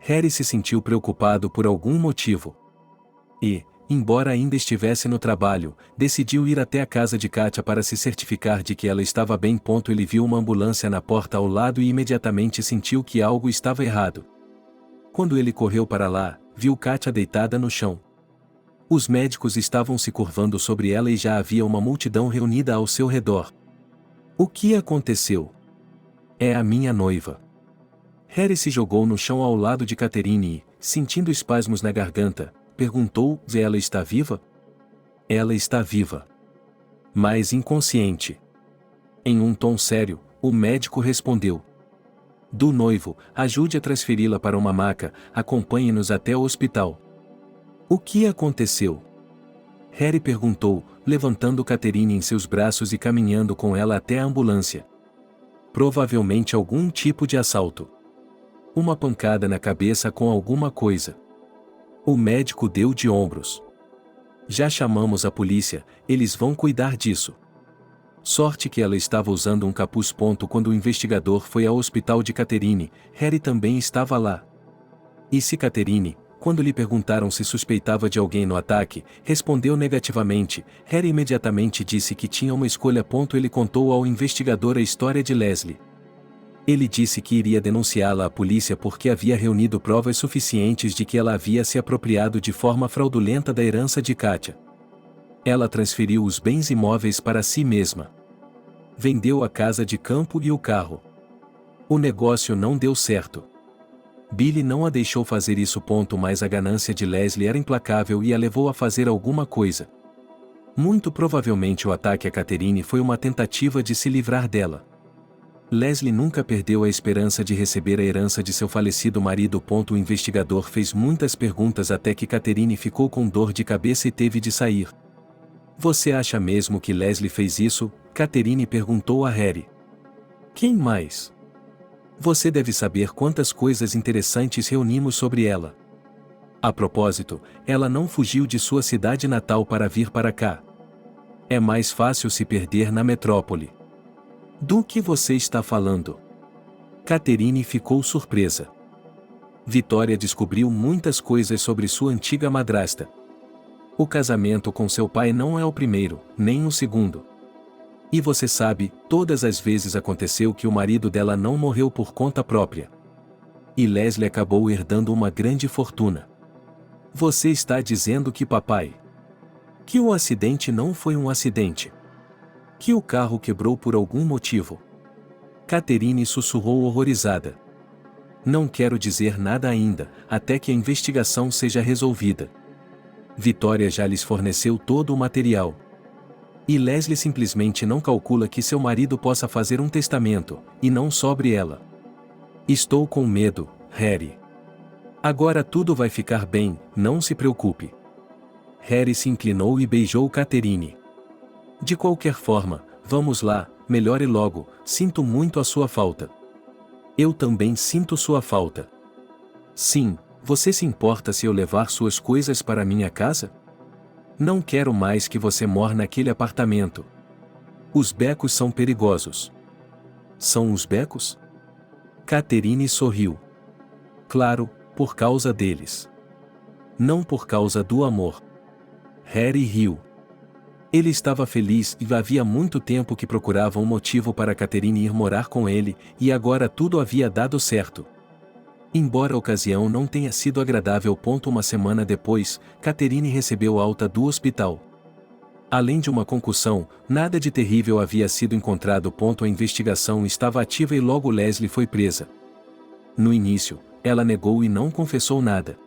S2: Harry se sentiu preocupado por algum motivo. E, embora ainda estivesse no trabalho, decidiu ir até a casa de Katia para se certificar de que ela estava bem. Ele viu uma ambulância na porta ao lado e imediatamente sentiu que algo estava errado. Quando ele correu para lá, viu Katia deitada no chão. Os médicos estavam se curvando sobre ela e já havia uma multidão reunida ao seu redor. O que aconteceu? É a minha noiva. Harry se jogou no chão ao lado de Catherine e, sentindo espasmos na garganta, perguntou: ela está viva? Ela está viva. Mas inconsciente. Em um tom sério, o médico respondeu. do noivo, ajude a transferi-la para uma maca, acompanhe-nos até o hospital. O que aconteceu? Harry perguntou, levantando Catherine em seus braços e caminhando com ela até a ambulância. Provavelmente algum tipo de assalto. Uma pancada na cabeça com alguma coisa. O médico deu de ombros. Já chamamos a polícia, eles vão cuidar disso. Sorte que ela estava usando um capuz. Quando o investigador foi ao hospital de Catherine, Harry também estava lá. E se Catherine, quando lhe perguntaram se suspeitava de alguém no ataque, respondeu negativamente, Harry imediatamente disse que tinha uma escolha. Ele contou ao investigador a história de Leslie. Ele disse que iria denunciá-la à polícia porque havia reunido provas suficientes de que ela havia se apropriado de forma fraudulenta da herança de Katia. Ela transferiu os bens imóveis para si mesma. Vendeu a casa de campo e o carro. O negócio não deu certo. Billy não a deixou fazer isso. Mas a ganância de Leslie era implacável e a levou a fazer alguma coisa. Muito provavelmente o ataque a Catherine foi uma tentativa de se livrar dela. Leslie nunca perdeu a esperança de receber a herança de seu falecido marido. O investigador fez muitas perguntas até que Catherine ficou com dor de cabeça e teve de sair. Você acha mesmo que Leslie fez isso? Catherine perguntou a Harry. Quem mais? Você deve saber quantas coisas interessantes reunimos sobre ela. A propósito, ela não fugiu de sua cidade natal para vir para cá. É mais fácil se perder na metrópole. Do que você está falando? Catherine ficou surpresa. Vitória descobriu muitas coisas sobre sua antiga madrasta. O casamento com seu pai não é o primeiro, nem o segundo. E você sabe, todas as vezes aconteceu que o marido dela não morreu por conta própria. E Leslie acabou herdando uma grande fortuna. Você está dizendo que papai... Que o acidente não foi um acidente. Que o carro quebrou por algum motivo. Catherine sussurrou horrorizada. Não quero dizer nada ainda, até que a investigação seja resolvida. Vitória já lhes forneceu todo o material. E Leslie simplesmente não calcula que seu marido possa fazer um testamento, e não sobre ela. Estou com medo, Harry. Agora tudo vai ficar bem, não se preocupe. Harry se inclinou e beijou Catherine. De qualquer forma, vamos lá, melhore logo, sinto muito a sua falta. Eu também sinto sua falta. Sim, você se importa se eu levar suas coisas para minha casa? Não quero mais que você mora naquele apartamento. Os becos são perigosos. São os becos? Catherine sorriu. Claro, por causa deles. Não por causa do amor. Harry riu. Ele estava feliz e havia muito tempo que procurava um motivo para Catherine ir morar com ele, e agora tudo havia dado certo. Embora a ocasião não tenha sido agradável. Uma semana depois, Catherine recebeu alta do hospital. Além de uma concussão, nada de terrível havia sido encontrado. A investigação estava ativa e logo Leslie foi presa. No início, ela negou e não confessou nada.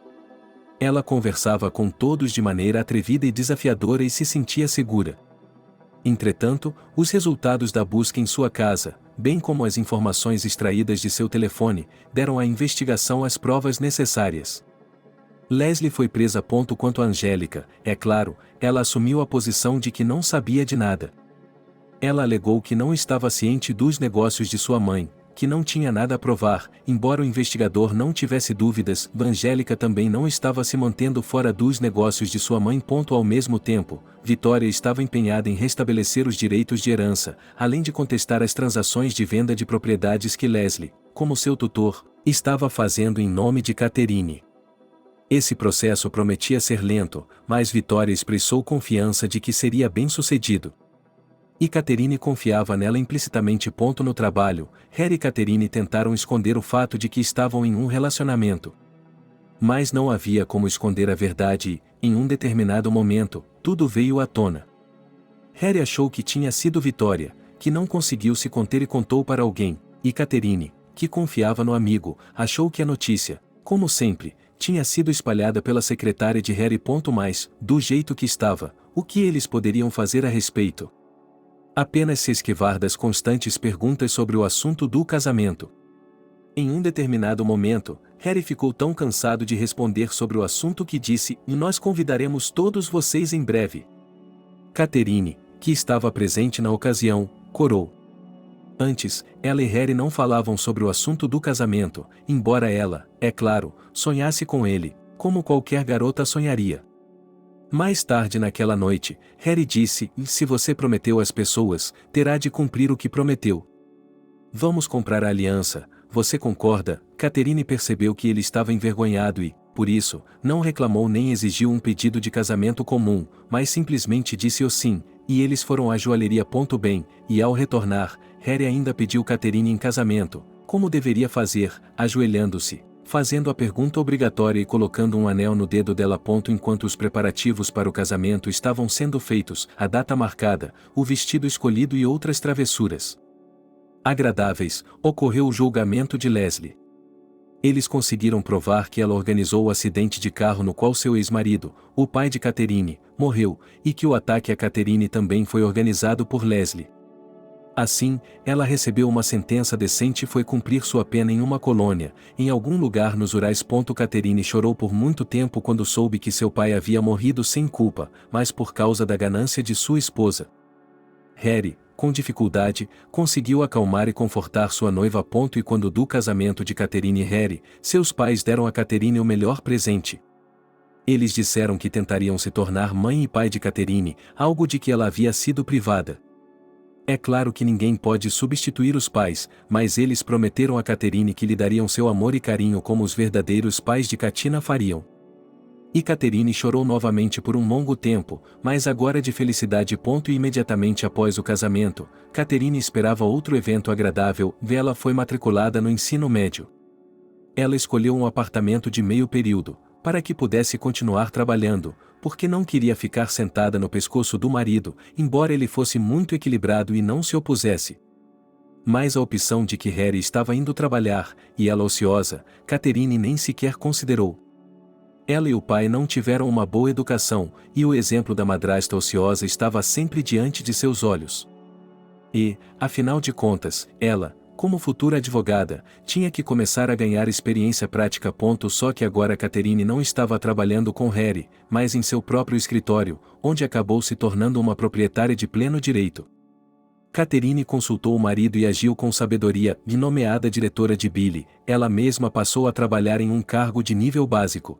S2: Ela conversava com todos de maneira atrevida e desafiadora e se sentia segura. Entretanto, os resultados da busca em sua casa, bem como as informações extraídas de seu telefone, deram à investigação as provas necessárias. Leslie foi presa. Quanto a Angélica, é claro, ela assumiu a posição de que não sabia de nada. Ela alegou que não estava ciente dos negócios de sua mãe, que não tinha nada a provar, embora o investigador não tivesse dúvidas. Angélica também não estava se mantendo fora dos negócios de sua mãe. Ao mesmo tempo, Vitória estava empenhada em restabelecer os direitos de herança, além de contestar as transações de venda de propriedades que Leslie, como seu tutor, estava fazendo em nome de Catherine. Esse processo prometia ser lento, mas Vitória expressou confiança de que seria bem-sucedido. E Catherine confiava nela implicitamente. No trabalho, Harry e Catherine tentaram esconder o fato de que estavam em um relacionamento. Mas não havia como esconder a verdade e, em um determinado momento, tudo veio à tona. Harry achou que tinha sido Vitória, que não conseguiu se conter e contou para alguém, e Catherine, que confiava no amigo, achou que a notícia, como sempre, tinha sido espalhada pela secretária de Harry. Mas, do jeito que estava, o que eles poderiam fazer a respeito? Apenas se esquivar das constantes perguntas sobre o assunto do casamento. Em um determinado momento, Harry ficou tão cansado de responder sobre o assunto que disse: "E nós convidaremos todos vocês em breve." Catherine, que estava presente na ocasião, corou. Antes, ela e Harry não falavam sobre o assunto do casamento, embora ela, é claro, sonhasse com ele, como qualquer garota sonharia. Mais tarde naquela noite, Harry disse: "Se você prometeu às pessoas, terá de cumprir o que prometeu. Vamos comprar a aliança, você concorda?" Catherine percebeu que ele estava envergonhado e, por isso, não reclamou nem exigiu um pedido de casamento comum, mas simplesmente disse o sim, e eles foram à joalheria. Bem, e ao retornar, Harry ainda pediu Catherine em casamento, como deveria fazer, ajoelhando-se, fazendo a pergunta obrigatória e colocando um anel no dedo dela. Enquanto os preparativos para o casamento estavam sendo feitos, a data marcada, o vestido escolhido e outras travessuras agradáveis, ocorreu o julgamento de Leslie. Eles conseguiram provar que ela organizou o acidente de carro no qual seu ex-marido, o pai de Catherine, morreu, e que o ataque a Catherine também foi organizado por Leslie. Assim, ela recebeu uma sentença decente e foi cumprir sua pena em uma colônia, em algum lugar nos Urais. Catherine chorou por muito tempo quando soube que seu pai havia morrido sem culpa, mas por causa da ganância de sua esposa. Harry, com dificuldade, conseguiu acalmar e confortar sua noiva. E quando do casamento de Catherine e Harry, seus pais deram a Catherine o melhor presente. Eles disseram que tentariam se tornar mãe e pai de Catherine, algo de que ela havia sido privada. É claro que ninguém pode substituir os pais, mas eles prometeram a Catherine que lhe dariam seu amor e carinho como os verdadeiros pais de Katina fariam. E Catherine chorou novamente por um longo tempo, mas agora de felicidade. E imediatamente após o casamento, Catherine esperava outro evento agradável. Ela foi matriculada no ensino médio. Ela escolheu um apartamento de meio período, para que pudesse continuar trabalhando, porque não queria ficar sentada no pescoço do marido, embora ele fosse muito equilibrado e não se opusesse. Mas a opção de que Harry estava indo trabalhar, e ela ociosa, Catherine nem sequer considerou. Ela e o pai não tiveram uma boa educação, e o exemplo da madrasta ociosa estava sempre diante de seus olhos. E, afinal de contas, ela, como futura advogada, tinha que começar a ganhar experiência prática. Só que agora Catherine não estava trabalhando com Harry, mas em seu próprio escritório, onde acabou se tornando uma proprietária de pleno direito. Catherine consultou o marido e agiu com sabedoria, e nomeada diretora de Billy, ela mesma passou a trabalhar em um cargo de nível básico.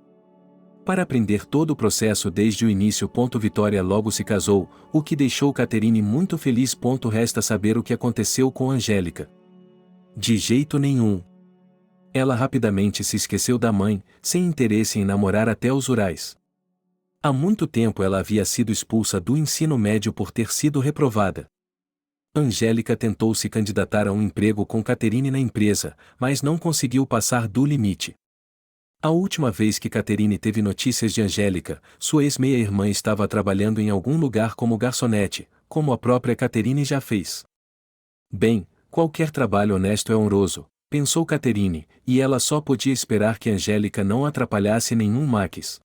S2: Para aprender todo o processo desde o início. Vitória logo se casou, o que deixou Catherine muito feliz. Resta saber o que aconteceu com Angélica. De jeito nenhum. Ela rapidamente se esqueceu da mãe, sem interesse em namorar até os Urais. Há muito tempo ela havia sido expulsa do ensino médio por ter sido reprovada. Angélica tentou se candidatar a um emprego com Catherine na empresa, mas não conseguiu passar do limite. A última vez que Catherine teve notícias de Angélica, sua ex-meia-irmã estava trabalhando em algum lugar como garçonete, como a própria Catherine já fez. Bem, qualquer trabalho honesto é honroso, pensou Catherine, e ela só podia esperar que Angélica não atrapalhasse nenhum maquis.